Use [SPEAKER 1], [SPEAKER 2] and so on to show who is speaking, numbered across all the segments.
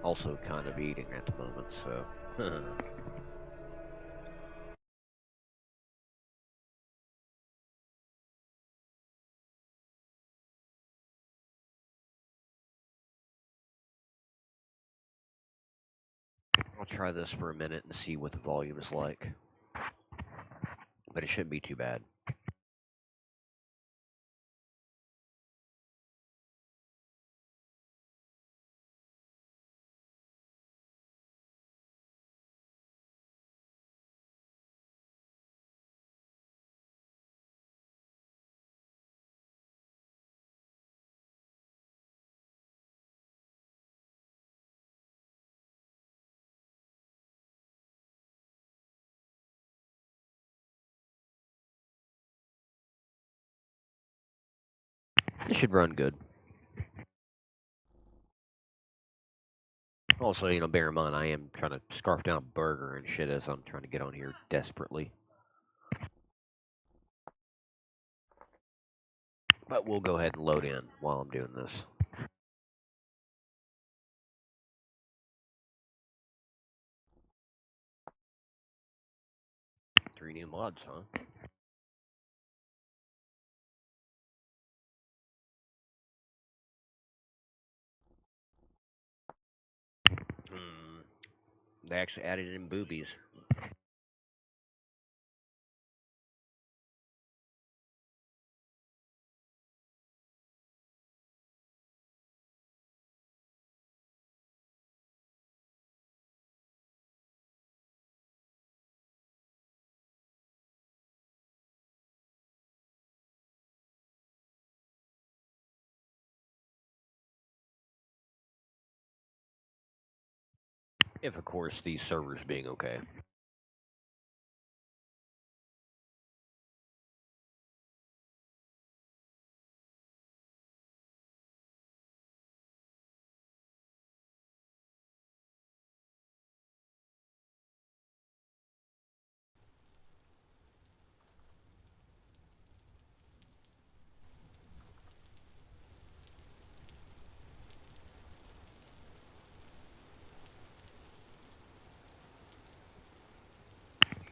[SPEAKER 1] also kind of eating at the moment, so. I'll try this for a minute and see what the volume is like. But it shouldn't be too bad. It should run good. Also, bear in mind, I am trying to scarf down a burger and shit as I'm trying to get on here desperately. But we'll go ahead and load in while I'm doing this. 3 new mods, huh? They actually added in boobies. If, of course, these servers being okay.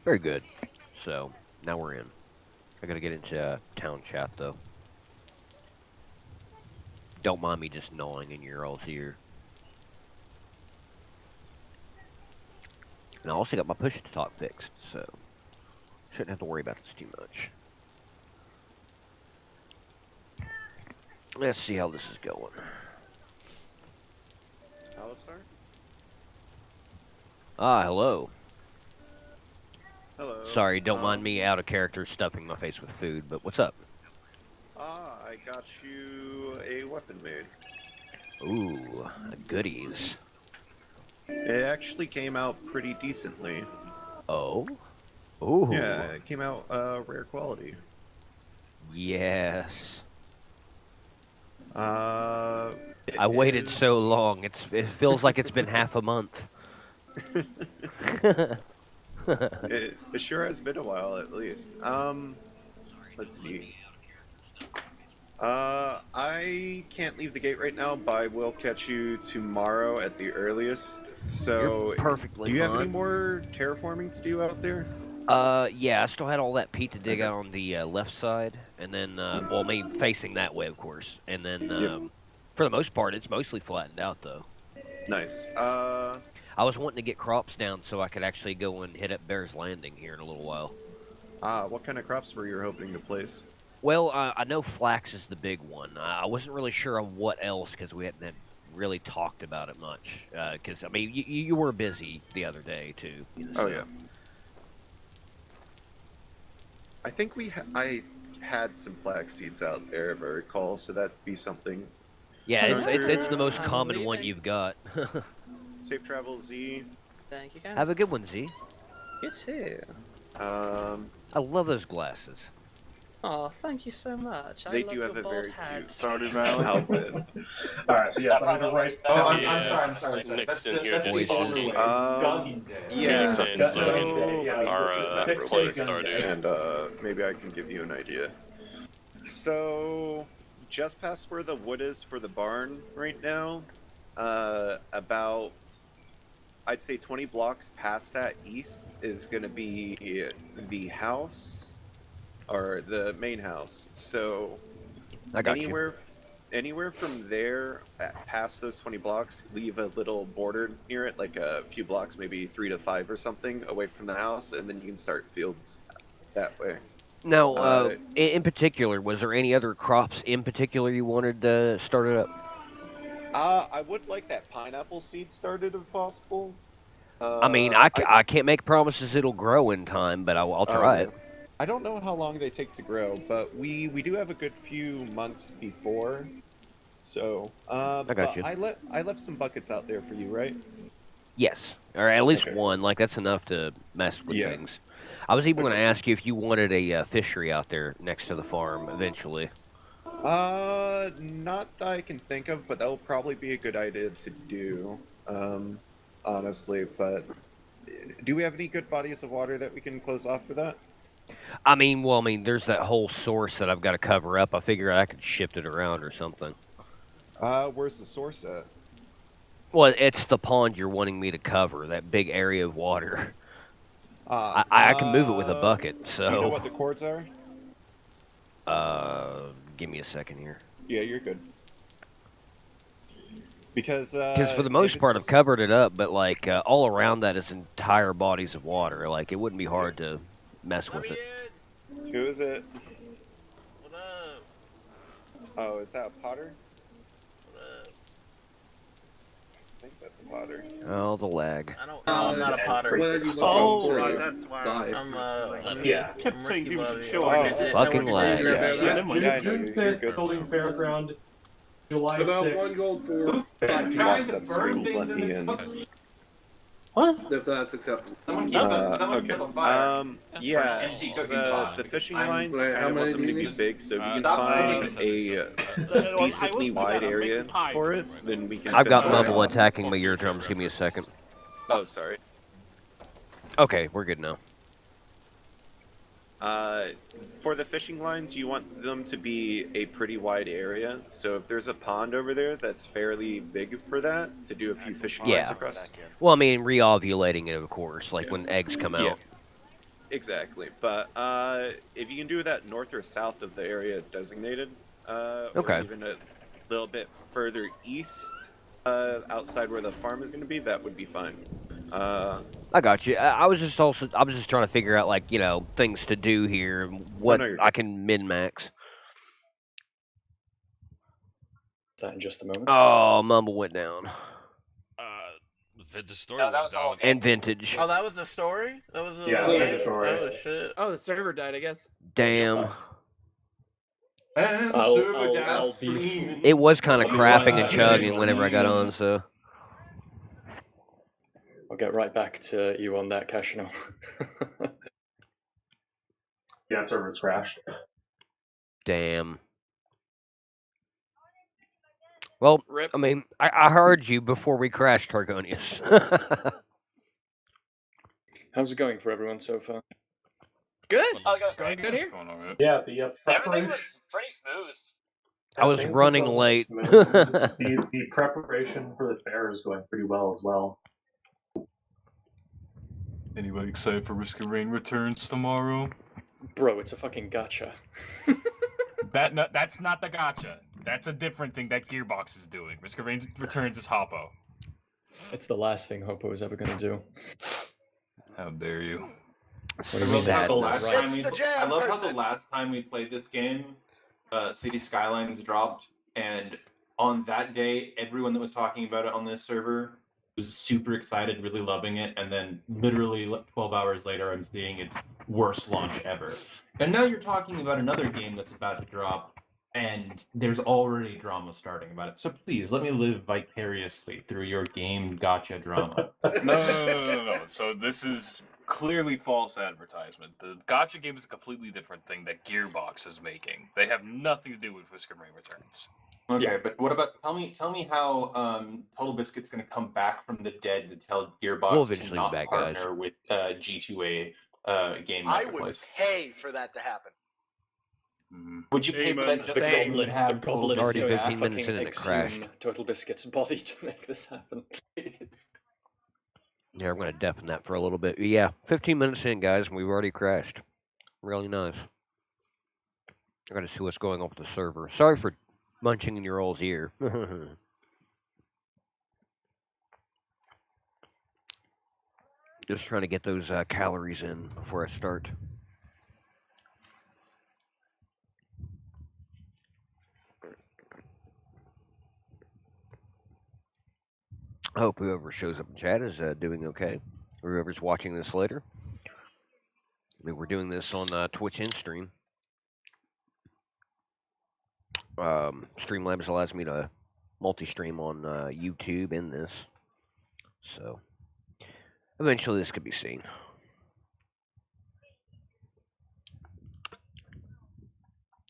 [SPEAKER 1] Very good. So, now we're in. I gotta get into town chat, though. Don't mind me just gnawing in your all's ear. And I also got my push-to-talk fixed, so shouldn't have to worry about this too much. Let's see how this is going.
[SPEAKER 2] Alistar?
[SPEAKER 1] Hello.
[SPEAKER 2] Hello.
[SPEAKER 1] Sorry, don't mind me out of character stuffing my face with food, but what's up?
[SPEAKER 2] I got you a weapon made.
[SPEAKER 1] Ooh, goodies.
[SPEAKER 2] It actually came out pretty decently.
[SPEAKER 1] Oh? Ooh.
[SPEAKER 2] Yeah, it came out rare quality.
[SPEAKER 1] Yes.
[SPEAKER 2] I
[SPEAKER 1] waited so long. It feels like it's been half a month.
[SPEAKER 2] it sure has been a while, at least. Let's see. I can't leave the gate right now, but I will catch you tomorrow at the earliest. So,
[SPEAKER 1] You're perfectly
[SPEAKER 2] do you have any
[SPEAKER 1] fine.
[SPEAKER 2] more terraforming to do out there?
[SPEAKER 1] Yeah, I still had all that peat to dig out on the left side, and then, well, me facing that way, of course, and then,
[SPEAKER 2] Yep.
[SPEAKER 1] for the most part, it's mostly flattened out, though.
[SPEAKER 2] Nice.
[SPEAKER 1] I was wanting to get crops down so I could actually go and hit up Bear's Landing here in a little while.
[SPEAKER 2] What kind of crops were you hoping to place?
[SPEAKER 1] Well, I know flax is the big one. I wasn't really sure on what else because we hadn't really talked about it much. Because, I mean, you were busy the other day, too.
[SPEAKER 2] Oh, yeah. I think I had some flax seeds out there, if I recall, so that'd be something.
[SPEAKER 1] Yeah, it's the most
[SPEAKER 3] I'm
[SPEAKER 1] common one
[SPEAKER 3] leaving.
[SPEAKER 1] you've got.
[SPEAKER 2] Safe travel, Z.
[SPEAKER 3] Thank you, Ken.
[SPEAKER 1] Have a good one, Z.
[SPEAKER 3] You too.
[SPEAKER 1] I love those glasses.
[SPEAKER 3] Oh, thank you so much.
[SPEAKER 2] They
[SPEAKER 3] I love
[SPEAKER 2] do have
[SPEAKER 3] your
[SPEAKER 2] a
[SPEAKER 3] bald
[SPEAKER 2] very
[SPEAKER 3] head.
[SPEAKER 2] cute
[SPEAKER 4] Stardew Valley.
[SPEAKER 2] outfit.
[SPEAKER 4] Alright, yes, I'm gonna write. Oh, I'm sorry.
[SPEAKER 5] Nixon here
[SPEAKER 1] just
[SPEAKER 4] totally
[SPEAKER 2] Um,
[SPEAKER 4] Yeah.
[SPEAKER 5] Nixon, Logan are
[SPEAKER 4] Six
[SPEAKER 5] playing
[SPEAKER 4] Gun
[SPEAKER 5] Stardew.
[SPEAKER 4] Day.
[SPEAKER 2] And maybe I can give you an idea. So, just past where the wood is for the barn right now, about I'd say 20 blocks past that east is going to be the house, or the main house. So
[SPEAKER 1] I got you.
[SPEAKER 2] anywhere from there past those 20 blocks, leave a little border near it, like a few blocks, maybe 3 to 5 or something, away from the house, and then you can start fields that way.
[SPEAKER 1] Now, in particular, was there any other crops in particular you wanted to start it up?
[SPEAKER 2] I would like that pineapple seed started if possible.
[SPEAKER 1] I mean, I can't make promises it'll grow in time, but I'll try it.
[SPEAKER 2] I don't know how long they take to grow, but we do have a good few months before. So,
[SPEAKER 1] I got you.
[SPEAKER 2] I left some buckets out there for you, right?
[SPEAKER 1] Yes, or at least
[SPEAKER 2] Okay.
[SPEAKER 1] one. Like that's enough to mess with
[SPEAKER 2] Yeah.
[SPEAKER 1] things. I was even going to
[SPEAKER 2] Okay.
[SPEAKER 1] ask you if you wanted a fishery out there next to the farm eventually.
[SPEAKER 2] Not that I can think of, but that will probably be a good idea to do. Honestly, but do we have any good bodies of water that we can close off for that?
[SPEAKER 1] I mean, there's that whole source that I've got to cover up. I figure I could shift it around or something.
[SPEAKER 2] Where's the source at?
[SPEAKER 1] Well, it's the pond you're wanting me to cover, that big area of water. I can move it with a bucket, so...
[SPEAKER 2] Do you know what the cords are?
[SPEAKER 1] Give me a second here.
[SPEAKER 2] Yeah, you're good. Because
[SPEAKER 1] for the most part, I've covered it up, but, like, all around that is entire bodies of water. Like, it wouldn't be hard to mess with it.
[SPEAKER 2] Who is it?
[SPEAKER 6] What up?
[SPEAKER 2] Oh, is that a Potter?
[SPEAKER 6] What up?
[SPEAKER 2] I think that's a Potter.
[SPEAKER 1] Oh, the lag.
[SPEAKER 6] I don't. No, I'm not a Potter.
[SPEAKER 7] What are you
[SPEAKER 8] Oh,
[SPEAKER 7] looking for?
[SPEAKER 8] that's why.
[SPEAKER 7] Live.
[SPEAKER 6] I'm
[SPEAKER 8] Yeah.
[SPEAKER 6] I'm
[SPEAKER 8] Kept saying
[SPEAKER 6] Ricky
[SPEAKER 8] he was
[SPEAKER 6] Bobby.
[SPEAKER 8] chill.
[SPEAKER 2] Oh,
[SPEAKER 1] fucking lag.
[SPEAKER 7] Yeah,
[SPEAKER 8] Yeah, never mind.
[SPEAKER 2] Yeah, I know,
[SPEAKER 4] June
[SPEAKER 2] you're
[SPEAKER 4] 5th,
[SPEAKER 2] good.
[SPEAKER 4] Building Fairground, July
[SPEAKER 7] About
[SPEAKER 4] 6th.
[SPEAKER 7] 1 gold for
[SPEAKER 2] You
[SPEAKER 7] 5
[SPEAKER 2] want
[SPEAKER 7] keys,
[SPEAKER 2] some screens, let me in.
[SPEAKER 3] What?
[SPEAKER 7] if that's acceptable.
[SPEAKER 2] Okay. Yeah,
[SPEAKER 9] empty cooking
[SPEAKER 2] the
[SPEAKER 9] pot.
[SPEAKER 2] fishing
[SPEAKER 9] I'm-
[SPEAKER 2] lines,
[SPEAKER 7] Wait,
[SPEAKER 2] I
[SPEAKER 7] how
[SPEAKER 2] want
[SPEAKER 7] many
[SPEAKER 2] them
[SPEAKER 7] do
[SPEAKER 2] to
[SPEAKER 7] you
[SPEAKER 2] be
[SPEAKER 7] need?
[SPEAKER 2] big, so if you can
[SPEAKER 9] Stop
[SPEAKER 2] find
[SPEAKER 9] making
[SPEAKER 2] a decently wide area for it, then we can
[SPEAKER 1] I've got
[SPEAKER 2] finish it
[SPEAKER 1] Mumble
[SPEAKER 2] off.
[SPEAKER 1] attacking my eardrums. Give me a second.
[SPEAKER 2] Oh, sorry.
[SPEAKER 1] Okay, we're good now.
[SPEAKER 2] For the fishing lines, you want them to be a pretty wide area. So if there's a pond over there that's fairly big for that, to do a few fishing lines
[SPEAKER 1] Yeah.
[SPEAKER 2] across.
[SPEAKER 1] Well, I mean, re-ovulating it, of course, like
[SPEAKER 2] Yeah.
[SPEAKER 1] when eggs come
[SPEAKER 2] Yeah.
[SPEAKER 1] out.
[SPEAKER 2] Exactly. But if you can do that north or south of the area designated,
[SPEAKER 1] Okay.
[SPEAKER 2] or even a little bit further east, outside where the farm is going to be, that would be fine.
[SPEAKER 1] I got you. I was just trying to figure out, like, things to do here, what
[SPEAKER 2] no, you're
[SPEAKER 1] I
[SPEAKER 2] good.
[SPEAKER 1] can min-max.
[SPEAKER 10] That in just a moment.
[SPEAKER 1] Oh, Mumble went down.
[SPEAKER 5] The story went down.
[SPEAKER 1] And Vintage.
[SPEAKER 6] Oh, that was the story. That was the
[SPEAKER 4] Yeah,
[SPEAKER 6] game?
[SPEAKER 4] the story.
[SPEAKER 6] Oh shit.
[SPEAKER 8] Oh, the server died, I guess.
[SPEAKER 1] Damn.
[SPEAKER 9] And
[SPEAKER 10] I'll-
[SPEAKER 9] server
[SPEAKER 10] I'll-
[SPEAKER 9] gas
[SPEAKER 10] I'll be-
[SPEAKER 9] free.
[SPEAKER 1] It was kind of
[SPEAKER 10] I'll be
[SPEAKER 1] crapping
[SPEAKER 10] fine.
[SPEAKER 1] and chugging whenever I got on, so...
[SPEAKER 10] I'll get right back to you on that, Cashino.
[SPEAKER 4] Yeah, servers crashed.
[SPEAKER 1] Damn. Well,
[SPEAKER 8] Rip.
[SPEAKER 1] I mean, I heard you before we crashed, Targonius.
[SPEAKER 10] How's it going for everyone so far?
[SPEAKER 8] Good.
[SPEAKER 5] Going
[SPEAKER 8] good here?
[SPEAKER 5] Going all right.
[SPEAKER 4] Yeah, the
[SPEAKER 9] Everything
[SPEAKER 4] preparation.
[SPEAKER 9] was pretty smooth.
[SPEAKER 1] I was
[SPEAKER 4] things
[SPEAKER 1] running
[SPEAKER 4] are going
[SPEAKER 1] late.
[SPEAKER 4] smooth. the preparation for the fair is going pretty well as well.
[SPEAKER 5] Anybody excited for Risk of Rain returns tomorrow?
[SPEAKER 10] Bro, it's a fucking gacha.
[SPEAKER 5] That's not the gotcha. That's a different thing that Gearbox is doing. Risk of Rain returns is Hoppo.
[SPEAKER 10] It's the last thing Hoppo is ever going to do.
[SPEAKER 5] How dare you?
[SPEAKER 10] What do you mean
[SPEAKER 1] that?
[SPEAKER 10] that's
[SPEAKER 9] The
[SPEAKER 10] not
[SPEAKER 9] last
[SPEAKER 10] right?
[SPEAKER 9] time I love how the last time we played this game, City Skylines dropped, and on that day, everyone that was talking about it on this server was super excited, really loving it, and then literally 12 hours later, I'm seeing its worst launch ever. And now you're talking about another game that's about to drop, and there's already drama starting about it. So please, let me live vicariously through your game gotcha drama.
[SPEAKER 5] No. So this is clearly false advertisement. The gotcha game is a completely different thing that Gearbox is making. They have nothing to do with Risk of Rain Returns.
[SPEAKER 9] Okay,
[SPEAKER 10] Yeah.
[SPEAKER 9] but what about tell me how Total Biscuit's going to come back from the dead to tell Gearbox
[SPEAKER 1] We'll
[SPEAKER 9] to
[SPEAKER 1] eventually
[SPEAKER 9] not
[SPEAKER 1] be back, guys.
[SPEAKER 9] partner with G2A game
[SPEAKER 8] I would
[SPEAKER 9] marketplace?
[SPEAKER 8] pay for that to happen.
[SPEAKER 9] Would you pay for
[SPEAKER 8] Amen.
[SPEAKER 9] that just
[SPEAKER 10] The
[SPEAKER 9] so you
[SPEAKER 10] goblin,
[SPEAKER 9] would have
[SPEAKER 10] the goblin
[SPEAKER 9] Total
[SPEAKER 10] is
[SPEAKER 1] Already
[SPEAKER 10] going
[SPEAKER 9] Biscuit?
[SPEAKER 10] to
[SPEAKER 1] 15 minutes
[SPEAKER 10] fucking
[SPEAKER 1] in and it crashed.
[SPEAKER 10] exhume Total Biscuit's body to make this happen.
[SPEAKER 1] Yeah, I'm gonna deafen that for a little bit. Yeah, 15 minutes in, guys, and we've already crashed. Really nice. I gotta see what's going on with the server. Sorry for munching in your all's ear. Just trying to get those calories in before I start. I hope whoever shows up in chat is doing okay. Or whoever's watching this later. I mean, we're doing this on Twitch and stream. Streamlabs allows me to multi-stream on YouTube in this. So, eventually this could be seen.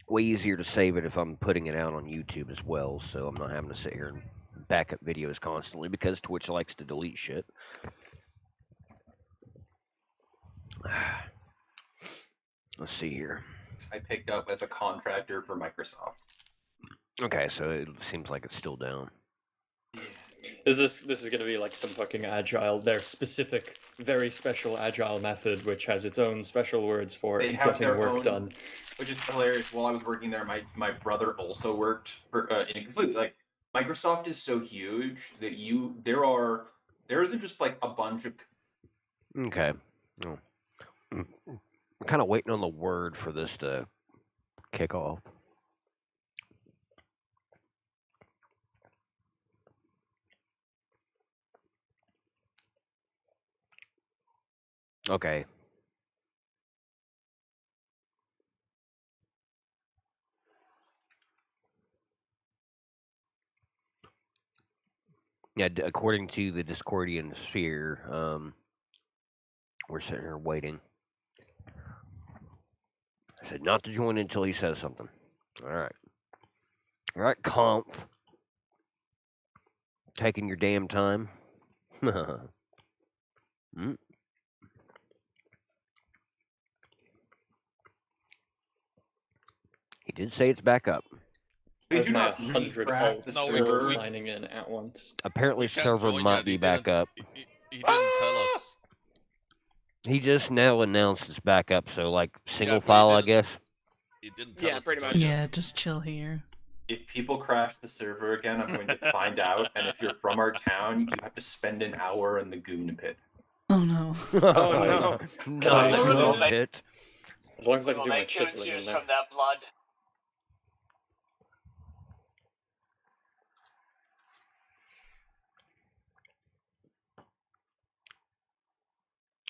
[SPEAKER 1] Way easier to save it if I'm putting it out on YouTube as well, so I'm not having to sit here and back up videos constantly because Twitch likes to delete shit. Let's see here.
[SPEAKER 9] I picked up as a contractor for Microsoft.
[SPEAKER 1] Okay, so it seems like it's still down.
[SPEAKER 10] Is this is gonna be like some fucking agile, their specific, very special agile method, which has its own special words for
[SPEAKER 9] They have
[SPEAKER 10] getting
[SPEAKER 9] their
[SPEAKER 10] work
[SPEAKER 9] own,
[SPEAKER 10] done.
[SPEAKER 9] which is hilarious. While I was working there, my brother also worked for in a completely like Microsoft is so huge that there isn't just like a bunch of
[SPEAKER 1] Okay. Oh. I'm kind of waiting on the word for this to kick off. Okay. Yeah, according to the Discordian sphere, we're sitting here waiting. I said not to join until he says something. All right. All right, Conf. Taking your damn time. He did say it's back up.
[SPEAKER 9] They
[SPEAKER 10] I have
[SPEAKER 9] do
[SPEAKER 10] my
[SPEAKER 9] not
[SPEAKER 10] 100
[SPEAKER 9] recraft the
[SPEAKER 10] alts
[SPEAKER 7] No,
[SPEAKER 9] server.
[SPEAKER 10] all signing in at once.
[SPEAKER 1] Apparently,
[SPEAKER 7] We can't
[SPEAKER 1] server
[SPEAKER 7] join
[SPEAKER 1] might
[SPEAKER 7] yet,
[SPEAKER 1] be
[SPEAKER 7] he
[SPEAKER 1] back
[SPEAKER 7] didn't-
[SPEAKER 1] up.
[SPEAKER 7] He didn't tell us.
[SPEAKER 1] He just now announced it's back up, so like single
[SPEAKER 7] but he
[SPEAKER 1] file, I
[SPEAKER 7] didn't-
[SPEAKER 1] guess.
[SPEAKER 7] He didn't tell
[SPEAKER 8] Yeah,
[SPEAKER 7] us. to
[SPEAKER 8] pretty
[SPEAKER 7] join
[SPEAKER 8] much.
[SPEAKER 7] yet.
[SPEAKER 11] Yeah, just chill here.
[SPEAKER 9] If people crash the server again, I'm going to find out. And if you're from our town, you have to spend an hour in the goon pit.
[SPEAKER 11] Oh no.
[SPEAKER 8] Oh no.
[SPEAKER 1] Not
[SPEAKER 10] I-
[SPEAKER 1] a little
[SPEAKER 10] I-
[SPEAKER 1] bit.
[SPEAKER 10] As long as I can
[SPEAKER 12] We'll
[SPEAKER 10] do my
[SPEAKER 12] make good
[SPEAKER 10] chiseling in
[SPEAKER 12] juice
[SPEAKER 10] there.
[SPEAKER 12] from that blood.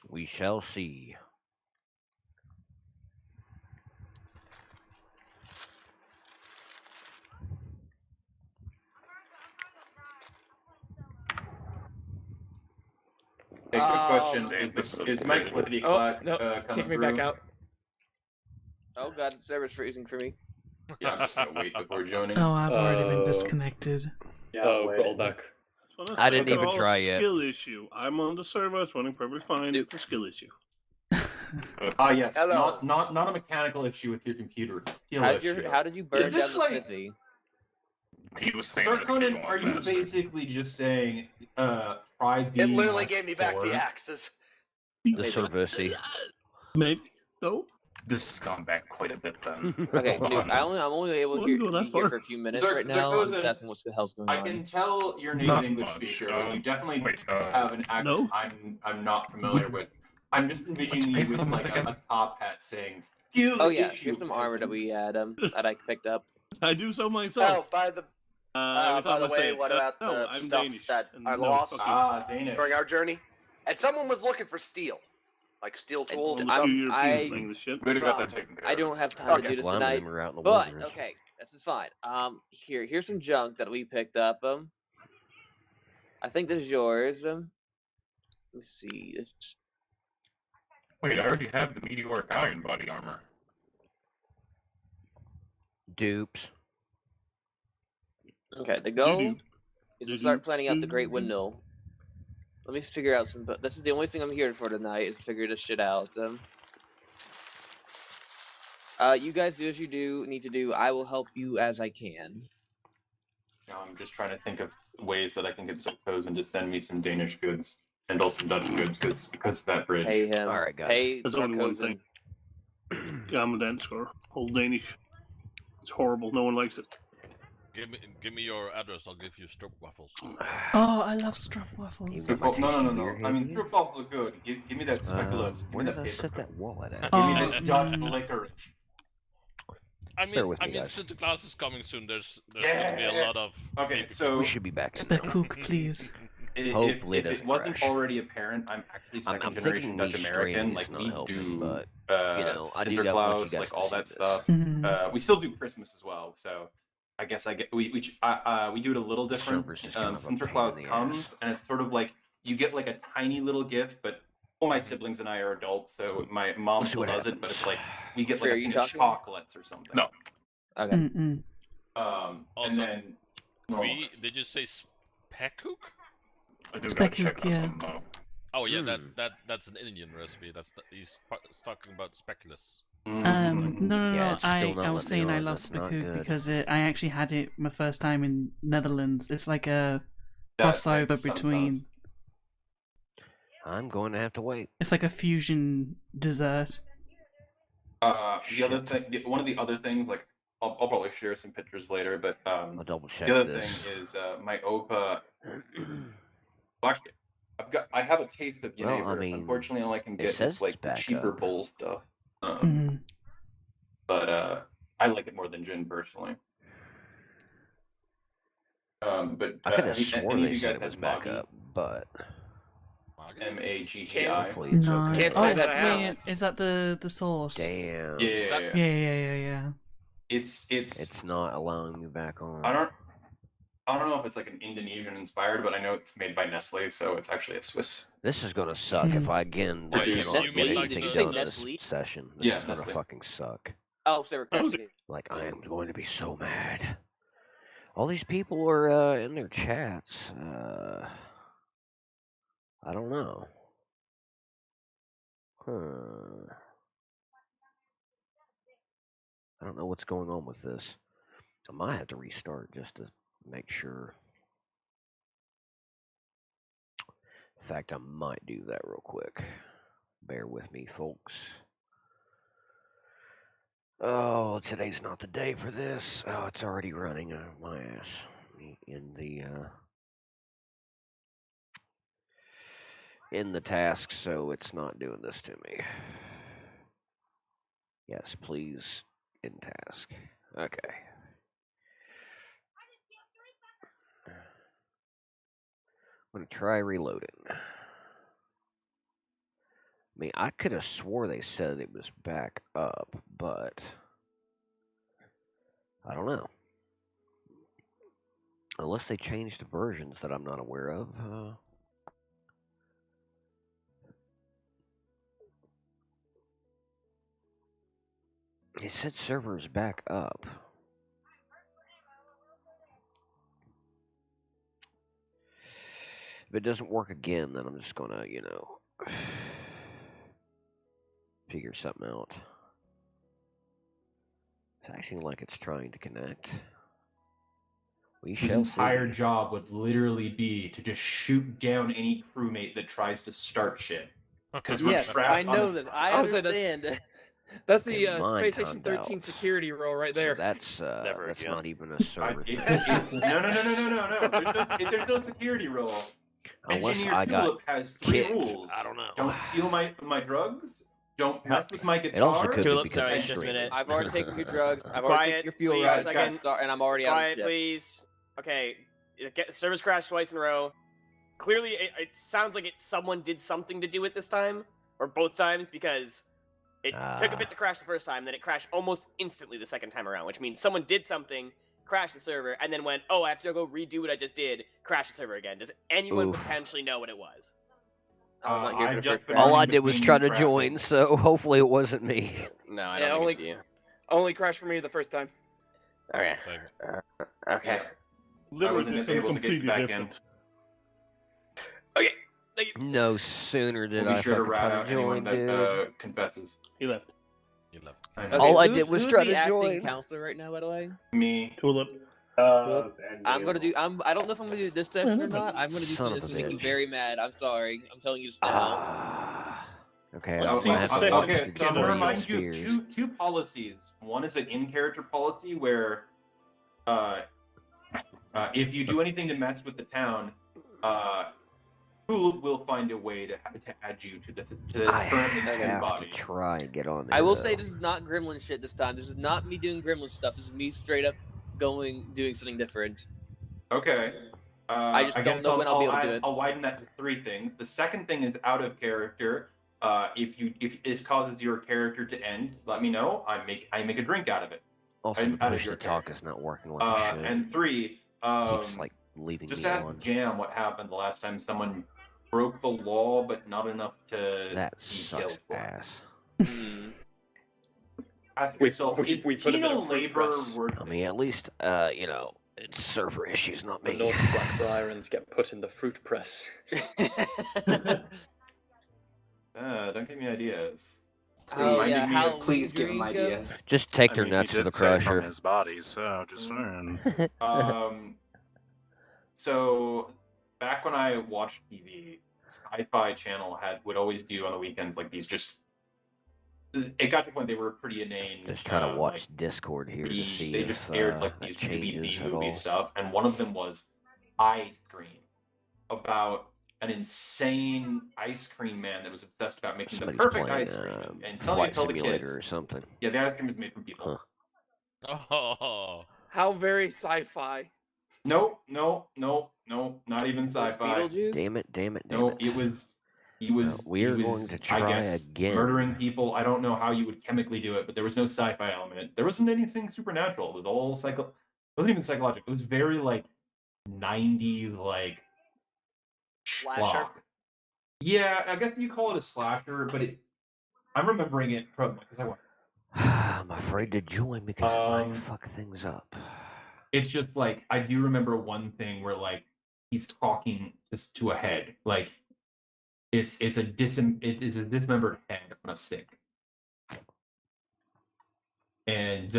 [SPEAKER 1] We shall see.
[SPEAKER 9] Hey, quick question:
[SPEAKER 5] Davis,
[SPEAKER 9] Is my Clippity
[SPEAKER 8] Oh,
[SPEAKER 9] Clack
[SPEAKER 8] no.
[SPEAKER 9] coming
[SPEAKER 8] Kick me
[SPEAKER 9] through?
[SPEAKER 8] back out.
[SPEAKER 12] Oh god, the server's freezing for me.
[SPEAKER 9] Yeah, I'm just gonna wait before joining.
[SPEAKER 11] Oh, I've already been
[SPEAKER 10] Oh.
[SPEAKER 11] disconnected.
[SPEAKER 10] Oh, rollback.
[SPEAKER 1] I didn't even try yet.
[SPEAKER 13] Skill issue. I'm on the server. It's running perfectly fine.
[SPEAKER 12] Dude.
[SPEAKER 13] It's a skill issue.
[SPEAKER 9] Yes,
[SPEAKER 8] Hello.
[SPEAKER 9] not a mechanical issue with your computer. It's a skill issue.
[SPEAKER 12] How did you burn
[SPEAKER 9] Is this
[SPEAKER 12] down the
[SPEAKER 9] like-
[SPEAKER 12] smithy?
[SPEAKER 5] He was saying
[SPEAKER 9] Sir
[SPEAKER 5] that
[SPEAKER 9] Conan,
[SPEAKER 5] people
[SPEAKER 9] are
[SPEAKER 5] want
[SPEAKER 9] you
[SPEAKER 5] faster.
[SPEAKER 9] basically just saying, try
[SPEAKER 8] It
[SPEAKER 9] being
[SPEAKER 8] literally
[SPEAKER 9] less
[SPEAKER 8] gave me back
[SPEAKER 9] poor?
[SPEAKER 8] the axes.
[SPEAKER 1] The
[SPEAKER 12] Maybe.
[SPEAKER 1] Cervisi.
[SPEAKER 13] Maybe. No.
[SPEAKER 5] This has gone back quite a bit then.
[SPEAKER 12] Okay, dude, I'm only able to
[SPEAKER 13] Wouldn't
[SPEAKER 12] hear,
[SPEAKER 13] go that
[SPEAKER 12] be here
[SPEAKER 13] far.
[SPEAKER 12] for a few minutes
[SPEAKER 9] Sir-
[SPEAKER 12] right
[SPEAKER 9] Sir
[SPEAKER 12] now. I'm
[SPEAKER 9] Conan,
[SPEAKER 12] just asking what the hell's going
[SPEAKER 9] I
[SPEAKER 12] on.
[SPEAKER 9] can tell you're native
[SPEAKER 5] Not
[SPEAKER 9] English
[SPEAKER 5] much,
[SPEAKER 9] speaker, but you definitely
[SPEAKER 5] wait,
[SPEAKER 9] have an accent
[SPEAKER 13] no.
[SPEAKER 9] I'm not familiar with. I'm just envisioning
[SPEAKER 5] pay
[SPEAKER 9] you
[SPEAKER 5] for
[SPEAKER 9] with
[SPEAKER 5] the month
[SPEAKER 9] like
[SPEAKER 5] again.
[SPEAKER 9] a top hat saying skill
[SPEAKER 12] Oh yeah,
[SPEAKER 9] issue.
[SPEAKER 12] here's some armor that we had that I picked up.
[SPEAKER 13] I do so myself.
[SPEAKER 8] Oh, by the
[SPEAKER 13] Every
[SPEAKER 8] by
[SPEAKER 13] time
[SPEAKER 8] the
[SPEAKER 13] I say
[SPEAKER 8] way,
[SPEAKER 13] it,
[SPEAKER 8] what about
[SPEAKER 13] no,
[SPEAKER 8] the
[SPEAKER 13] I'm
[SPEAKER 8] stuff
[SPEAKER 13] Danish,
[SPEAKER 8] that
[SPEAKER 13] and
[SPEAKER 8] I
[SPEAKER 13] no,
[SPEAKER 8] lost
[SPEAKER 13] fuck you.
[SPEAKER 9] Danish.
[SPEAKER 8] during our journey? And someone was looking for steel, like steel tools and
[SPEAKER 13] Almost
[SPEAKER 8] stuff.
[SPEAKER 13] two Europeans
[SPEAKER 12] I-
[SPEAKER 13] playing this shit.
[SPEAKER 5] We'd have got that taken care
[SPEAKER 12] I
[SPEAKER 5] of.
[SPEAKER 12] don't have time
[SPEAKER 8] Okay.
[SPEAKER 12] to do this
[SPEAKER 1] Well, I'm
[SPEAKER 12] tonight.
[SPEAKER 1] in, we're out in the
[SPEAKER 12] But
[SPEAKER 1] wilderness.
[SPEAKER 12] okay, this is fine. Here's some junk that we picked up. I think this is yours. Let me see.
[SPEAKER 5] Wait, I already have the meteoric iron body armor.
[SPEAKER 1] Dupes.
[SPEAKER 12] Okay, the goal
[SPEAKER 13] Doo-doo.
[SPEAKER 12] is to
[SPEAKER 13] Doo-doo.
[SPEAKER 12] start planning out the Great
[SPEAKER 13] Doo-doo.
[SPEAKER 12] Windmill. Let me figure out some. But this is the only thing I'm here for tonight is figure this shit out. You guys do as you need to do. I will help you as I can.
[SPEAKER 9] I'm just trying to think of ways that I can get some codes and just send me some Danish goods. and also Dutch goods because of that bridge.
[SPEAKER 12] Pay him.
[SPEAKER 1] All right, guys.
[SPEAKER 12] Pay
[SPEAKER 13] There's only one
[SPEAKER 12] Sarkozy.
[SPEAKER 13] thing. Commandant or Old Danish. It's horrible. No one likes it.
[SPEAKER 7] Give me your address. I'll give you stroopwafels.
[SPEAKER 11] Oh, I love strop waffles.
[SPEAKER 1] Even-
[SPEAKER 9] No, no, no.
[SPEAKER 1] Here,
[SPEAKER 9] I mean,
[SPEAKER 1] here.
[SPEAKER 9] stroopwafels are good. Give me that speculoos. Give
[SPEAKER 1] where
[SPEAKER 9] me
[SPEAKER 1] did
[SPEAKER 9] that
[SPEAKER 1] I
[SPEAKER 9] paper.
[SPEAKER 1] set that wallet at?
[SPEAKER 9] Give
[SPEAKER 11] Oh,
[SPEAKER 9] me the Dutch
[SPEAKER 11] mm.
[SPEAKER 9] licorice.
[SPEAKER 1] Bear with me, guys.
[SPEAKER 7] Sinterklaas is coming soon. There's
[SPEAKER 9] Yeah.
[SPEAKER 7] gonna be a lot of.
[SPEAKER 9] Okay,
[SPEAKER 7] paper.
[SPEAKER 9] so
[SPEAKER 1] We should be back. in
[SPEAKER 11] Speckhook, please.
[SPEAKER 1] Hopefully
[SPEAKER 9] if
[SPEAKER 1] it
[SPEAKER 9] it
[SPEAKER 1] doesn't
[SPEAKER 9] wasn't
[SPEAKER 1] crash.
[SPEAKER 9] already apparent, I'm actually
[SPEAKER 1] I'm
[SPEAKER 9] second generation
[SPEAKER 1] thinking
[SPEAKER 9] Dutch
[SPEAKER 1] me
[SPEAKER 9] American.
[SPEAKER 1] streaming
[SPEAKER 9] Like
[SPEAKER 1] is not
[SPEAKER 9] we
[SPEAKER 1] helping,
[SPEAKER 9] do,
[SPEAKER 1] but,
[SPEAKER 9] Sinterklaas,
[SPEAKER 1] I do not want you guys
[SPEAKER 9] like
[SPEAKER 1] to
[SPEAKER 9] all
[SPEAKER 1] see
[SPEAKER 9] that
[SPEAKER 1] this.
[SPEAKER 9] stuff.
[SPEAKER 11] Mm.
[SPEAKER 9] We still do Christmas as well, so I guess we do it a little different.
[SPEAKER 1] Server's just kind of a pain in
[SPEAKER 9] Sinterklaas
[SPEAKER 1] the
[SPEAKER 9] comes
[SPEAKER 1] ass.
[SPEAKER 9] and it's sort of like you get like a tiny little gift, but all my siblings and I are adults, so my mom
[SPEAKER 1] Let's see
[SPEAKER 9] still
[SPEAKER 1] what
[SPEAKER 9] does it, but
[SPEAKER 1] happens.
[SPEAKER 9] it's like we get
[SPEAKER 12] Sure,
[SPEAKER 9] like a
[SPEAKER 12] you
[SPEAKER 9] thing of
[SPEAKER 12] talking?
[SPEAKER 9] chocolates or something.
[SPEAKER 5] No.
[SPEAKER 12] Okay.
[SPEAKER 11] Mm-mm.
[SPEAKER 9] And
[SPEAKER 7] Also,
[SPEAKER 9] then normal.
[SPEAKER 7] Did you say speckhook?
[SPEAKER 5] I do
[SPEAKER 11] Speckhook,
[SPEAKER 5] gotta check on
[SPEAKER 11] yeah.
[SPEAKER 5] something though.
[SPEAKER 7] Oh yeah,
[SPEAKER 1] Hmm.
[SPEAKER 7] that's an Indian recipe. He's talking about speculous.
[SPEAKER 11] No,
[SPEAKER 1] Yeah, it's still
[SPEAKER 11] I
[SPEAKER 1] not
[SPEAKER 11] was
[SPEAKER 1] letting me
[SPEAKER 11] saying I
[SPEAKER 1] on.
[SPEAKER 11] love
[SPEAKER 1] That's not
[SPEAKER 11] Speckhook
[SPEAKER 1] good.
[SPEAKER 11] because I actually had it my first time in Netherlands. It's like a
[SPEAKER 9] That
[SPEAKER 11] crossover
[SPEAKER 9] makes some
[SPEAKER 11] between.
[SPEAKER 9] sense.
[SPEAKER 1] I'm going to have to wait.
[SPEAKER 11] It's like a fusion dessert.
[SPEAKER 9] The other thing, one of the other things, like I'll probably share some pictures later, but
[SPEAKER 1] I'll double check
[SPEAKER 9] the other
[SPEAKER 1] this.
[SPEAKER 9] thing is my Opa. Well, actually, I have a taste of
[SPEAKER 1] Well, I
[SPEAKER 9] Genever.
[SPEAKER 1] mean,
[SPEAKER 9] Unfortunately, all I can
[SPEAKER 1] it
[SPEAKER 9] get
[SPEAKER 1] says
[SPEAKER 9] is like
[SPEAKER 1] it's back
[SPEAKER 9] cheaper
[SPEAKER 1] up.
[SPEAKER 9] bowl stuff.
[SPEAKER 11] Mm.
[SPEAKER 9] But I like it more than gin personally. But
[SPEAKER 1] I could have
[SPEAKER 9] any
[SPEAKER 1] sworn
[SPEAKER 9] of
[SPEAKER 1] they
[SPEAKER 9] you
[SPEAKER 1] said
[SPEAKER 9] guys
[SPEAKER 1] it was
[SPEAKER 9] had
[SPEAKER 1] back
[SPEAKER 9] Maggi?
[SPEAKER 1] up, but
[SPEAKER 9] MAGGI.
[SPEAKER 1] hopefully it's
[SPEAKER 11] No.
[SPEAKER 1] okay.
[SPEAKER 8] Can't
[SPEAKER 11] Oh,
[SPEAKER 8] say that I have.
[SPEAKER 11] wait, is that the sauce?
[SPEAKER 1] Damn.
[SPEAKER 9] Yeah.
[SPEAKER 11] Yeah.
[SPEAKER 9] It's
[SPEAKER 1] not allowing me back on.
[SPEAKER 9] I don't know if it's like an Indonesian inspired, but I know it's made by Nestle, so it's actually a Swiss.
[SPEAKER 1] This is gonna suck if I again
[SPEAKER 9] Wait,
[SPEAKER 1] cannot
[SPEAKER 9] you
[SPEAKER 1] get
[SPEAKER 9] mean like
[SPEAKER 1] anything
[SPEAKER 9] the-
[SPEAKER 1] done
[SPEAKER 12] Did you
[SPEAKER 1] this
[SPEAKER 12] say Nestle?
[SPEAKER 1] session. This
[SPEAKER 9] Yeah,
[SPEAKER 1] is gonna
[SPEAKER 9] Nestle.
[SPEAKER 1] fucking suck.
[SPEAKER 12] Oh, so they were crushing it.
[SPEAKER 1] Like I am going to be so mad. All these people are in their chats. I don't know. I don't know what's going on with this. I might have to restart just to make sure. In fact, I might do that real quick. Bear with me, folks. Oh, today's not the day for this. Oh, it's already running my ass in the task, so it's not doing this to me. Yes, please, in task. Okay. I'm gonna try reloading. I mean, I could have swore they said it was back up, but I don't know. Unless they changed the versions that I'm not aware of. It said servers back up. If it doesn't work again, then I'm just gonna, figure something out. It's acting like it's trying to connect. We
[SPEAKER 9] His
[SPEAKER 1] shall
[SPEAKER 9] entire
[SPEAKER 1] see.
[SPEAKER 9] job would literally be to just shoot down any crewmate that tries to start shit. Because we're
[SPEAKER 12] Yes,
[SPEAKER 9] trapped
[SPEAKER 12] I know
[SPEAKER 9] on
[SPEAKER 12] that. I
[SPEAKER 6] I would say that's-
[SPEAKER 12] understand.
[SPEAKER 6] That's the
[SPEAKER 1] Okay, mine
[SPEAKER 6] Space Station
[SPEAKER 1] timed
[SPEAKER 6] 13
[SPEAKER 1] out.
[SPEAKER 6] security roll right
[SPEAKER 1] So
[SPEAKER 6] there.
[SPEAKER 1] that's
[SPEAKER 6] Never
[SPEAKER 1] that's
[SPEAKER 6] again.
[SPEAKER 1] not even a server thing.
[SPEAKER 9] It's no. There's no security rule.
[SPEAKER 1] Unless
[SPEAKER 9] Engineer
[SPEAKER 1] I got
[SPEAKER 9] Tulip has 3
[SPEAKER 1] kicked.
[SPEAKER 9] rules.
[SPEAKER 1] I don't know.
[SPEAKER 9] Don't steal my drugs. Don't mess with my
[SPEAKER 1] It also
[SPEAKER 9] guitar.
[SPEAKER 1] could be
[SPEAKER 3] Tulip,
[SPEAKER 1] because
[SPEAKER 3] sorry,
[SPEAKER 1] I'm
[SPEAKER 3] just a
[SPEAKER 1] streaming.
[SPEAKER 3] minute.
[SPEAKER 12] I've already taken your drugs. I've already
[SPEAKER 3] Quiet,
[SPEAKER 12] taken your fuel
[SPEAKER 3] please,
[SPEAKER 12] rods,
[SPEAKER 3] second.
[SPEAKER 12] and I'm already out of
[SPEAKER 3] Quiet,
[SPEAKER 12] ship.
[SPEAKER 3] please. Okay, service crashed twice in a row. Clearly, it sounds like someone did something to do it this time, or both times, because it took a bit to crash the first time, then it crashed almost instantly the second time around, which means someone did something, crashed the server, and then went, oh, I have to go redo what I just did, crash the server again. Does anyone
[SPEAKER 1] Oof.
[SPEAKER 3] potentially know what it was?
[SPEAKER 12] I was not here for
[SPEAKER 9] I've
[SPEAKER 12] the
[SPEAKER 9] just
[SPEAKER 12] first
[SPEAKER 9] been
[SPEAKER 12] crash.
[SPEAKER 1] All I
[SPEAKER 9] running
[SPEAKER 1] did was
[SPEAKER 9] between
[SPEAKER 1] try to
[SPEAKER 9] crashing.
[SPEAKER 1] join, so hopefully it wasn't me.
[SPEAKER 3] No, I
[SPEAKER 6] Yeah,
[SPEAKER 3] don't
[SPEAKER 6] only-
[SPEAKER 3] think it's you.
[SPEAKER 6] Only crashed for me the first time.
[SPEAKER 3] Okay.
[SPEAKER 7] Same.
[SPEAKER 3] Okay.
[SPEAKER 13] Literally
[SPEAKER 9] wasn't
[SPEAKER 13] did something
[SPEAKER 9] able to get
[SPEAKER 13] completely
[SPEAKER 9] back in.
[SPEAKER 13] different.
[SPEAKER 3] Okay. Thank you.
[SPEAKER 1] No sooner did
[SPEAKER 9] We'll
[SPEAKER 1] I
[SPEAKER 9] be sure to
[SPEAKER 1] fucking
[SPEAKER 9] rat
[SPEAKER 1] try
[SPEAKER 9] out
[SPEAKER 1] to
[SPEAKER 9] anyone
[SPEAKER 1] join, dude.
[SPEAKER 9] that confesses.
[SPEAKER 13] He left.
[SPEAKER 7] You left.
[SPEAKER 9] I know.
[SPEAKER 12] Okay,
[SPEAKER 1] All I
[SPEAKER 12] who's-
[SPEAKER 1] did was
[SPEAKER 12] who's
[SPEAKER 1] try
[SPEAKER 12] the
[SPEAKER 1] to
[SPEAKER 12] acting
[SPEAKER 1] join.
[SPEAKER 12] counselor right now, by the way.
[SPEAKER 9] Me.
[SPEAKER 13] Tulip.
[SPEAKER 12] I'm gonna do. I don't know if I'm gonna do this session or not. I'm gonna do
[SPEAKER 1] Son
[SPEAKER 12] something
[SPEAKER 1] of
[SPEAKER 12] that's
[SPEAKER 1] a
[SPEAKER 12] gonna make you
[SPEAKER 1] bitch.
[SPEAKER 12] very mad. I'm sorry. I'm telling you just now.
[SPEAKER 1] Okay,
[SPEAKER 13] Let's
[SPEAKER 1] I'm
[SPEAKER 13] see
[SPEAKER 1] gonna
[SPEAKER 13] the
[SPEAKER 1] have to
[SPEAKER 13] second
[SPEAKER 1] watch
[SPEAKER 9] Okay,
[SPEAKER 1] the
[SPEAKER 9] so I'm gonna
[SPEAKER 13] Kindle
[SPEAKER 9] remind you
[SPEAKER 1] Spears.
[SPEAKER 9] of two policies. One is an in-character policy where, if you do anything to mess with the town, Tulip will find a way to add you to the
[SPEAKER 1] I
[SPEAKER 9] currently two
[SPEAKER 1] have
[SPEAKER 9] bodies.
[SPEAKER 1] to try and get on there.
[SPEAKER 12] I will
[SPEAKER 1] though.
[SPEAKER 12] say this is not gremlin shit this time. This is not me doing gremlin stuff. This is me straight up doing something different.
[SPEAKER 9] Okay.
[SPEAKER 12] I just don't know when I'll be able to do it.
[SPEAKER 9] I'll widen that to 3 things. The second thing is out of character. If this causes your character to end, let me know. I make a drink out of it.
[SPEAKER 1] Also,
[SPEAKER 9] I'm
[SPEAKER 1] the
[SPEAKER 9] out of
[SPEAKER 1] push
[SPEAKER 9] your
[SPEAKER 1] to talk is not working with the shit.
[SPEAKER 9] And 3,
[SPEAKER 1] keeps like leaving
[SPEAKER 9] just
[SPEAKER 1] me
[SPEAKER 9] ask
[SPEAKER 1] on.
[SPEAKER 9] Jam what happened the last time someone broke the law, but not enough to
[SPEAKER 1] That
[SPEAKER 9] be
[SPEAKER 1] sucks
[SPEAKER 9] killed for it.
[SPEAKER 1] ass.
[SPEAKER 9] Ask
[SPEAKER 10] We-
[SPEAKER 9] yourself,
[SPEAKER 10] we-
[SPEAKER 9] is
[SPEAKER 10] we put him in a
[SPEAKER 9] penal
[SPEAKER 10] fruit
[SPEAKER 9] labor
[SPEAKER 10] press.
[SPEAKER 9] worth
[SPEAKER 1] I mean,
[SPEAKER 9] it?
[SPEAKER 1] at least it's server issues, not
[SPEAKER 10] The
[SPEAKER 1] me.
[SPEAKER 10] naughty Black Bryrans get put in the fruit press.
[SPEAKER 9] Don't give me ideas.
[SPEAKER 12] Please give him ideas.
[SPEAKER 1] Just take their nuts to the crusher.
[SPEAKER 14] his body, so just saying.
[SPEAKER 9] So back when I watched TV, Sci-Fi Channel would always do on the weekends like these. Just it got to the point they were pretty inane.
[SPEAKER 1] Just trying to watch Discord here to see
[SPEAKER 9] They
[SPEAKER 1] if
[SPEAKER 9] just aired like
[SPEAKER 1] that
[SPEAKER 9] these really
[SPEAKER 1] changes
[SPEAKER 9] B
[SPEAKER 1] at
[SPEAKER 9] movie
[SPEAKER 1] all.
[SPEAKER 9] stuff, and one of them was Ice Cream, about an insane ice cream man that was obsessed about making
[SPEAKER 1] Somebody's
[SPEAKER 9] the perfect
[SPEAKER 1] playing
[SPEAKER 9] ice cream and selling
[SPEAKER 1] Flight
[SPEAKER 9] it to all the
[SPEAKER 1] Simulator
[SPEAKER 9] kids.
[SPEAKER 1] or something.
[SPEAKER 9] Yeah, the ice cream is made from people.
[SPEAKER 7] Oh.
[SPEAKER 6] How very sci-fi.
[SPEAKER 9] No, not even sci-fi.
[SPEAKER 1] Damn it.
[SPEAKER 9] No, it was. He was.
[SPEAKER 1] we are
[SPEAKER 9] he
[SPEAKER 1] going
[SPEAKER 9] was,
[SPEAKER 1] to try
[SPEAKER 9] I guess,
[SPEAKER 1] again.
[SPEAKER 9] murdering people. I don't know how you would chemically do it, but there was no sci-fi element. There wasn't anything supernatural. It was all It wasn't even psychological. It was very like 90s like
[SPEAKER 3] Slasher?
[SPEAKER 9] schlock. Yeah, I guess you call it a slasher, but I'm remembering it from because I went.
[SPEAKER 1] I'm afraid to join because it might fuck things up.
[SPEAKER 9] It's just like I do remember one thing where like he's talking just to a head, like it is a dismembered head on a stick, and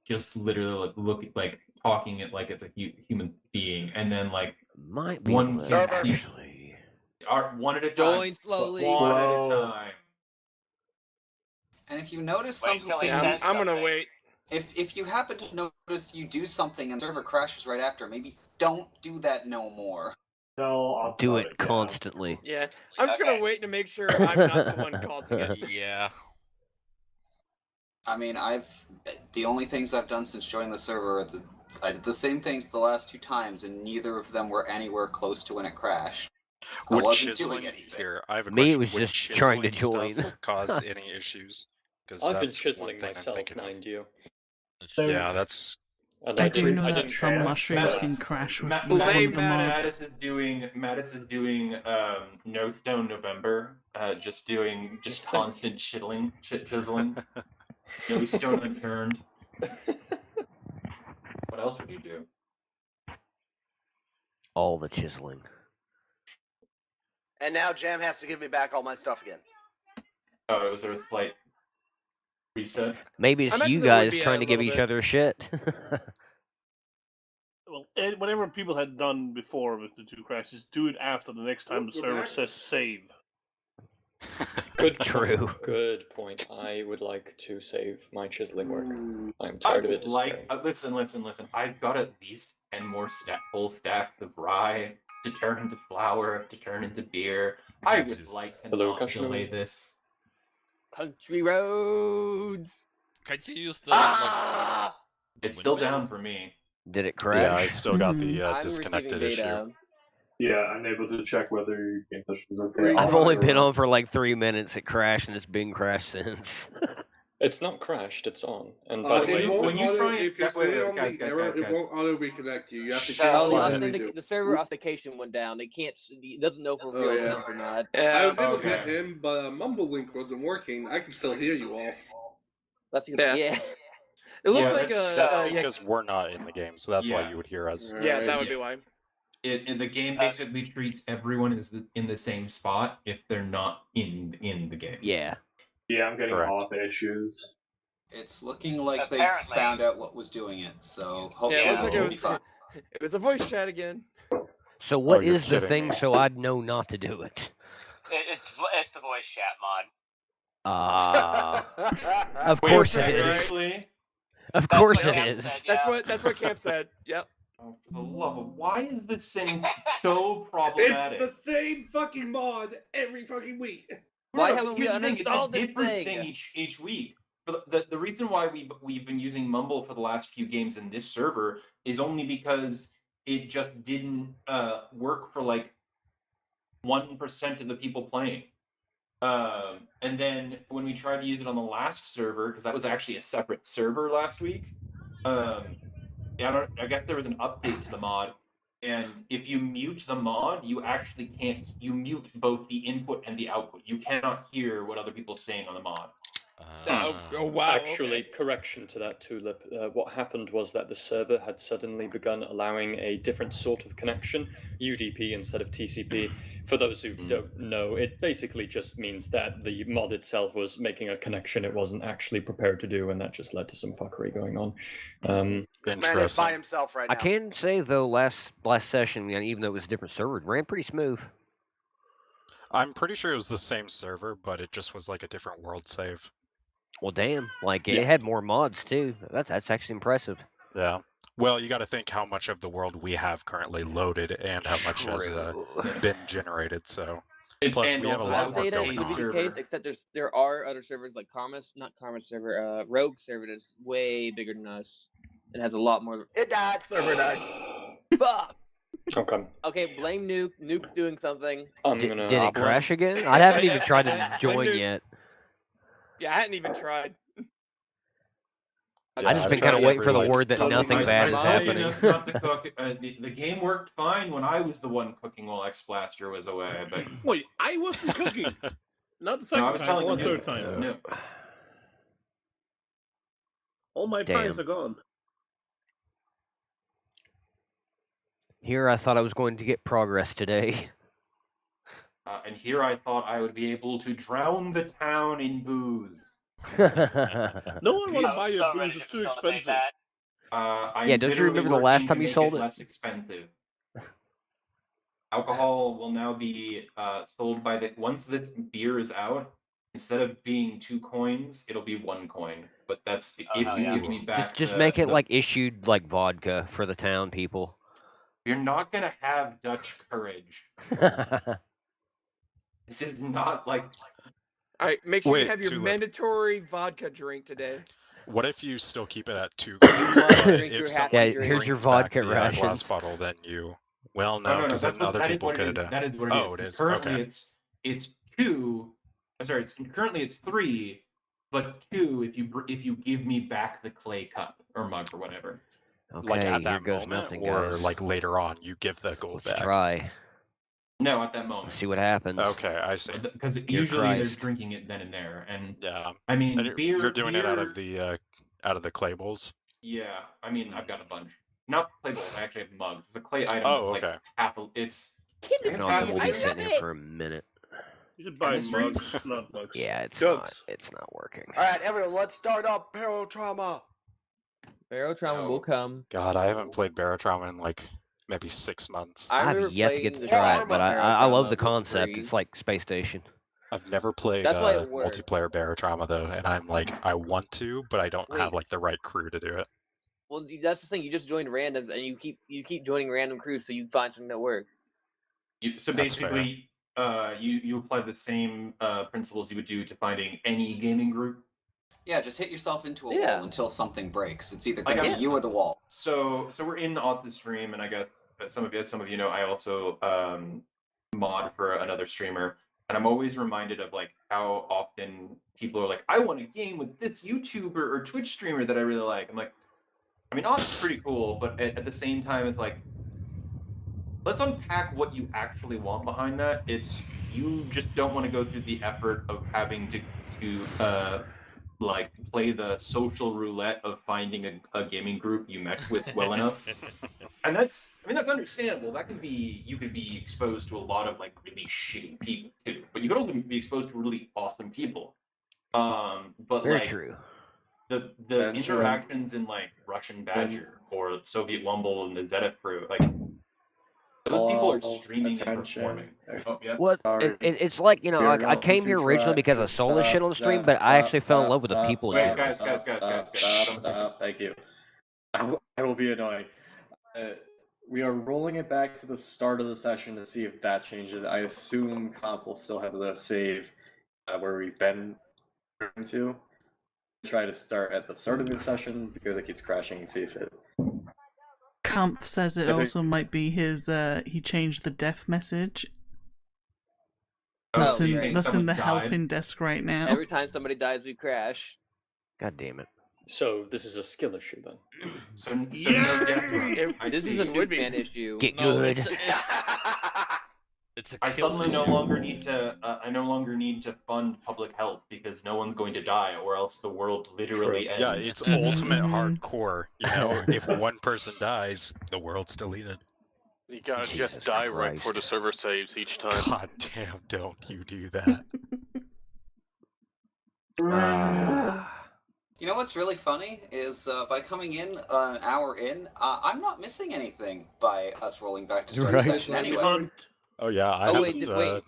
[SPEAKER 9] just literally like talking it like it's a human being, and then like
[SPEAKER 1] might be
[SPEAKER 9] one
[SPEAKER 1] able to
[SPEAKER 9] actually one at a time.
[SPEAKER 12] Join slowly.
[SPEAKER 9] One at a time.
[SPEAKER 15] And if you notice
[SPEAKER 6] Wait
[SPEAKER 15] something,
[SPEAKER 6] till he says I'm gonna wait.
[SPEAKER 15] If you happen to notice you do something and the server crashes right after, maybe don't do that no more.
[SPEAKER 1] Do it constantly.
[SPEAKER 6] Yeah, I'm just gonna wait to make sure I'm not the one causing it.
[SPEAKER 7] Yeah.
[SPEAKER 15] I mean, the only things I've done since joining the server are I did the same things the last 2 times, and neither of them were anywhere close to when it crashed. I
[SPEAKER 14] Would
[SPEAKER 15] wasn't
[SPEAKER 14] chiseling
[SPEAKER 15] doing anything.
[SPEAKER 14] here? I have a
[SPEAKER 1] Me, it
[SPEAKER 14] question.
[SPEAKER 1] was
[SPEAKER 14] Would
[SPEAKER 1] just trying to
[SPEAKER 14] chiseling stuff
[SPEAKER 1] join.
[SPEAKER 14] cause any issues? 'Cause
[SPEAKER 10] I've been
[SPEAKER 14] that's one
[SPEAKER 10] chiseling
[SPEAKER 14] thing I'm
[SPEAKER 10] myself,
[SPEAKER 14] thinking of.
[SPEAKER 10] mind you.
[SPEAKER 14] Yeah, that's.
[SPEAKER 10] And
[SPEAKER 11] I do know that
[SPEAKER 10] didn't
[SPEAKER 11] some
[SPEAKER 10] try.
[SPEAKER 11] mushrooms can crash with
[SPEAKER 9] Mattis is doing No Stone November, just constant chiseling. No stone unturned. What else would you do?
[SPEAKER 1] All the chiseling.
[SPEAKER 8] And now Jam has to give me back all my stuff again.
[SPEAKER 9] Oh, was there a slight reset?
[SPEAKER 1] Maybe it's you guys trying to give each other shit.
[SPEAKER 13] Well, whatever people had done before with the 2 crashes, do it after the next time the server says save.
[SPEAKER 10] Good
[SPEAKER 1] True.
[SPEAKER 10] Good point. I would like to save my chiseling work. I'm tired of it.
[SPEAKER 9] Listen. I've got at least 10 more full stacks of rye to turn into flour, to turn into beer. I would like to not delay this.
[SPEAKER 12] Country roads.
[SPEAKER 7] Can't you use the?
[SPEAKER 9] It's still down for me.
[SPEAKER 1] Did it crash?
[SPEAKER 14] Yeah, I still got the
[SPEAKER 12] I'm
[SPEAKER 14] disconnected
[SPEAKER 12] receiving
[SPEAKER 14] issue.
[SPEAKER 12] data.
[SPEAKER 4] Yeah, I'm able to check whether your game touch is okay.
[SPEAKER 1] I've only been on for like 3 minutes. It crashed and it's been crashed since.
[SPEAKER 10] It's not crashed. It's on. And by the way,
[SPEAKER 9] when you try and
[SPEAKER 16] if you're still on the error, it won't auto reconnect you. You have to
[SPEAKER 12] The server authentication went down. It can't. It doesn't know if we're real accounts or not.
[SPEAKER 16] I was able to get him, but Mumble Link wasn't working. I can still hear you all.
[SPEAKER 12] That's because,
[SPEAKER 6] Yeah. It looks like
[SPEAKER 14] that's because we're not in the game, so that's why
[SPEAKER 9] Yeah.
[SPEAKER 14] you would hear us.
[SPEAKER 6] Yeah, that would be why.
[SPEAKER 9] The game basically treats everyone in the same spot if they're not in the game.
[SPEAKER 1] Yeah.
[SPEAKER 4] Yeah, I'm getting
[SPEAKER 14] Correct.
[SPEAKER 4] auth issues.
[SPEAKER 15] It's looking like
[SPEAKER 6] Apparently.
[SPEAKER 15] they found out what was doing it, so hopefully
[SPEAKER 6] Yeah, it looks like
[SPEAKER 15] it'll be fine.
[SPEAKER 6] it was a voice chat again.
[SPEAKER 1] So what
[SPEAKER 14] you're
[SPEAKER 1] is the
[SPEAKER 14] kidding
[SPEAKER 1] thing
[SPEAKER 14] me.
[SPEAKER 1] so I'd know not to do it?
[SPEAKER 17] It's the voice chat mod.
[SPEAKER 1] Of course it is.
[SPEAKER 9] Seriously?
[SPEAKER 1] Of
[SPEAKER 17] That's
[SPEAKER 1] course
[SPEAKER 17] what
[SPEAKER 1] it
[SPEAKER 17] Cam
[SPEAKER 1] is.
[SPEAKER 17] said,
[SPEAKER 6] That's what Camp said. Yep.
[SPEAKER 9] Oh, for the love of why is this thing so
[SPEAKER 16] It's
[SPEAKER 9] problematic?
[SPEAKER 16] the same fucking mod every fucking week.
[SPEAKER 12] Why
[SPEAKER 9] Bro,
[SPEAKER 12] haven't we
[SPEAKER 9] here's the thing,
[SPEAKER 12] uninstalled
[SPEAKER 9] it's
[SPEAKER 12] this
[SPEAKER 9] a different
[SPEAKER 12] thing?
[SPEAKER 9] each week. For the reason why we've been using Mumble for the last few games in this server is only because it just didn't work for like 1% of the people playing. And then when we tried to use it on the last server, because that was actually a separate server last week, I guess there was an update to the mod, and if you mute the mod, you actually can't. You mute both the input and the output. You cannot hear what other people are saying on the mod.
[SPEAKER 6] Oh wow.
[SPEAKER 10] Actually,
[SPEAKER 6] okay.
[SPEAKER 10] correction to that, Tulip. What happened was that the server had suddenly begun allowing a different sort of connection, UDP instead of TCP. For those who don't know, it basically just means that the mod itself was making a connection it wasn't actually prepared to do, and that just led to some fuckery going on.
[SPEAKER 8] Man is by himself right now.
[SPEAKER 1] I can say though, last session, even though it was a different server, it ran pretty smooth.
[SPEAKER 14] I'm pretty sure it was the same server, but it just was like a different world save.
[SPEAKER 1] Well, damn, like it had more mods too. That's actually impressive.
[SPEAKER 14] Yeah. Well, you got to think how much of the world we have currently loaded and how much has been generated. So, plus we have a lot more
[SPEAKER 12] Data
[SPEAKER 14] going
[SPEAKER 12] would be the
[SPEAKER 14] on.
[SPEAKER 12] case, except there are other servers like Rogue server that's way bigger than us. It has a lot more.
[SPEAKER 8] It died.
[SPEAKER 6] Server died.
[SPEAKER 12] Fuck.
[SPEAKER 10] Okay.
[SPEAKER 12] Okay, blame Nuke. Nuke's doing something.
[SPEAKER 1] Did it crash again? I haven't even tried to join yet.
[SPEAKER 6] Yeah, I hadn't even tried.
[SPEAKER 1] I just been kind of waiting for the word that nothing bad is happening.
[SPEAKER 9] Not to cook. The game worked fine when I was the one cooking while X Blaster was away. But
[SPEAKER 13] Wait, I wasn't cooking. Not the second
[SPEAKER 9] I was
[SPEAKER 13] time,
[SPEAKER 9] telling
[SPEAKER 13] or
[SPEAKER 9] you,
[SPEAKER 13] third time.
[SPEAKER 9] no.
[SPEAKER 13] All my
[SPEAKER 1] Damn.
[SPEAKER 13] pies are gone.
[SPEAKER 1] Here I thought I was going to get progress today.
[SPEAKER 9] And here I thought I would be able to drown the town in booze.
[SPEAKER 13] No one want to buy your booze; it's too expensive.
[SPEAKER 9] I'm
[SPEAKER 1] Yeah, don't you
[SPEAKER 9] literally
[SPEAKER 1] remember the
[SPEAKER 9] working
[SPEAKER 1] last
[SPEAKER 9] to
[SPEAKER 1] time you
[SPEAKER 9] make
[SPEAKER 1] sold it?
[SPEAKER 9] Less expensive. Alcohol will now be sold by once this beer is out. Instead of being 2 coins, it'll be 1 coin. But that's if you give me back.
[SPEAKER 1] Just make it like issued like vodka for the town people.
[SPEAKER 9] You're not gonna have Dutch courage. This is not like.
[SPEAKER 6] All right, make sure you
[SPEAKER 14] Wait,
[SPEAKER 6] have your
[SPEAKER 14] Tulip.
[SPEAKER 6] mandatory vodka drink today.
[SPEAKER 14] What if you still keep it at 2?
[SPEAKER 12] drink your
[SPEAKER 14] If
[SPEAKER 12] half
[SPEAKER 14] someone
[SPEAKER 1] Yeah, here's your
[SPEAKER 14] brings back
[SPEAKER 1] vodka
[SPEAKER 14] the,
[SPEAKER 1] rations.
[SPEAKER 14] glass bottle, then you. Well,
[SPEAKER 9] No,
[SPEAKER 14] no, because
[SPEAKER 9] that's
[SPEAKER 14] then
[SPEAKER 9] what,
[SPEAKER 14] other
[SPEAKER 9] that is
[SPEAKER 14] people
[SPEAKER 9] what it
[SPEAKER 14] could.
[SPEAKER 9] is. That is what it is.
[SPEAKER 14] Oh, it is.
[SPEAKER 9] Currently,
[SPEAKER 14] Okay.
[SPEAKER 9] it's 2. I'm sorry. Currently it's 3, but 2 if you give me back the clay cup or mug or whatever.
[SPEAKER 1] Okay,
[SPEAKER 14] Like at
[SPEAKER 1] here
[SPEAKER 14] that
[SPEAKER 1] goes
[SPEAKER 14] moment,
[SPEAKER 1] nothing,
[SPEAKER 14] or
[SPEAKER 1] guys.
[SPEAKER 14] like later on, you give the gold
[SPEAKER 1] Let's
[SPEAKER 14] back.
[SPEAKER 1] try.
[SPEAKER 9] No, at that moment.
[SPEAKER 1] See what happens.
[SPEAKER 14] Okay, I see.
[SPEAKER 9] Because
[SPEAKER 1] Dear
[SPEAKER 9] usually they're
[SPEAKER 1] Christ.
[SPEAKER 9] drinking it then and there, and
[SPEAKER 14] Yeah.
[SPEAKER 9] I mean
[SPEAKER 14] And
[SPEAKER 9] beer.
[SPEAKER 14] you're doing it out of
[SPEAKER 9] beer-
[SPEAKER 14] the clay bowls.
[SPEAKER 9] Yeah, I mean I've got a bunch. Not clay bowls. I actually have mugs. It's a clay item.
[SPEAKER 14] Oh,
[SPEAKER 9] that's like
[SPEAKER 14] okay.
[SPEAKER 9] half. It's.
[SPEAKER 1] You know,
[SPEAKER 9] half
[SPEAKER 1] we'll
[SPEAKER 9] a
[SPEAKER 1] be
[SPEAKER 9] beer.
[SPEAKER 1] sitting here for a minute.
[SPEAKER 13] You should buy
[SPEAKER 9] Chemistry?
[SPEAKER 13] mugs, not mugs.
[SPEAKER 1] Yeah, it's
[SPEAKER 13] Jugs.
[SPEAKER 1] not working.
[SPEAKER 8] All right, everyone, let's start up Barotrauma.
[SPEAKER 12] Barotrauma will come.
[SPEAKER 14] God, I haven't played Barotrauma in like maybe 6 months.
[SPEAKER 12] I
[SPEAKER 1] I have
[SPEAKER 12] remember
[SPEAKER 1] yet to get
[SPEAKER 12] playing
[SPEAKER 1] to
[SPEAKER 12] the
[SPEAKER 1] try it,
[SPEAKER 12] first
[SPEAKER 1] but I love the
[SPEAKER 12] Barotrauma
[SPEAKER 1] concept.
[SPEAKER 12] with
[SPEAKER 1] It's
[SPEAKER 12] free.
[SPEAKER 1] like Space Station.
[SPEAKER 14] I've never played
[SPEAKER 12] That's why it works.
[SPEAKER 14] multiplayer Barotrauma though, and I'm like, I want to, but I don't have
[SPEAKER 12] Wait.
[SPEAKER 14] like the right crew to do it.
[SPEAKER 12] Well, that's the thing. You just joined randoms, and you keep joining random crews, so you find something that works.
[SPEAKER 9] So
[SPEAKER 14] That's fair.
[SPEAKER 9] basically, you apply the same principles you would do to finding any gaming group.
[SPEAKER 15] Yeah, just hit yourself into a
[SPEAKER 12] Yeah.
[SPEAKER 15] wall until something breaks. It's either
[SPEAKER 9] Like,
[SPEAKER 15] gonna
[SPEAKER 9] I-
[SPEAKER 15] be you or the wall.
[SPEAKER 9] So we're in Otz's stream, and I guess some of you know, I also mod for another streamer, and I'm always reminded of like how often people are like, I want a game with this YouTuber or Twitch streamer that I really like. I'm like, I mean, Otz is pretty cool, but at the same time, it's like, let's unpack what you actually want behind that. It's you just don't want to go through the effort of having to like play the social roulette of finding a gaming group you mesh with well enough. And that's understandable. That could be, you could be exposed to a lot of like really shitty people too, but you could also be exposed to really awesome people. But
[SPEAKER 1] Very
[SPEAKER 9] like
[SPEAKER 1] true.
[SPEAKER 9] the
[SPEAKER 18] Then sure.
[SPEAKER 9] interactions in like Russian Badger or Soviet Wumble and the Zenith crew, like those people are streaming and performing. Oh, yeah.
[SPEAKER 1] What? It's like, you know, I came here originally because I saw this shit on the stream, but I actually fell in love with the people here.
[SPEAKER 9] Guys.
[SPEAKER 18] Stop. Thank you. I will be annoying. We are rolling it back to the start of the session to see if that changes. I assume Comp will still have the save where we've been to. Try to start at the start of the session because it keeps crashing and see if it.
[SPEAKER 11] Kampf says it also might be his. He changed the death message. That's in the helping desk right now.
[SPEAKER 12] Every time somebody dies, we crash.
[SPEAKER 1] God damn it.
[SPEAKER 10] So this is a skill issue then.
[SPEAKER 12] This is a Woodman issue.
[SPEAKER 1] Get good.
[SPEAKER 7] It's a
[SPEAKER 9] I suddenly no longer need to fund public health because no one's going to die, or else the world literally ends.
[SPEAKER 14] Yeah, it's ultimate hardcore. You know, if one person dies, the world's deleted.
[SPEAKER 19] You gotta just die right before the server saves each time.
[SPEAKER 14] God damn! Don't you do that?
[SPEAKER 15] You know what's really funny is by coming in an hour in, I'm not missing anything by us rolling back to start the session anyway.
[SPEAKER 14] Oh yeah, I haven't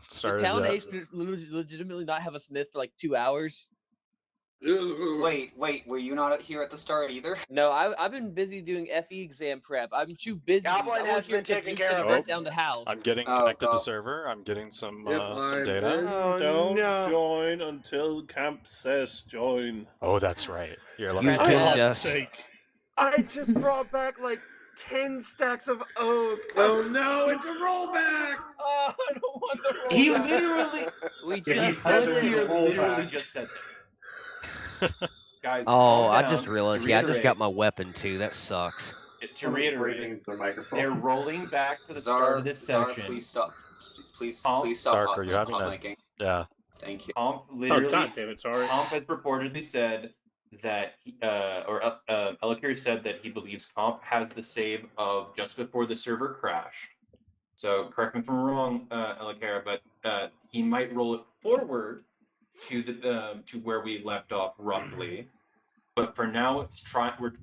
[SPEAKER 14] started
[SPEAKER 12] Did Town
[SPEAKER 14] yet.
[SPEAKER 12] H legitimately not have us missed for like 2 hours?
[SPEAKER 15] Wait, were you not here at the start either?
[SPEAKER 12] No, I've been busy doing FE exam prep. I'm too busy.
[SPEAKER 8] Goblin has been taking care of it.
[SPEAKER 12] Down the house.
[SPEAKER 14] I'm getting connected to server. I'm getting some data.
[SPEAKER 13] Don't join until Camp says join.
[SPEAKER 14] Oh, that's right. Here, let
[SPEAKER 1] You
[SPEAKER 14] me.
[SPEAKER 1] did
[SPEAKER 14] Oh,
[SPEAKER 1] just-
[SPEAKER 6] I just brought back like 10 stacks of oath.
[SPEAKER 16] Oh no, it's a rollback!
[SPEAKER 6] Oh, I don't want the rollback.
[SPEAKER 9] He literally.
[SPEAKER 12] We
[SPEAKER 9] He
[SPEAKER 12] just
[SPEAKER 9] literally just said that. Guys.
[SPEAKER 1] Oh,
[SPEAKER 9] calm
[SPEAKER 1] I
[SPEAKER 9] down.
[SPEAKER 1] just realized.
[SPEAKER 9] To
[SPEAKER 1] Yeah, I just
[SPEAKER 9] reiterate-
[SPEAKER 1] got my weapon too. That sucks.
[SPEAKER 9] To reiterate,
[SPEAKER 16] their microphone.
[SPEAKER 9] they're rolling back to the start of this
[SPEAKER 15] Zara,
[SPEAKER 9] session.
[SPEAKER 15] please stop. Please
[SPEAKER 9] Comp,
[SPEAKER 15] stop
[SPEAKER 14] Sark, are you having
[SPEAKER 15] hot
[SPEAKER 14] a-
[SPEAKER 15] miking.
[SPEAKER 14] Yeah.
[SPEAKER 15] Thank you.
[SPEAKER 9] Comp literally.
[SPEAKER 13] Oh, God damn it, sorry.
[SPEAKER 9] Comp has reportedly said that, Elakir said that he believes Comp has the save of just before the server crashed. So correct me if I'm wrong, Elakir, but he might roll it forward to the to where we left off roughly. But for now,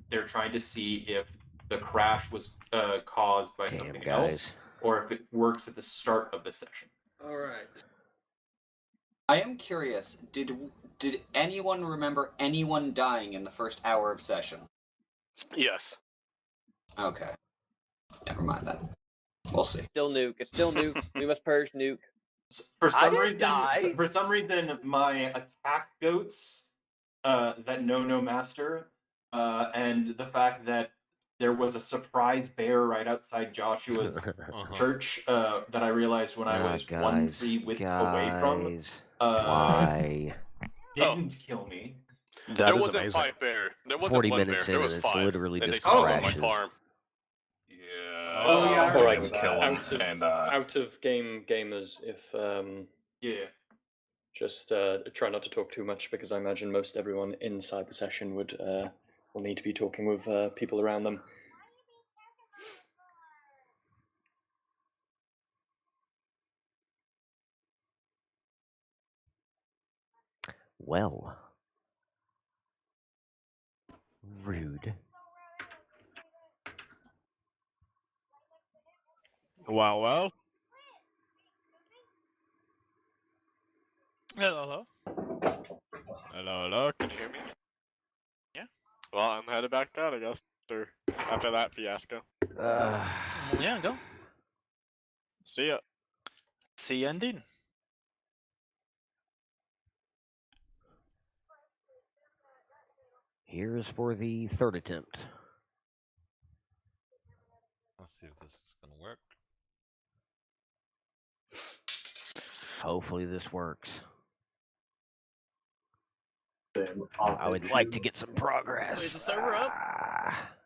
[SPEAKER 9] they're trying to see if the crash was caused by something else, or if it works at the start of the session.
[SPEAKER 16] All right.
[SPEAKER 15] I am curious. Did anyone remember anyone dying in the first hour of session?
[SPEAKER 19] Yes.
[SPEAKER 15] Okay. Never mind then. We'll see.
[SPEAKER 12] Still nuke. It's still nuke. We must purge nuke.
[SPEAKER 9] For some reason, my attack goats that know no master, and the fact that there was a surprise bear right outside Joshua's church that I realized when I was 1 free width away from.
[SPEAKER 1] Why?
[SPEAKER 9] Didn't kill me.
[SPEAKER 19] There wasn't 5 bear. There wasn't
[SPEAKER 1] 40
[SPEAKER 19] 1
[SPEAKER 1] minutes
[SPEAKER 19] bear.
[SPEAKER 1] in
[SPEAKER 19] There was
[SPEAKER 1] and it's
[SPEAKER 19] 5.
[SPEAKER 1] literally
[SPEAKER 19] and
[SPEAKER 1] just
[SPEAKER 19] they spawned on my
[SPEAKER 1] crashes.
[SPEAKER 19] farm.
[SPEAKER 5] Oh, yeah.
[SPEAKER 10] All right,
[SPEAKER 5] Kill him
[SPEAKER 10] out of game gamers, if just try not to talk too much because I imagine most everyone inside the session will need to be talking with people around them.
[SPEAKER 1] Well. Rude.
[SPEAKER 20] Well.
[SPEAKER 21] Hello.
[SPEAKER 20] Hello. Can you hear me?
[SPEAKER 21] Yeah.
[SPEAKER 20] Well, I'm headed back down, I guess. After that fiasco.
[SPEAKER 21] Yeah, go.
[SPEAKER 20] See ya.
[SPEAKER 21] See ya indeed.
[SPEAKER 1] Here's for the third attempt.
[SPEAKER 7] Let's see if this is gonna work.
[SPEAKER 1] Hopefully this works. I would like to get some progress.
[SPEAKER 6] Is the server up?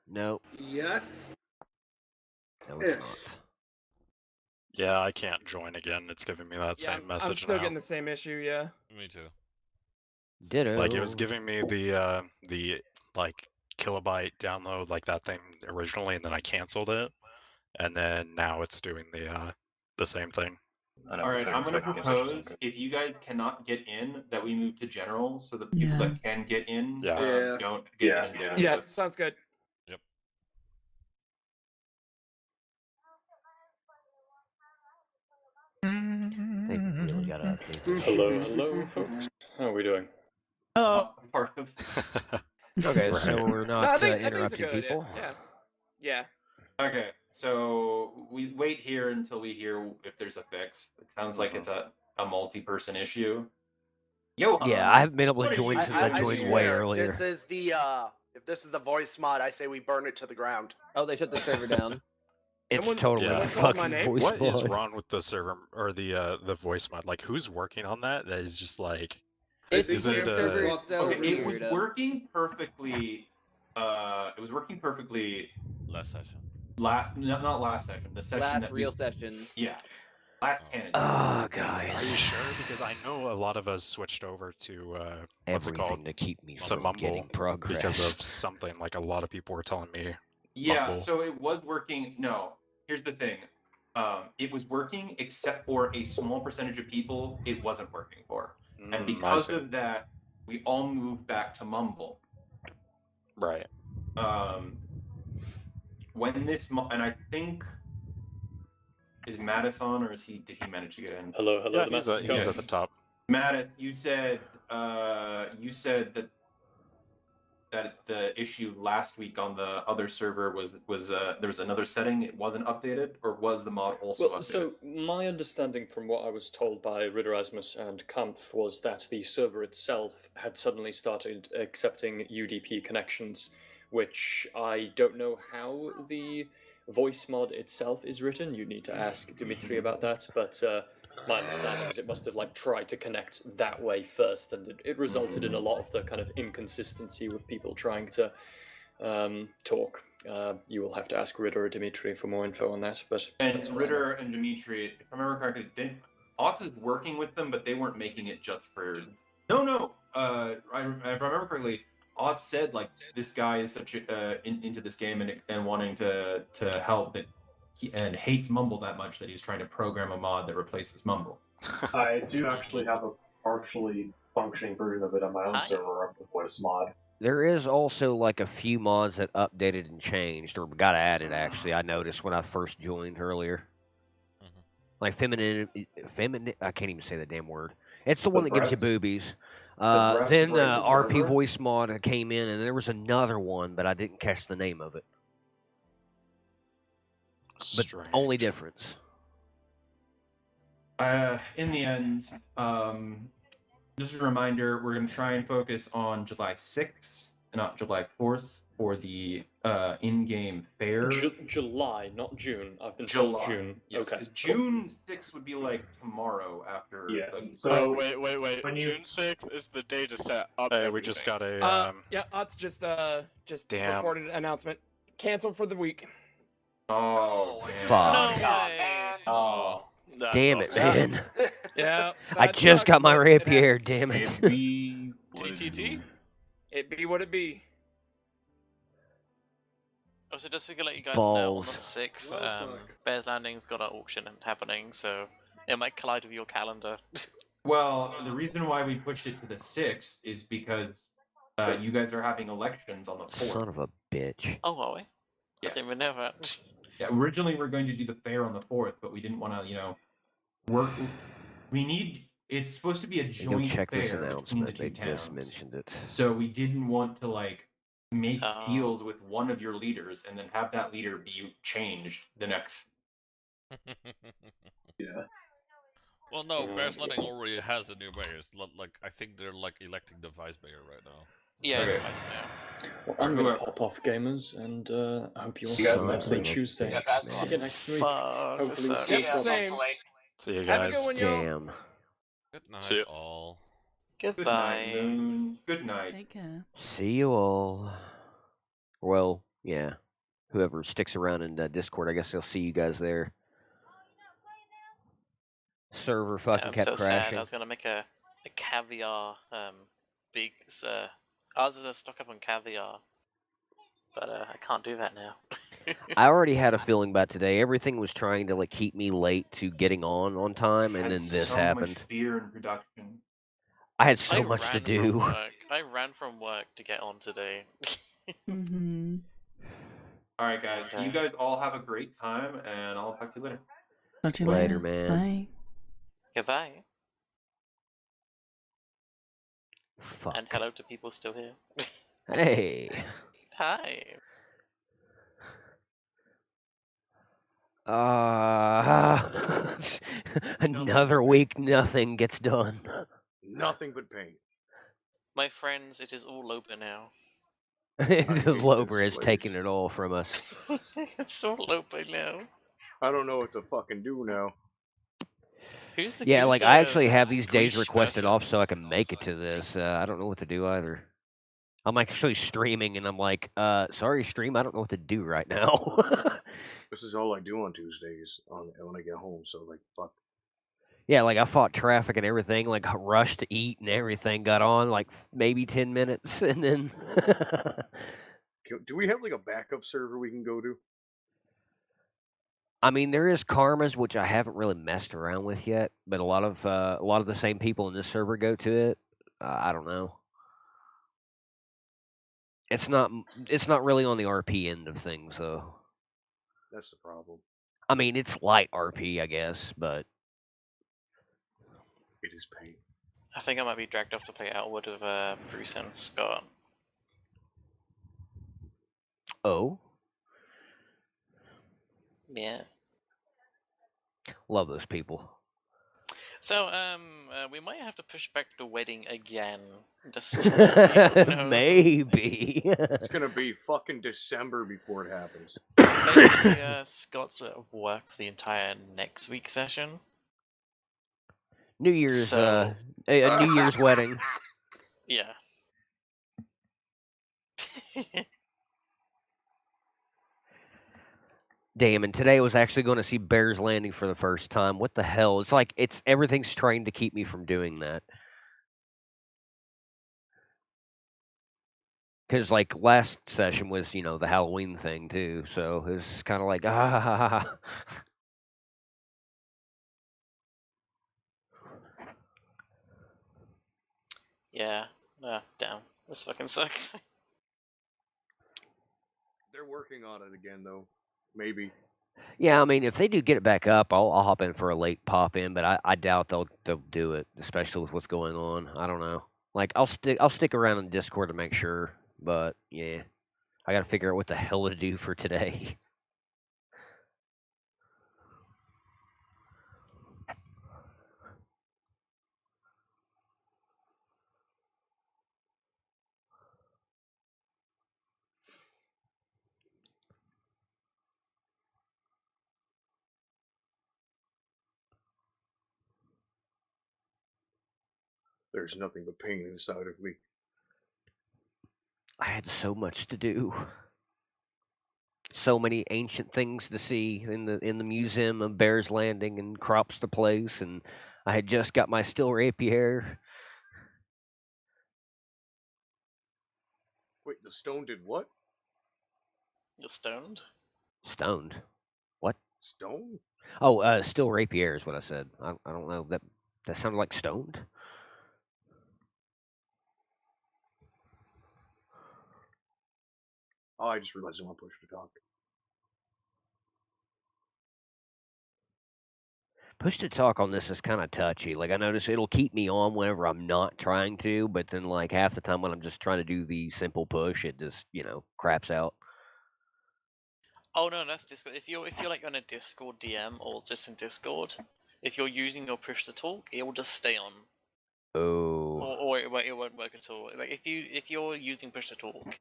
[SPEAKER 1] Nope.
[SPEAKER 16] Yes.
[SPEAKER 1] No, it's not.
[SPEAKER 14] Yeah, I can't join again. It's giving me that same message
[SPEAKER 6] I'm still
[SPEAKER 14] now.
[SPEAKER 6] getting the same issue, yeah.
[SPEAKER 7] Me too.
[SPEAKER 1] Ditto.
[SPEAKER 14] Like it was giving me the like kilobyte download like that thing originally, and then I canceled it, and then now it's doing the same thing.
[SPEAKER 9] All right, I'm going to propose if you guys cannot get in, that we move to general, so the people that can get in don't get in.
[SPEAKER 6] Yeah, sounds good.
[SPEAKER 7] Yep.
[SPEAKER 1] They really gotta update this.
[SPEAKER 10] Hello, folks. How are we doing?
[SPEAKER 9] Part of.
[SPEAKER 1] Okay, so we're not
[SPEAKER 6] I think it's a
[SPEAKER 1] interrupting
[SPEAKER 6] good idea.
[SPEAKER 1] people.
[SPEAKER 6] Yeah.
[SPEAKER 9] Okay, so we wait here until we hear if there's a fix. It sounds like it's a multi-person issue. Yo,
[SPEAKER 1] Yeah, I haven't been able to
[SPEAKER 9] what are
[SPEAKER 1] join
[SPEAKER 9] you-
[SPEAKER 1] since I joined
[SPEAKER 8] swear,
[SPEAKER 1] way
[SPEAKER 8] if
[SPEAKER 1] earlier.
[SPEAKER 8] This is the if this is the voice mod, I say we burn it to the ground.
[SPEAKER 12] Oh, they shut the server down.
[SPEAKER 1] It's
[SPEAKER 6] Someone-
[SPEAKER 1] totally
[SPEAKER 6] someone
[SPEAKER 1] the
[SPEAKER 6] called my
[SPEAKER 1] fucking
[SPEAKER 6] name?
[SPEAKER 1] voice
[SPEAKER 14] What is
[SPEAKER 1] mod.
[SPEAKER 14] wrong with the server or the voice mod? Like, who's working on that? That is just like,
[SPEAKER 12] It's
[SPEAKER 14] is it?
[SPEAKER 12] server is so
[SPEAKER 9] Okay, it was
[SPEAKER 12] weird.
[SPEAKER 9] working perfectly. It was working perfectly.
[SPEAKER 7] Last session.
[SPEAKER 9] Not last session. The session
[SPEAKER 12] Last
[SPEAKER 9] that
[SPEAKER 12] real session.
[SPEAKER 9] Yeah. Last canon.
[SPEAKER 1] Ah, guys.
[SPEAKER 14] Are you sure? Because I know a lot of us switched over to what's it
[SPEAKER 1] Everything
[SPEAKER 14] called?
[SPEAKER 1] to keep me
[SPEAKER 14] To
[SPEAKER 1] from
[SPEAKER 14] Mumble
[SPEAKER 1] getting progress.
[SPEAKER 14] because of something. Like a lot of people were telling me.
[SPEAKER 9] Yeah,
[SPEAKER 14] Mumble.
[SPEAKER 9] so it was working. No, here's the thing. It was working except for a small percentage of people it wasn't working for. And
[SPEAKER 14] I
[SPEAKER 9] because
[SPEAKER 14] see.
[SPEAKER 9] of that, we all moved back to Mumble.
[SPEAKER 14] Right.
[SPEAKER 9] When this and I think is Mattis on, or did he manage to get in?
[SPEAKER 10] Hello.
[SPEAKER 14] Yeah,
[SPEAKER 10] the
[SPEAKER 14] he's,
[SPEAKER 10] message
[SPEAKER 14] he's at the top.
[SPEAKER 9] Mattis, you said that the issue last week on the other server was there was another setting, it wasn't updated, or was the mod also
[SPEAKER 10] Well,
[SPEAKER 9] updated?
[SPEAKER 10] so my understanding from what I was told by Ridderasmus and Kampf was that the server itself had suddenly started accepting UDP connections, which I don't know how the voice mod itself is written. You need to ask Dimitri about that, but my understanding is it must have like tried to connect that way first, and it resulted in a lot of the kind of inconsistency with people trying to talk. You will have to ask Ritter or Dimitri for more info on that. But
[SPEAKER 9] And
[SPEAKER 10] that's what I know.
[SPEAKER 9] Ritter and Dimitri, if I remember correctly, Ots is working with them, but they weren't making it just for. No. If I remember correctly, Ots said like this guy is such into this game and wanting to help that and hates Mumble that much that he's trying to program a mod that replaces Mumble.
[SPEAKER 4] I do actually have a partially functioning version of it on my own server of the voice mod.
[SPEAKER 1] There is also like a few mods that updated and changed or got added. Actually, I noticed when I first joined earlier. Like feminine. I can't even say the damn word. It's the one that gives you boobies. Then RP voice mod came in, and there was another one, but I didn't catch the name of it. But only difference.
[SPEAKER 9] In the end, just a reminder, we're going to try and focus on July 6th, not July 4th, for the in-game fair.
[SPEAKER 10] July, not June. I've been
[SPEAKER 9] July.
[SPEAKER 10] told June.
[SPEAKER 9] Yes,
[SPEAKER 10] Okay.
[SPEAKER 9] 'cause June 6th would be like tomorrow after.
[SPEAKER 4] Yeah.
[SPEAKER 9] The...
[SPEAKER 4] So
[SPEAKER 20] wait.
[SPEAKER 4] when you-
[SPEAKER 20] June 6th is the day to set up.
[SPEAKER 14] Hey, we just got a.
[SPEAKER 6] Yeah, Ots just
[SPEAKER 14] Damn.
[SPEAKER 6] recorded an announcement. Canceled for the week.
[SPEAKER 9] Oh,
[SPEAKER 1] Fuck.
[SPEAKER 20] Oh,
[SPEAKER 1] Damn it, man.
[SPEAKER 6] Yeah.
[SPEAKER 1] I
[SPEAKER 6] that
[SPEAKER 1] just
[SPEAKER 6] sucks,
[SPEAKER 1] got my
[SPEAKER 6] but it
[SPEAKER 1] rapier,
[SPEAKER 6] happens.
[SPEAKER 1] damn it.
[SPEAKER 7] TTT?
[SPEAKER 6] It be what it be.
[SPEAKER 2] Oh, so just to let you guys know, on the
[SPEAKER 1] Balls.
[SPEAKER 2] 6th, Bears Landing's got an auction happening, so it might collide with your calendar.
[SPEAKER 9] Well, the reason why we pushed it to the 6th is because you guys are having elections on the 4th.
[SPEAKER 1] Son of a bitch.
[SPEAKER 2] Oh, are we?
[SPEAKER 9] Yeah.
[SPEAKER 2] I didn't even know that.
[SPEAKER 9] Yeah, originally we are going to do the fair on the 4th, but we didn't want to, work. We need. It's supposed to be a
[SPEAKER 1] Go
[SPEAKER 9] joint
[SPEAKER 1] check this
[SPEAKER 9] fair between the
[SPEAKER 1] announcement.
[SPEAKER 9] two
[SPEAKER 1] They just
[SPEAKER 9] towns.
[SPEAKER 1] mentioned it.
[SPEAKER 9] So we didn't want to make deals with one of your leaders and then have that leader be changed the next.
[SPEAKER 4] Yeah.
[SPEAKER 7] Well, no, Bears Landing already has a new mayor. It's like I think they're like electing the vice mayor right now.
[SPEAKER 2] Yeah, it's
[SPEAKER 9] Okay.
[SPEAKER 2] vice mayor.
[SPEAKER 10] Well, I'm going to pop off, gamers, and I hope you all have a lovely Tuesday. See you next week. Hopefully,
[SPEAKER 2] so-
[SPEAKER 10] we'll see
[SPEAKER 6] Yeah,
[SPEAKER 10] you
[SPEAKER 6] same.
[SPEAKER 14] See you
[SPEAKER 6] Have a
[SPEAKER 14] guys.
[SPEAKER 6] good one, yo.
[SPEAKER 1] Damn.
[SPEAKER 7] Good night,
[SPEAKER 14] See ya.
[SPEAKER 7] all.
[SPEAKER 9] Good night. Moon. Good night.
[SPEAKER 11] Take care.
[SPEAKER 1] See you all. Well, yeah. Whoever sticks around in Discord, I guess they'll see you guys there. Server fucking
[SPEAKER 2] I'm
[SPEAKER 1] kept
[SPEAKER 2] so sad.
[SPEAKER 1] crashing.
[SPEAKER 2] I was gonna make a caviar big. Ours is a stock up on caviar, but I can't do that now.
[SPEAKER 1] I already had a feeling about today. Everything was trying to like keep me late to getting on time, and
[SPEAKER 9] Had
[SPEAKER 1] then this
[SPEAKER 9] so
[SPEAKER 1] happened.
[SPEAKER 9] much fear in production.
[SPEAKER 1] I had so
[SPEAKER 2] I
[SPEAKER 1] much to
[SPEAKER 2] ran
[SPEAKER 1] do.
[SPEAKER 2] From work. I ran from work to get on today.
[SPEAKER 11] Mm-hmm.
[SPEAKER 9] All right, guys. You guys all have a great time, and I'll talk to you later.
[SPEAKER 11] Talk to you
[SPEAKER 1] Later,
[SPEAKER 11] later.
[SPEAKER 1] man.
[SPEAKER 11] Bye.
[SPEAKER 2] Goodbye.
[SPEAKER 1] Fuck.
[SPEAKER 2] And hello to people still here.
[SPEAKER 1] Hey.
[SPEAKER 2] Hi.
[SPEAKER 1] Another week, nothing gets done.
[SPEAKER 6] Nothing but pain.
[SPEAKER 2] My friends, it is all over now.
[SPEAKER 1] The Lober is taking it all from us.
[SPEAKER 2] It's all over now.
[SPEAKER 6] I don't know what to fucking do now.
[SPEAKER 1] Yeah, like I actually have these days
[SPEAKER 2] Greece
[SPEAKER 1] requested
[SPEAKER 2] person?
[SPEAKER 1] off so I can make it to this. I don't know what to do either. I'm actually streaming, and I'm like, sorry, stream, I don't know what to do right now.
[SPEAKER 6] This is all I do on Tuesdays when I get home. So like, fuck.
[SPEAKER 1] Yeah, like I fought traffic and everything, like rushed to eat and everything, got on like maybe 10 minutes, and then
[SPEAKER 6] Do we have like a backup server we can go to?
[SPEAKER 1] I mean, there is Karma's, which I haven't really messed around with yet, but a lot of the same people in this server go to it. I don't know. It's not really on the RP end of things, though.
[SPEAKER 6] That's the problem.
[SPEAKER 1] I mean, it's light RP, I guess, but
[SPEAKER 6] It is pain.
[SPEAKER 2] I think I might be dragged off to play Outward with Bruce and Scott.
[SPEAKER 1] oh,
[SPEAKER 2] Yeah.
[SPEAKER 1] love those people.
[SPEAKER 2] So, we might have to push back the wedding again. Just to let people know.
[SPEAKER 1] Maybe.
[SPEAKER 6] It's gonna be fucking December before it happens.
[SPEAKER 2] Basically, Scott's at work for the entire next week session.
[SPEAKER 1] New Year's,
[SPEAKER 2] So-
[SPEAKER 1] a New Year's wedding.
[SPEAKER 2] Yeah.
[SPEAKER 1] Damn, and today I was actually going to see Bears Landing for the first time. What the hell? It's like everything's trying to keep me from doing that. Because like last session was, the Halloween thing too, so it was kind of like
[SPEAKER 2] Yeah. Damn. This fucking sucks.
[SPEAKER 6] They're working on it again, though. Maybe.
[SPEAKER 1] Yeah, I mean, if they do get it back up, I'll hop in for a late pop in, but I doubt they'll do it, especially with what's going on. I don't know. Like I'll stick around in Discord to make sure, but yeah, I got to figure out what the hell to do for today.
[SPEAKER 6] There's nothing but pain inside of me.
[SPEAKER 1] I had so much to do. So many ancient things to see in the museum of Bears Landing and Crops the Place, and I had just got my steel rapier.
[SPEAKER 6] Wait, the stone did what?
[SPEAKER 2] You're stoned?
[SPEAKER 1] Stoned. What?
[SPEAKER 6] Stone?
[SPEAKER 1] Oh, steel rapier is what I said. I don't know. That sounded like stoned.
[SPEAKER 6] Oh, I just realized I want to push to talk.
[SPEAKER 1] Push to talk on this is kind of touchy. Like I notice it'll keep me on whenever I'm not trying to, but then like half the time when I'm just trying to do the simple push, it just craps out.
[SPEAKER 2] Oh no, that's Discord. If you're like on a Discord DM or just in Discord, if you're using your push to talk, it will just stay on.
[SPEAKER 1] Oh.
[SPEAKER 2] Or it won't work at all. Like if you're using push to talk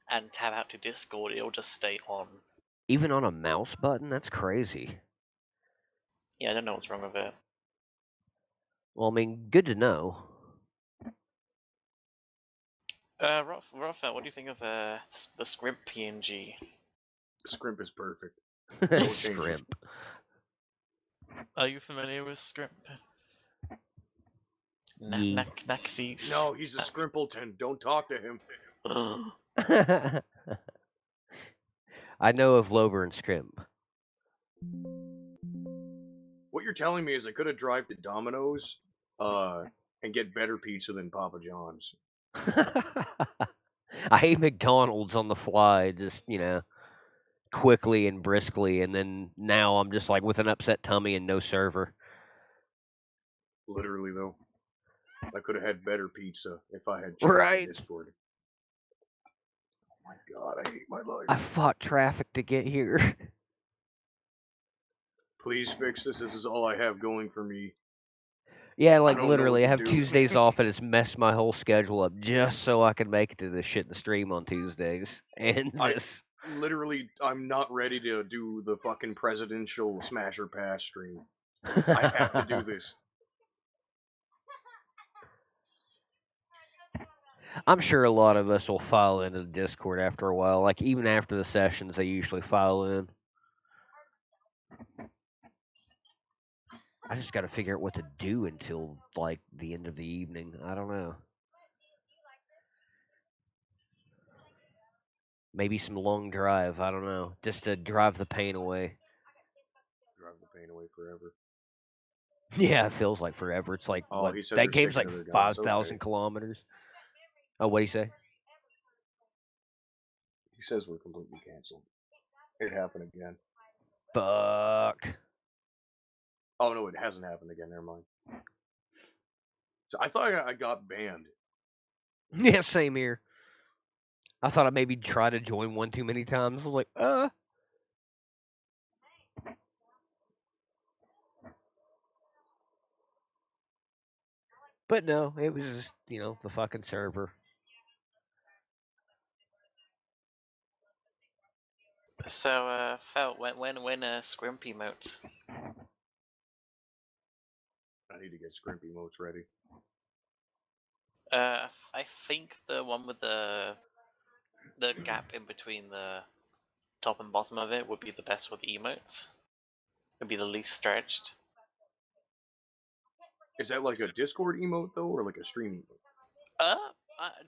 [SPEAKER 2] and tab out to Discord, it'll just stay on.
[SPEAKER 1] Even on a mouse button, that's crazy.
[SPEAKER 2] Yeah, I don't know what's wrong with it.
[SPEAKER 1] Well, I mean, good to know.
[SPEAKER 2] Rafa, what do you think of the Scrimp PNG?
[SPEAKER 6] Scrimp is perfect.
[SPEAKER 1] Scrimp.
[SPEAKER 2] Are you familiar with Scrimp?
[SPEAKER 1] Ye-
[SPEAKER 2] Naxis.
[SPEAKER 6] No, he's a Scrimpleton. Don't talk to him.
[SPEAKER 1] I know of Lober and Scrimp.
[SPEAKER 3] What you're telling me is I could have drive to Domino's, and get better pizza than Papa John's.
[SPEAKER 1] I ate McDonald's on the fly, just, quickly and briskly, and then now I'm just like with an upset tummy and no server.
[SPEAKER 3] Literally, though. I could have had better pizza if I had checked
[SPEAKER 1] Right.
[SPEAKER 3] Discord. Oh my god, I hate my life.
[SPEAKER 1] I fought traffic to get here.
[SPEAKER 3] Please fix this. This is all I have going for me.
[SPEAKER 1] Yeah,
[SPEAKER 3] I
[SPEAKER 1] like
[SPEAKER 3] don't know
[SPEAKER 1] literally,
[SPEAKER 3] what
[SPEAKER 1] I
[SPEAKER 3] to
[SPEAKER 1] have
[SPEAKER 3] do.
[SPEAKER 1] Tuesdays off, and it's messed my whole schedule up just so I can make it to this shit in the stream on Tuesdays. And this.
[SPEAKER 3] Literally, I'm not ready to do the fucking presidential Smasher Pass stream. I have to do this.
[SPEAKER 1] I'm sure a lot of us will file into the Discord after a while. Like, even after the sessions, they usually file in. I just got to figure out what to do until, like, the end of the evening. I don't know. Maybe some long drive. I don't know. Just to drive the pain away.
[SPEAKER 3] Drive the pain away forever.
[SPEAKER 1] Yeah, it feels like forever. It's like,
[SPEAKER 3] Oh,
[SPEAKER 1] what?
[SPEAKER 3] he said
[SPEAKER 1] That
[SPEAKER 3] they're
[SPEAKER 1] game's like
[SPEAKER 3] sticking to their guns.
[SPEAKER 1] 5,000
[SPEAKER 3] Okay.
[SPEAKER 1] kilometers. Oh, what'd he say?
[SPEAKER 3] He says we're completely canceled. It happened again.
[SPEAKER 1] Fuck.
[SPEAKER 3] Oh no, it hasn't happened again. Never mind. So I thought I got banned.
[SPEAKER 1] Yeah, same here. I thought I maybe tried to join one too many times. I was like, But no, it was just, the fucking server.
[SPEAKER 2] So, Fel, when Scrimpy emotes?
[SPEAKER 3] I need to get Scrimpy emotes ready.
[SPEAKER 2] I think the one with the gap in between the top and bottom of it would be the best for the emotes. It'd be the least stretched.
[SPEAKER 3] Is that like a Discord emote though, or like a stream emote?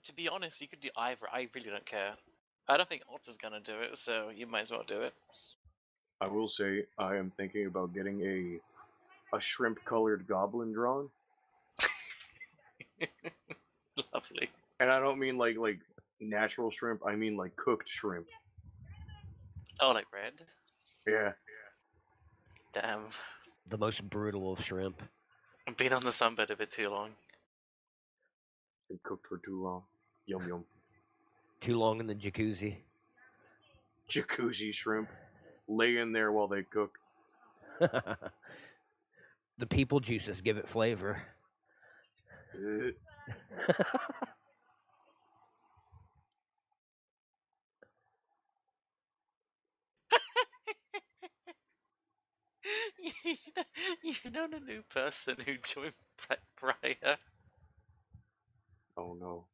[SPEAKER 2] To be honest, you could do either. I really don't care. I don't think Otter's gonna do it, so you might as well do it.
[SPEAKER 3] I will say I am thinking about getting a shrimp-colored goblin drawn.
[SPEAKER 2] Lovely.
[SPEAKER 3] And I don't mean like natural shrimp. I mean like cooked shrimp.
[SPEAKER 2] Oh, like red?
[SPEAKER 3] Yeah.
[SPEAKER 2] Damn.
[SPEAKER 1] The most brutal of shrimp.
[SPEAKER 2] I've been on the sunbed a bit too long.
[SPEAKER 3] Been cooked for too long. Yum yum.
[SPEAKER 1] Too long in the jacuzzi.
[SPEAKER 3] Jacuzzi shrimp. Lay in there while they cook.
[SPEAKER 1] The people juices give it flavor.
[SPEAKER 2] You know the new person who joined Briar?
[SPEAKER 3] Oh no.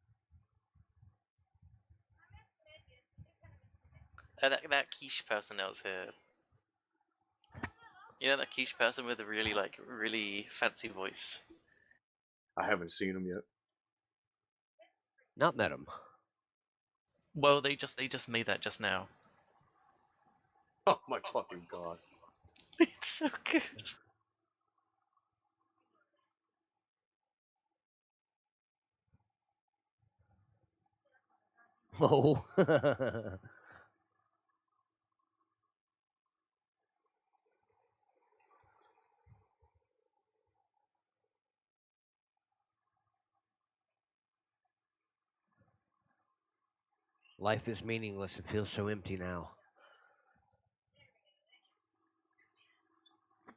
[SPEAKER 2] That quiche person that was here. You know that quiche person with a really fancy voice?
[SPEAKER 3] I haven't seen him yet.
[SPEAKER 1] Not met him.
[SPEAKER 2] Well, they just made that just now.
[SPEAKER 3] Oh my fucking god.
[SPEAKER 2] It's so good.
[SPEAKER 1] Oh. Life is meaningless. It feels so empty now.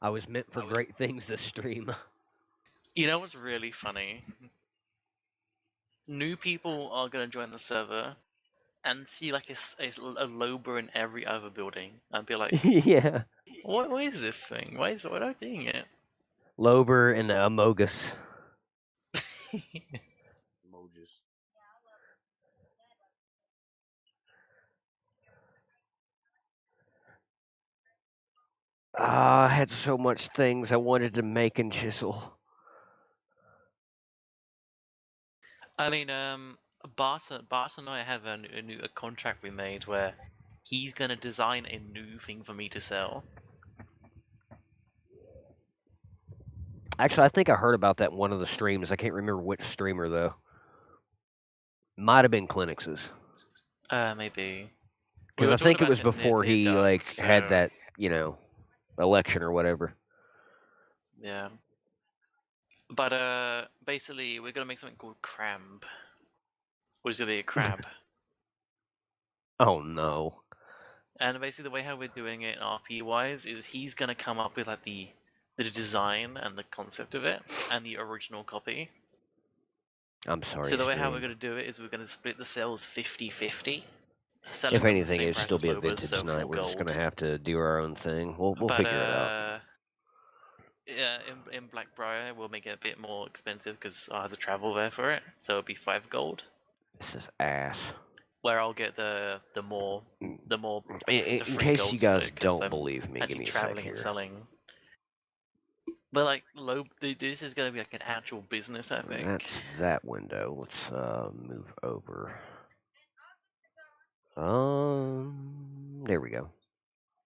[SPEAKER 1] I was meant for great things this stream.
[SPEAKER 2] You know what's really funny? New people are gonna join the server and see like a Lober in every other building and be like,
[SPEAKER 1] Yeah.
[SPEAKER 2] What is this thing? Why am I doing it?
[SPEAKER 1] Lober and Amogus.
[SPEAKER 3] Emojis.
[SPEAKER 1] I had so much things I wanted to make and chisel.
[SPEAKER 2] I mean, Bart and I have a contract we made where he's gonna design a new thing for me to sell.
[SPEAKER 1] Actually, I think I heard about that in one of the streams. I can't remember which streamer though. Might have been Clinics's.
[SPEAKER 2] Maybe.
[SPEAKER 1] Because I think it was before he had that, election or whatever.
[SPEAKER 2] Yeah. But basically, we're gonna make something called Cramb. Which is gonna be a crab.
[SPEAKER 1] Oh no.
[SPEAKER 2] And basically, the way how we're doing it RP wise is he's gonna come up with like the design and the concept of it and the original copy.
[SPEAKER 1] I'm sorry.
[SPEAKER 2] So the way how we're gonna do it is we're gonna split the sales 50-50.
[SPEAKER 1] If anything, it'd still be a vintage night. We're just gonna have to do our own thing. We'll figure it out.
[SPEAKER 2] Yeah, in Blackbriar, we'll make it a bit more expensive because I have to travel there for it. So it'll be 5 gold.
[SPEAKER 1] This is ass.
[SPEAKER 2] Where I'll get the more
[SPEAKER 1] In
[SPEAKER 2] the free
[SPEAKER 1] case
[SPEAKER 2] gold
[SPEAKER 1] you guys
[SPEAKER 2] split, 'cause
[SPEAKER 1] don't
[SPEAKER 2] I'm
[SPEAKER 1] believe me, give
[SPEAKER 2] actually
[SPEAKER 1] me a sec
[SPEAKER 2] traveling
[SPEAKER 1] here.
[SPEAKER 2] and selling. But like this is gonna be like an actual business, I think.
[SPEAKER 1] That's that window. Let's move over. There we go.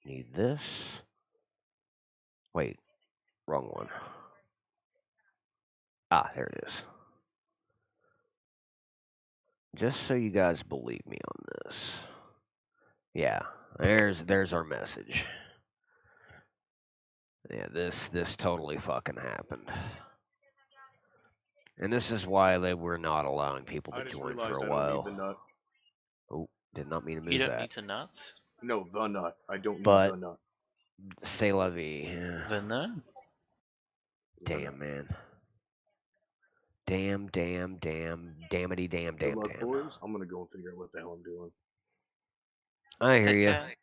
[SPEAKER 1] Need this. Wait, wrong one. Ah, there it is. Just so you guys believe me on this. Yeah, there's our message. Yeah, this totally fucking happened. And this is why they were not allowing people to join for a while.
[SPEAKER 3] Need the nut.
[SPEAKER 1] Oh, did not mean to move
[SPEAKER 2] You don't
[SPEAKER 1] that.
[SPEAKER 2] need to nuts?
[SPEAKER 3] No, the nut. I don't need
[SPEAKER 1] But
[SPEAKER 3] the nut.
[SPEAKER 1] c'est la vie.
[SPEAKER 2] The nut?
[SPEAKER 1] Damn, man. Damn, dammity, damn.
[SPEAKER 3] Good luck, boys. I'm gonna go and figure out what the hell I'm doing.
[SPEAKER 1] I hear
[SPEAKER 2] Take
[SPEAKER 1] you.
[SPEAKER 2] care.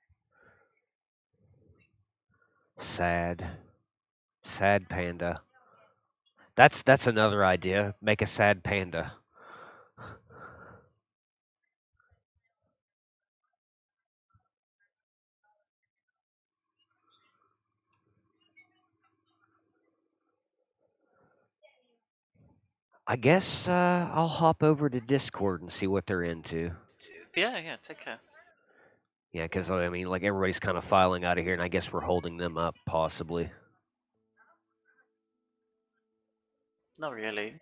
[SPEAKER 1] Sad panda. That's another idea. Make a sad panda. I guess I'll hop over to Discord and see what they're into.
[SPEAKER 2] Yeah, take care.
[SPEAKER 1] Yeah, because I mean, like everybody's kind of filing out of here, and I guess we're holding them up, possibly.
[SPEAKER 2] Not really.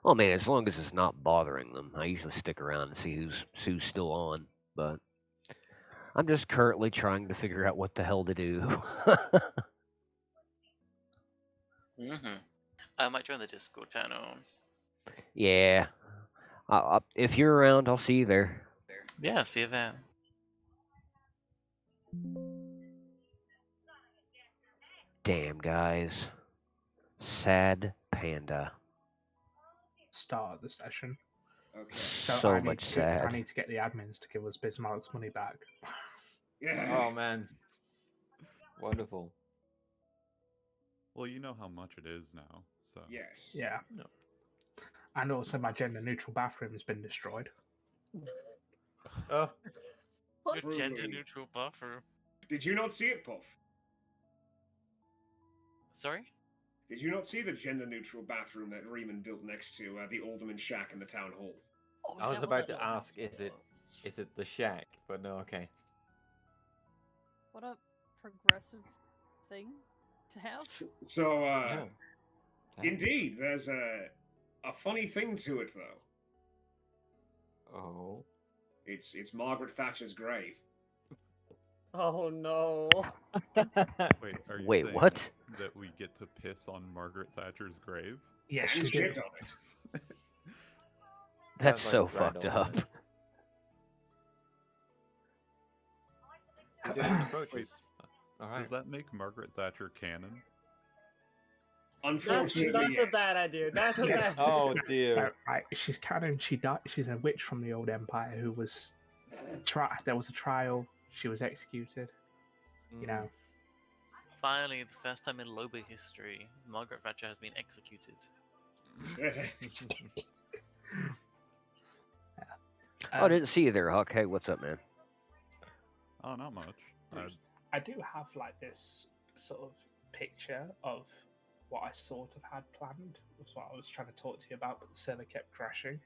[SPEAKER 1] Well, man, as long as it's not bothering them, I usually stick around and see who's still on. But I'm just currently trying to figure out what the hell to do.
[SPEAKER 2] I might join the Discord channel.
[SPEAKER 1] Yeah, if you're around, I'll see you there.
[SPEAKER 2] Yeah, see you there.
[SPEAKER 1] Damn, guys. Sad panda.
[SPEAKER 17] Start the session.
[SPEAKER 15] Okay.
[SPEAKER 1] So
[SPEAKER 17] I need
[SPEAKER 1] much
[SPEAKER 17] to,
[SPEAKER 1] sad.
[SPEAKER 17] I need to get the admins to give us Bismarck's money back.
[SPEAKER 15] Yeah.
[SPEAKER 22] Oh man. Wonderful.
[SPEAKER 23] Well, you know how much it is now, so.
[SPEAKER 15] Yes.
[SPEAKER 17] Yeah. No. And also, my gender-neutral bathroom has been destroyed.
[SPEAKER 22] Oh.
[SPEAKER 21] Your gender neutral buffer.
[SPEAKER 24] Did you not see it, Puff?
[SPEAKER 2] Sorry?
[SPEAKER 24] Did you not see the gender-neutral bathroom that Riemann built next to the Alderman Shack in the town hall?
[SPEAKER 2] Oh,
[SPEAKER 22] I was about to ask, is it the shack? But no, okay.
[SPEAKER 25] What a progressive thing to have.
[SPEAKER 24] So, indeed, there's a funny thing to it, though.
[SPEAKER 22] Oh.
[SPEAKER 24] It's Margaret Thatcher's grave.
[SPEAKER 18] Oh no.
[SPEAKER 23] Wait, are you
[SPEAKER 1] Wait,
[SPEAKER 23] saying
[SPEAKER 1] what?
[SPEAKER 23] that we get to piss on Margaret Thatcher's grave?
[SPEAKER 17] Yes,
[SPEAKER 24] You
[SPEAKER 17] you
[SPEAKER 24] shit
[SPEAKER 17] do.
[SPEAKER 24] on it.
[SPEAKER 1] That's
[SPEAKER 22] Sounds
[SPEAKER 1] so
[SPEAKER 22] like a grand
[SPEAKER 1] fucked
[SPEAKER 22] old
[SPEAKER 1] up.
[SPEAKER 23] Does that make Margaret Thatcher canon?
[SPEAKER 24] Unfortunately,
[SPEAKER 18] That's a bad idea. That's a bad.
[SPEAKER 22] Oh dear.
[SPEAKER 17] Right, she's canon. She died. She's a witch from the old empire who was there was a trial. She was executed. You know.
[SPEAKER 2] Finally, the first time in Loba history, Margaret Thatcher has been executed.
[SPEAKER 1] I didn't see you there, Huck. Hey, what's up, man?
[SPEAKER 23] Oh, not much.
[SPEAKER 17] I do have like this sort of picture of what I sort of had planned. Was what I was trying to talk to you about, but the server kept crashing.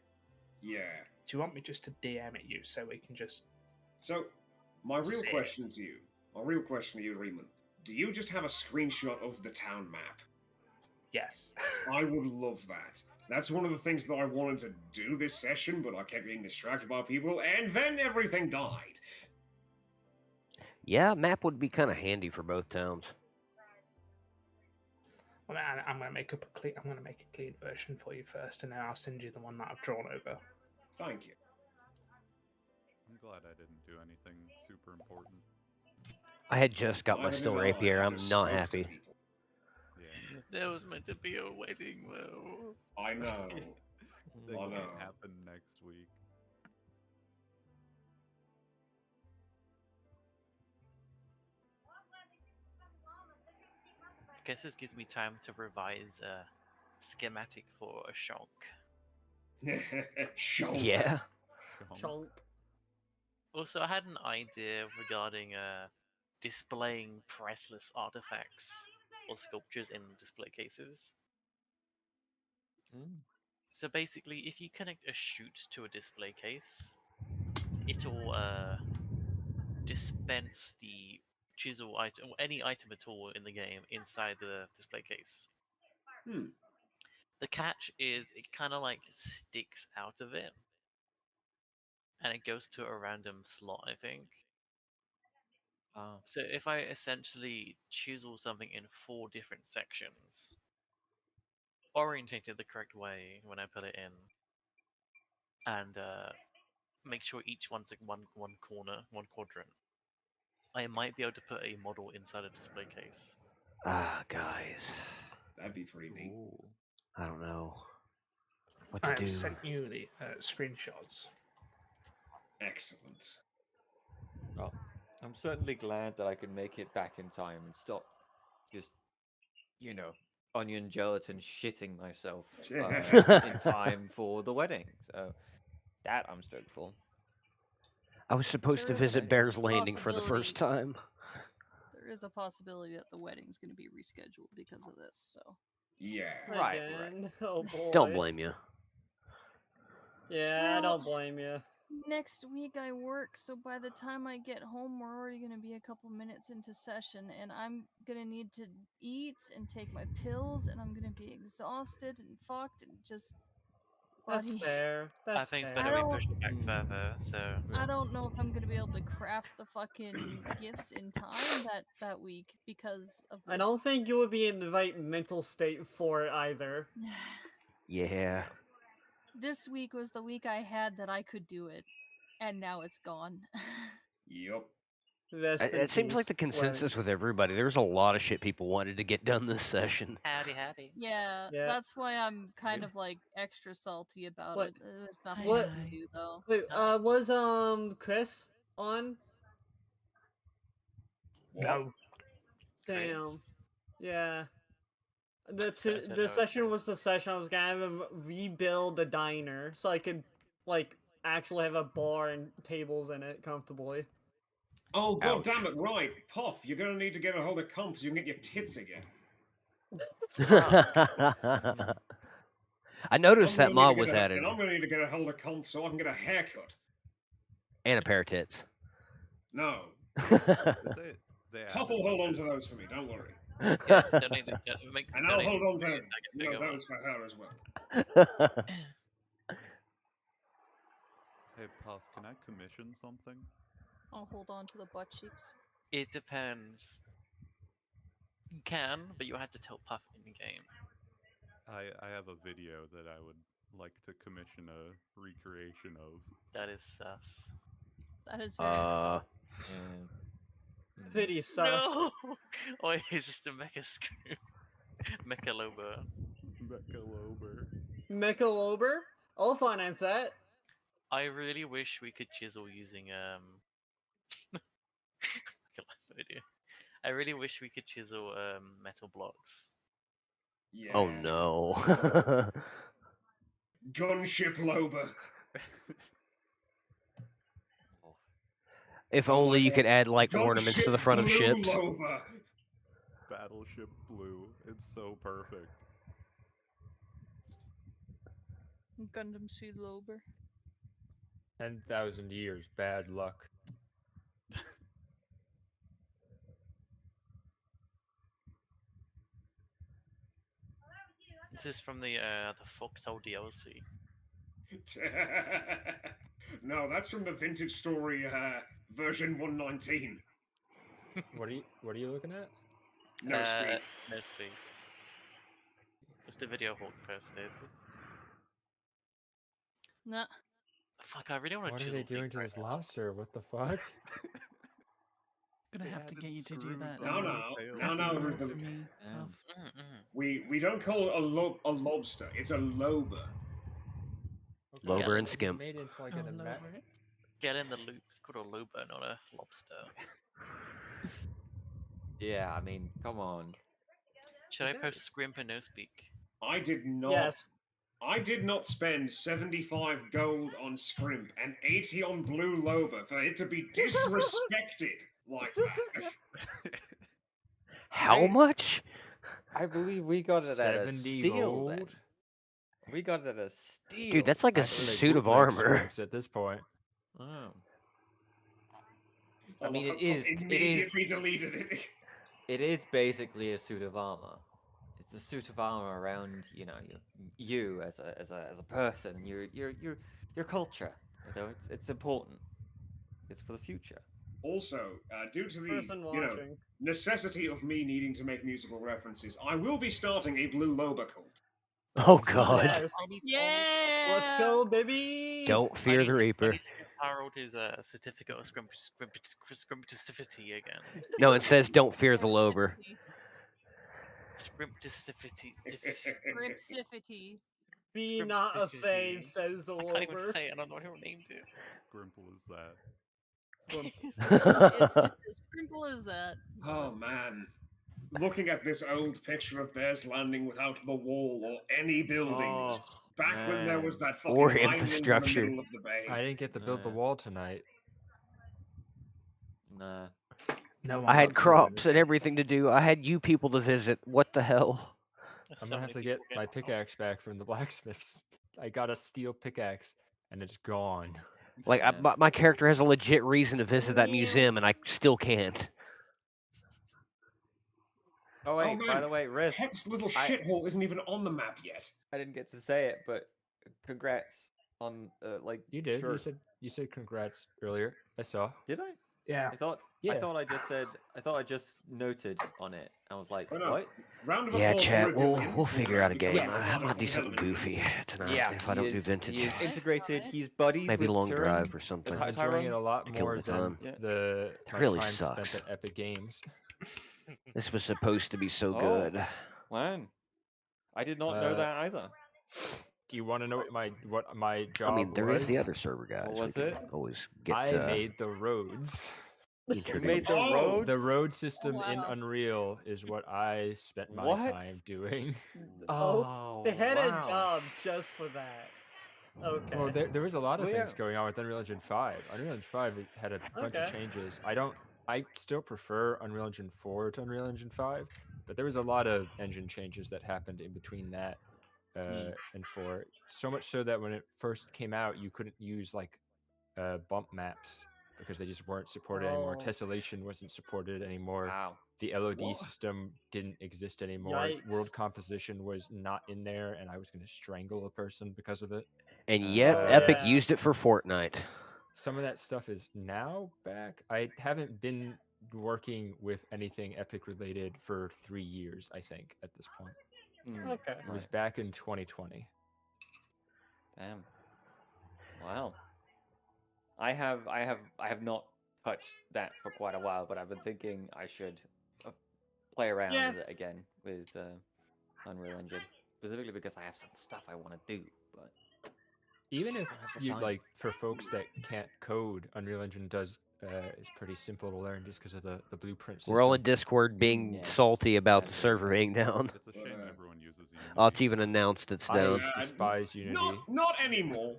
[SPEAKER 24] Yeah.
[SPEAKER 17] Do you want me just to DM it you so we can just
[SPEAKER 24] So, my real
[SPEAKER 2] Sick.
[SPEAKER 24] question to you, Riemann, do you just have a screenshot of the town map?
[SPEAKER 17] Yes.
[SPEAKER 24] I would love that. That's one of the things that I wanted to do this session, but I kept getting distracted by people, and then everything died.
[SPEAKER 1] Yeah, map would be kind of handy for both towns.
[SPEAKER 17] Well, I'm gonna make a clean version for you first, and then I'll send you the one that I've drawn over.
[SPEAKER 24] Thank you.
[SPEAKER 23] I'm glad I didn't do anything super important.
[SPEAKER 1] I had just got my stone rapier. I'm not happy.
[SPEAKER 21] There was meant to be a wedding, though.
[SPEAKER 24] I know.
[SPEAKER 23] That can't happen next week.
[SPEAKER 2] I guess this gives me time to revise a schematic for a shonk.
[SPEAKER 24] Shonk.
[SPEAKER 1] Yeah.
[SPEAKER 5] Chonk.
[SPEAKER 2] Also, I had an idea regarding displaying priceless artifacts or sculptures in display cases. So basically, if you connect a chute to a display case, it'll dispense the chisel item, or any item at all in the game, inside the display case. The catch is it kind of like sticks out of it, and it goes to a random slot, I think. So if I essentially chisel something in 4 different sections, orientate it the correct way when I put it in, and make sure each one's like one corner, one quadrant, I might be able to put a model inside a display case.
[SPEAKER 1] Ah, guys.
[SPEAKER 24] That'd be pretty neat.
[SPEAKER 1] I don't know what to
[SPEAKER 17] I
[SPEAKER 1] do.
[SPEAKER 17] have sent you the screenshots.
[SPEAKER 24] Excellent.
[SPEAKER 22] Well, I'm certainly glad that I could make it back in time and stop just, onion gelatin shitting myself in time for the wedding. So that I'm stoked for.
[SPEAKER 1] I was supposed to
[SPEAKER 25] There is a
[SPEAKER 1] visit Bear's Landing for the first time.
[SPEAKER 25] There is a possibility that the wedding's going to be rescheduled because of this. So.
[SPEAKER 24] Yeah.
[SPEAKER 5] Right. Oh boy.
[SPEAKER 1] Don't blame you.
[SPEAKER 5] Yeah, I
[SPEAKER 25] Well,
[SPEAKER 5] don't blame you.
[SPEAKER 25] Next week I work, so by the time I get home, we're already going to be a couple minutes into session, and I'm going to need to eat and take my pills, and I'm going to be exhausted and fucked and just...
[SPEAKER 5] That's
[SPEAKER 25] buddy.
[SPEAKER 5] fair.
[SPEAKER 2] I think it's better we push it back further, so...
[SPEAKER 25] I don't know if I'm going to be able to craft the fucking gifts in time that week because of this.
[SPEAKER 5] I don't think you would be in the right mental state for it either.
[SPEAKER 1] Yeah.
[SPEAKER 25] This week was the week I had that I could do it, and now it's gone.
[SPEAKER 24] Yep.
[SPEAKER 1] It seems like the consensus with everybody. There's a lot of shit people wanted to get done this session.
[SPEAKER 2] Howdy.
[SPEAKER 25] Yeah,
[SPEAKER 5] Yeah.
[SPEAKER 25] that's why I'm kind of like extra salty about
[SPEAKER 5] What-
[SPEAKER 25] it. There's nothing
[SPEAKER 5] what-
[SPEAKER 25] I can do though.
[SPEAKER 5] Wait, was Chris on?
[SPEAKER 17] No.
[SPEAKER 5] Damn. Yeah.
[SPEAKER 2] don't know
[SPEAKER 5] The
[SPEAKER 2] if
[SPEAKER 5] session was the session I was gonna have him rebuild the diner so I could actually have a bar and tables in it comfortably.
[SPEAKER 24] Oh, god damn it, right. Puff, you're gonna need to get a hold of comp so you can get your tits again.
[SPEAKER 1] I noticed that mod was
[SPEAKER 24] added.
[SPEAKER 1] added.
[SPEAKER 24] And I'm gonna need to get a hold of comp so I can get a haircut.
[SPEAKER 1] And a pair of tits.
[SPEAKER 24] No.
[SPEAKER 23] They
[SPEAKER 24] Puff will hold on to those for me, don't worry.
[SPEAKER 2] Yeah, just donate it, make
[SPEAKER 24] And I'll
[SPEAKER 2] donate
[SPEAKER 24] hold on to
[SPEAKER 2] it so I can pick
[SPEAKER 24] no,
[SPEAKER 2] up
[SPEAKER 24] that
[SPEAKER 2] on
[SPEAKER 24] was for her as well.
[SPEAKER 23] Hey, Puff, can I commission something?
[SPEAKER 25] I'll hold on to the butt cheeks.
[SPEAKER 2] It depends. You can, but you had to tell Puff in the game.
[SPEAKER 23] I have a video that I would like to commission a recreation of.
[SPEAKER 2] That is sus.
[SPEAKER 25] That is very sus.
[SPEAKER 5] Pretty sus.
[SPEAKER 2] No! Oh, it's just a mecha screw. Mecha Loba.
[SPEAKER 5] Michelober? I'll finance that.
[SPEAKER 2] I really wish we could chisel using I really wish we could chisel metal blocks.
[SPEAKER 24] Yeah.
[SPEAKER 1] Oh no.
[SPEAKER 24] Gunship Loba.
[SPEAKER 1] If only you could add like ornaments to the front of
[SPEAKER 24] Blue
[SPEAKER 1] ships.
[SPEAKER 24] Loba.
[SPEAKER 23] Battleship Blue. It's so perfect.
[SPEAKER 25] Gundam Seed Lober.
[SPEAKER 8] 10,000 years bad luck.
[SPEAKER 2] This is from the Foxhole DLC.
[SPEAKER 24] No, that's from the Vintage Story version 119.
[SPEAKER 8] What are you looking at?
[SPEAKER 24] No speed.
[SPEAKER 2] No speed. Just a video Hawk posted.
[SPEAKER 25] Nah.
[SPEAKER 2] Fuck, I really want to
[SPEAKER 8] What are
[SPEAKER 2] chisel
[SPEAKER 8] they doing
[SPEAKER 2] things
[SPEAKER 8] to
[SPEAKER 2] right
[SPEAKER 8] this
[SPEAKER 2] now.
[SPEAKER 8] lobster? What the fuck?
[SPEAKER 11] Gonna have to get you to do that.
[SPEAKER 24] No, Rhythm. We don't call it a lobster. It's a lober.
[SPEAKER 1] Lober and Skimp.
[SPEAKER 8] Made into like an
[SPEAKER 2] Get in the loop. It's called a lober, not a lobster.
[SPEAKER 22] Yeah, I mean, come on.
[SPEAKER 2] Should I post Scrimp and No Speak?
[SPEAKER 24] I did not.
[SPEAKER 5] Yes.
[SPEAKER 24] I did not spend 75 gold on Scrimp and 80 on Blue Lober for it to be disrespected like that.
[SPEAKER 1] How much?
[SPEAKER 22] I believe we got it at a
[SPEAKER 8] 70
[SPEAKER 22] steal. Then.
[SPEAKER 8] gold?
[SPEAKER 22] We got it at a steal.
[SPEAKER 1] Dude, that's like a
[SPEAKER 8] Actually,
[SPEAKER 1] suit of
[SPEAKER 8] bootleg
[SPEAKER 1] armor.
[SPEAKER 8] Scrimps at this point.
[SPEAKER 22] Oh. I mean, it is.
[SPEAKER 24] Immediately deleted it.
[SPEAKER 22] It is basically a suit of armor. It's a suit of armor around, you as a person, your culture. You know, it's important. It's for the future.
[SPEAKER 24] Also, due to the necessity of me needing to make musical references, I will be starting a Blue Lober cult.
[SPEAKER 1] Oh God!
[SPEAKER 5] Yes.
[SPEAKER 25] Yeah.
[SPEAKER 5] Let's go, baby.
[SPEAKER 1] Don't fear the Reaper.
[SPEAKER 2] Harold is a certificate of scrimpticity again.
[SPEAKER 1] No, it says don't fear the Lober.
[SPEAKER 2] Scrimpticity.
[SPEAKER 25] Scrimpticity.
[SPEAKER 5] Be not afraid, says the
[SPEAKER 2] I can't even
[SPEAKER 5] Lober.
[SPEAKER 2] say it. I don't know who named it.
[SPEAKER 23] Grimple is that.
[SPEAKER 25] It's just as simple as that.
[SPEAKER 24] Oh man. Looking at this old picture of Bear's Landing without the wall or any buildings. Back when there was that fucking
[SPEAKER 1] Or
[SPEAKER 24] island
[SPEAKER 1] infrastructure.
[SPEAKER 24] in the middle of the bay.
[SPEAKER 8] I didn't get to build the wall tonight.
[SPEAKER 22] Nah.
[SPEAKER 8] No,
[SPEAKER 1] I had crops and everything to do. I had you people to visit. What the hell?
[SPEAKER 8] I'm gonna have to get my pickaxe back from the blacksmiths. I got a steel pickaxe and it's gone.
[SPEAKER 1] Like my character has a legit reason to visit that museum, and I still can't.
[SPEAKER 22] Oh wait, by the way, Riz,
[SPEAKER 24] Hep's little shithole isn't even on the map yet.
[SPEAKER 22] I didn't get to say it, but congrats on
[SPEAKER 8] You did.
[SPEAKER 22] Sure.
[SPEAKER 8] You said congrats earlier. I saw.
[SPEAKER 22] Did I?
[SPEAKER 8] Yeah.
[SPEAKER 22] I thought I just noted on it. I was like, what?
[SPEAKER 24] Round of
[SPEAKER 1] Yeah,
[SPEAKER 24] applause for
[SPEAKER 1] chat.
[SPEAKER 24] Rebellion.
[SPEAKER 1] We'll figure out a game.
[SPEAKER 22] Yes.
[SPEAKER 1] I'm gonna do something goofy tonight
[SPEAKER 22] Yeah,
[SPEAKER 1] if I don't
[SPEAKER 22] he
[SPEAKER 1] do
[SPEAKER 22] is-
[SPEAKER 1] vintage.
[SPEAKER 22] He is integrated. He's buddies
[SPEAKER 1] Maybe
[SPEAKER 22] with
[SPEAKER 1] long
[SPEAKER 22] Turing,
[SPEAKER 1] drive or something.
[SPEAKER 22] Ty-
[SPEAKER 8] I'm enjoying it a lot
[SPEAKER 1] To kill
[SPEAKER 8] more
[SPEAKER 1] the
[SPEAKER 8] than
[SPEAKER 1] time.
[SPEAKER 8] my
[SPEAKER 1] really
[SPEAKER 8] time
[SPEAKER 1] sucks.
[SPEAKER 8] spent at Epic Games.
[SPEAKER 1] This was supposed to be so
[SPEAKER 22] Oh.
[SPEAKER 1] good.
[SPEAKER 22] When? I did not know that either.
[SPEAKER 8] Do you want to know what my job
[SPEAKER 1] I mean, there
[SPEAKER 8] was?
[SPEAKER 1] is the other server guys.
[SPEAKER 22] What
[SPEAKER 1] we
[SPEAKER 22] was
[SPEAKER 1] can
[SPEAKER 22] it?
[SPEAKER 1] Always get.
[SPEAKER 8] I made the roads.
[SPEAKER 1] You
[SPEAKER 22] made the roads?
[SPEAKER 8] The road system in
[SPEAKER 25] Wow.
[SPEAKER 8] Unreal is what I spent my
[SPEAKER 22] What?
[SPEAKER 8] time doing.
[SPEAKER 22] Oh,
[SPEAKER 5] They had a
[SPEAKER 22] wow.
[SPEAKER 5] job just for that. Okay.
[SPEAKER 8] Well, there was a lot of
[SPEAKER 22] Well,
[SPEAKER 8] things
[SPEAKER 22] yeah.
[SPEAKER 8] going on with Unreal Engine 5. Unreal Engine 5 it had a bunch of
[SPEAKER 5] Okay.
[SPEAKER 8] changes. I still prefer Unreal Engine 4 to Unreal Engine 5, but there was a lot of engine changes that happened in between that and 4. So much so that when it first came out, you couldn't use like bump maps because they just weren't supported anymore.
[SPEAKER 5] Oh.
[SPEAKER 8] Tessellation wasn't supported anymore.
[SPEAKER 22] Wow.
[SPEAKER 8] The LOD
[SPEAKER 24] What?
[SPEAKER 8] system didn't exist anymore.
[SPEAKER 5] Yikes.
[SPEAKER 8] World composition was not in there, and I was going to strangle a person because of it.
[SPEAKER 1] And yet,
[SPEAKER 8] Oh,
[SPEAKER 1] Epic
[SPEAKER 5] yeah.
[SPEAKER 1] used it for Fortnite.
[SPEAKER 8] Some of that stuff is now back. I haven't been working with anything Epic related for 3 years, I think, at this point.
[SPEAKER 5] Okay.
[SPEAKER 8] It was back in 2020.
[SPEAKER 22] Damn. Wow. I have not touched that for quite a while, but I've been thinking I should play around
[SPEAKER 5] Yeah.
[SPEAKER 22] with it again with Unreal Engine, specifically because I have some stuff I want to do. But
[SPEAKER 8] Even if
[SPEAKER 22] don't have the
[SPEAKER 8] you
[SPEAKER 22] time.
[SPEAKER 8] like, for folks that can't code, Unreal Engine does is pretty simple to learn just because of the blueprint system.
[SPEAKER 1] We're all in Discord being
[SPEAKER 22] Yeah.
[SPEAKER 1] salty about the server being down.
[SPEAKER 23] It's a shame everyone uses Unity.
[SPEAKER 1] Oh, it's even announced it's down.
[SPEAKER 8] I despise Unity.
[SPEAKER 24] Not anymore.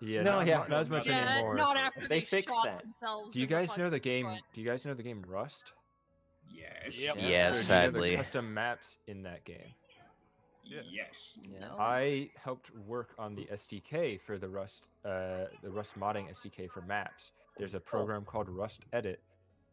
[SPEAKER 8] Yeah,
[SPEAKER 22] No,
[SPEAKER 8] not,
[SPEAKER 22] yeah.
[SPEAKER 8] not as much
[SPEAKER 25] Yeah,
[SPEAKER 8] anymore.
[SPEAKER 25] not after
[SPEAKER 22] They
[SPEAKER 25] they,
[SPEAKER 22] fixed
[SPEAKER 25] shot
[SPEAKER 22] that.
[SPEAKER 25] themselves.
[SPEAKER 8] Do you
[SPEAKER 25] in the
[SPEAKER 8] guys know the
[SPEAKER 25] fucking
[SPEAKER 8] game?
[SPEAKER 25] foot.
[SPEAKER 8] Do you guys know the game Rust?
[SPEAKER 24] Yes.
[SPEAKER 22] Yep.
[SPEAKER 1] Yeah,
[SPEAKER 8] So do you know
[SPEAKER 1] sadly.
[SPEAKER 8] the custom maps in that game.
[SPEAKER 24] Yes.
[SPEAKER 22] Yeah.
[SPEAKER 25] No.
[SPEAKER 8] I helped work on the SDK for the Rust modding SDK for maps. There's a program called Rust Edit,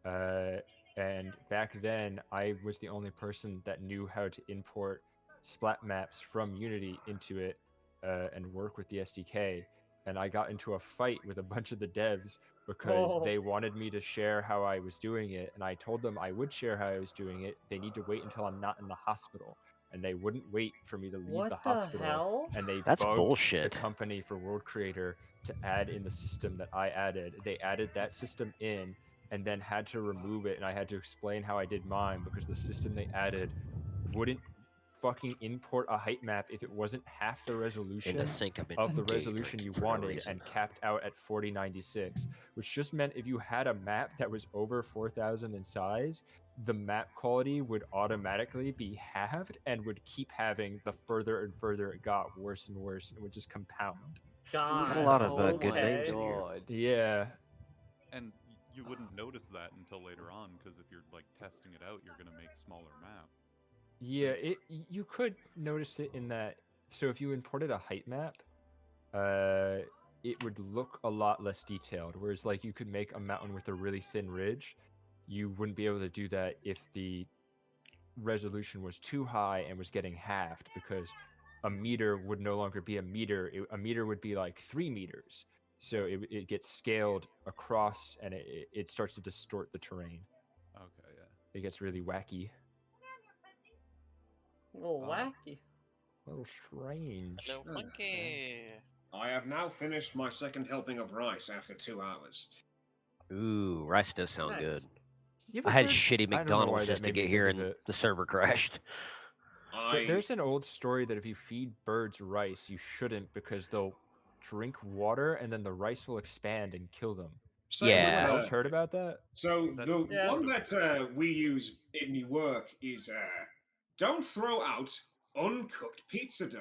[SPEAKER 8] and back then I was the only person that knew how to import splat maps from Unity into it and work with the SDK. And I got into a fight with a bunch of the devs because they wanted me to share how I was doing it, and I told them I would share how I was doing it. They need to wait until I'm not in the hospital, and they wouldn't wait for me to leave
[SPEAKER 5] What
[SPEAKER 8] the
[SPEAKER 5] the
[SPEAKER 8] hospital.
[SPEAKER 5] hell?
[SPEAKER 8] And they
[SPEAKER 1] That's
[SPEAKER 8] bugged
[SPEAKER 1] bullshit.
[SPEAKER 8] the company for World Creator to add in the system that I added. They added that system in and then had to remove it, and I had to explain how I did mine because the system they added wouldn't fucking import a height map if it wasn't half the resolution
[SPEAKER 1] sync of
[SPEAKER 8] the
[SPEAKER 1] engagement
[SPEAKER 8] resolution you
[SPEAKER 1] for no
[SPEAKER 8] wanted
[SPEAKER 1] reason.
[SPEAKER 8] and capped out at 4096, which just meant if you had a map that was over 4000 in size, the map quality would automatically be halved and would keep having the further and further it got worse and worse, and would just compound.
[SPEAKER 1] That's a lot of good
[SPEAKER 22] my
[SPEAKER 1] names here.
[SPEAKER 22] God.
[SPEAKER 8] Yeah.
[SPEAKER 23] And you wouldn't notice that until later on, because if you're like testing it out, you're gonna make smaller maps.
[SPEAKER 8] Yeah, you could notice it in that. So if you imported a height map, it would look a lot less detailed. Whereas like you could make a mountain with a really thin ridge, you wouldn't be able to do that if the resolution was too high and was getting halved, because a meter would no longer be a meter. A meter would be like 3 meters. So it gets scaled across, and it starts to distort the terrain.
[SPEAKER 23] Okay, yeah.
[SPEAKER 8] It gets really wacky.
[SPEAKER 5] A little wacky.
[SPEAKER 8] A little strange.
[SPEAKER 2] Hello, monkey.
[SPEAKER 24] I have now finished my second helping of rice after 2 hours.
[SPEAKER 1] Ooh, rice does sound
[SPEAKER 24] Nice.
[SPEAKER 1] good.
[SPEAKER 8] You
[SPEAKER 1] I
[SPEAKER 8] ever
[SPEAKER 1] had
[SPEAKER 8] heard-
[SPEAKER 1] shitty
[SPEAKER 8] I don't know why
[SPEAKER 1] McDonald's
[SPEAKER 8] that
[SPEAKER 1] just to
[SPEAKER 8] made me
[SPEAKER 1] get here
[SPEAKER 8] think of
[SPEAKER 1] and
[SPEAKER 8] it.
[SPEAKER 1] the server crashed.
[SPEAKER 8] There's an old story that if you feed birds rice, you shouldn't, because they'll drink water and then the rice will expand and kill them.
[SPEAKER 24] Same
[SPEAKER 8] Anyone
[SPEAKER 24] with,
[SPEAKER 8] else heard about that?
[SPEAKER 24] So the one that we use in the work is don't throw out uncooked pizza dough,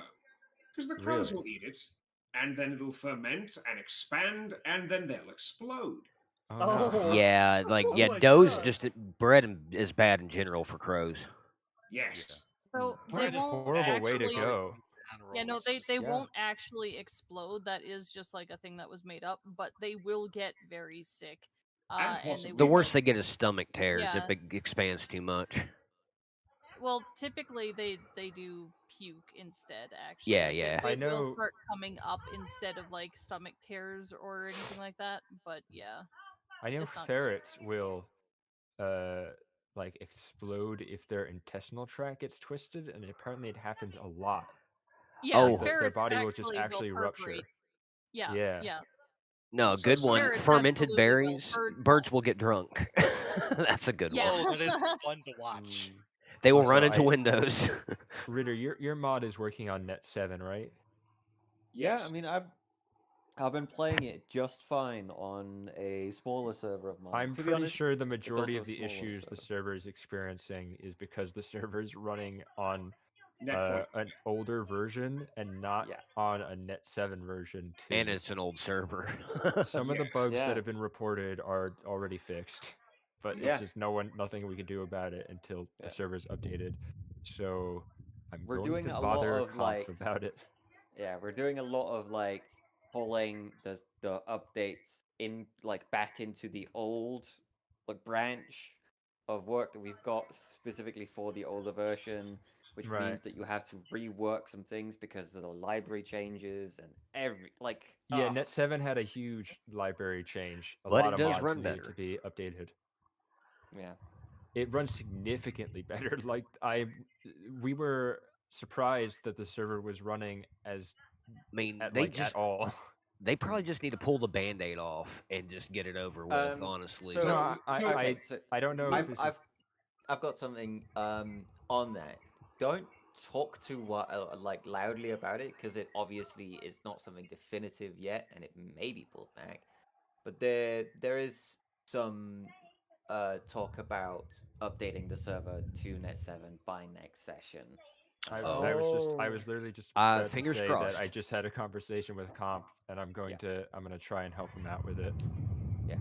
[SPEAKER 24] because the crows
[SPEAKER 8] Really?
[SPEAKER 24] will eat it, and then it'll ferment and expand, and then they'll explode.
[SPEAKER 1] Yeah, like
[SPEAKER 24] Oh
[SPEAKER 1] yeah,
[SPEAKER 24] my
[SPEAKER 1] dough's
[SPEAKER 24] God.
[SPEAKER 1] just bread is bad in general for crows.
[SPEAKER 24] Yes.
[SPEAKER 25] So
[SPEAKER 8] Bread
[SPEAKER 25] they
[SPEAKER 8] is a
[SPEAKER 25] won't
[SPEAKER 8] horrible way to
[SPEAKER 25] actually-
[SPEAKER 8] go.
[SPEAKER 25] Yeah, no, they
[SPEAKER 8] Yeah.
[SPEAKER 25] won't actually explode. That is just like a thing that was made up, but they will get very sick. And they
[SPEAKER 1] The
[SPEAKER 25] will
[SPEAKER 1] worst
[SPEAKER 25] get-
[SPEAKER 1] they get is stomach tears
[SPEAKER 25] Yeah.
[SPEAKER 1] if it expands too much.
[SPEAKER 25] Well, typically they do puke instead. Actually,
[SPEAKER 1] Yeah,
[SPEAKER 25] Like,
[SPEAKER 1] yeah.
[SPEAKER 25] They
[SPEAKER 8] I
[SPEAKER 25] will
[SPEAKER 8] know-
[SPEAKER 25] start coming up instead of like stomach tears or anything like that. But yeah,
[SPEAKER 8] I know
[SPEAKER 25] it's not good.
[SPEAKER 8] ferrets will like explode if their intestinal tract gets twisted, and apparently it happens a lot.
[SPEAKER 25] Yeah,
[SPEAKER 8] Like,
[SPEAKER 25] ferrets
[SPEAKER 8] their body will just
[SPEAKER 25] will
[SPEAKER 8] actually rupture.
[SPEAKER 25] perforate. Yeah,
[SPEAKER 8] Yeah.
[SPEAKER 25] yeah.
[SPEAKER 1] No,
[SPEAKER 25] So
[SPEAKER 1] good one.
[SPEAKER 25] ferrets
[SPEAKER 1] Fermented
[SPEAKER 25] absolutely will.
[SPEAKER 1] berries. Birds will get drunk. That's a good
[SPEAKER 25] Yeah.
[SPEAKER 1] one.
[SPEAKER 12] Oh, that is fun to watch.
[SPEAKER 1] They will
[SPEAKER 8] Also,
[SPEAKER 1] run into windows.
[SPEAKER 8] Ritter, your mod is working on Net 7, right?
[SPEAKER 22] Yeah, I mean, I've been playing it just fine on a smaller server of mine.
[SPEAKER 8] I'm
[SPEAKER 22] To be
[SPEAKER 8] pretty
[SPEAKER 22] honest,
[SPEAKER 8] sure the
[SPEAKER 22] it's
[SPEAKER 8] majority
[SPEAKER 22] also
[SPEAKER 8] of
[SPEAKER 22] a
[SPEAKER 8] the
[SPEAKER 22] smaller
[SPEAKER 8] issues the
[SPEAKER 22] server.
[SPEAKER 8] server is experiencing is because the server is running on
[SPEAKER 24] Netpoint.
[SPEAKER 8] an older version and not on a Net 7 version too.
[SPEAKER 1] And it's an old server.
[SPEAKER 8] Some of the bugs
[SPEAKER 22] Yeah.
[SPEAKER 8] that have been reported are already fixed, but
[SPEAKER 22] Yeah.
[SPEAKER 8] it's just nothing we can do about it until the server's updated. So I'm
[SPEAKER 22] We're
[SPEAKER 8] going
[SPEAKER 22] doing
[SPEAKER 8] to
[SPEAKER 22] a lot
[SPEAKER 8] bother
[SPEAKER 22] of,
[SPEAKER 8] Conf
[SPEAKER 22] like-
[SPEAKER 8] about it.
[SPEAKER 22] Yeah, we're doing a lot of like pulling the updates in back into the old branch of work that we've got specifically for the older version, which
[SPEAKER 8] Right.
[SPEAKER 22] means that you have to rework some things because of the library changes and
[SPEAKER 8] Yeah, Net 7 had a huge library change. A
[SPEAKER 1] But
[SPEAKER 8] lot
[SPEAKER 1] it
[SPEAKER 8] of
[SPEAKER 1] does
[SPEAKER 8] mods
[SPEAKER 1] run
[SPEAKER 8] needed
[SPEAKER 1] better.
[SPEAKER 8] to be updated.
[SPEAKER 22] Yeah.
[SPEAKER 8] It runs significantly better. Like we were surprised that the server was running as
[SPEAKER 1] I mean,
[SPEAKER 8] at,
[SPEAKER 1] they
[SPEAKER 8] like,
[SPEAKER 1] just
[SPEAKER 8] at all.
[SPEAKER 1] They probably just need to pull the Band-Aid off and just get it over with. Honestly,
[SPEAKER 22] So,
[SPEAKER 8] No, I don't know if
[SPEAKER 22] I've,
[SPEAKER 8] this
[SPEAKER 22] I've, I've got something on that. Don't talk too loudly about it because it obviously is not something definitive yet, and it may be pulled back. But there is some talk about updating the server to Net 7 by next session.
[SPEAKER 8] I was literally just about to
[SPEAKER 1] fingers
[SPEAKER 8] say
[SPEAKER 1] crossed.
[SPEAKER 8] that I just had a conversation with Comp, and I'm going to try and help him out with it.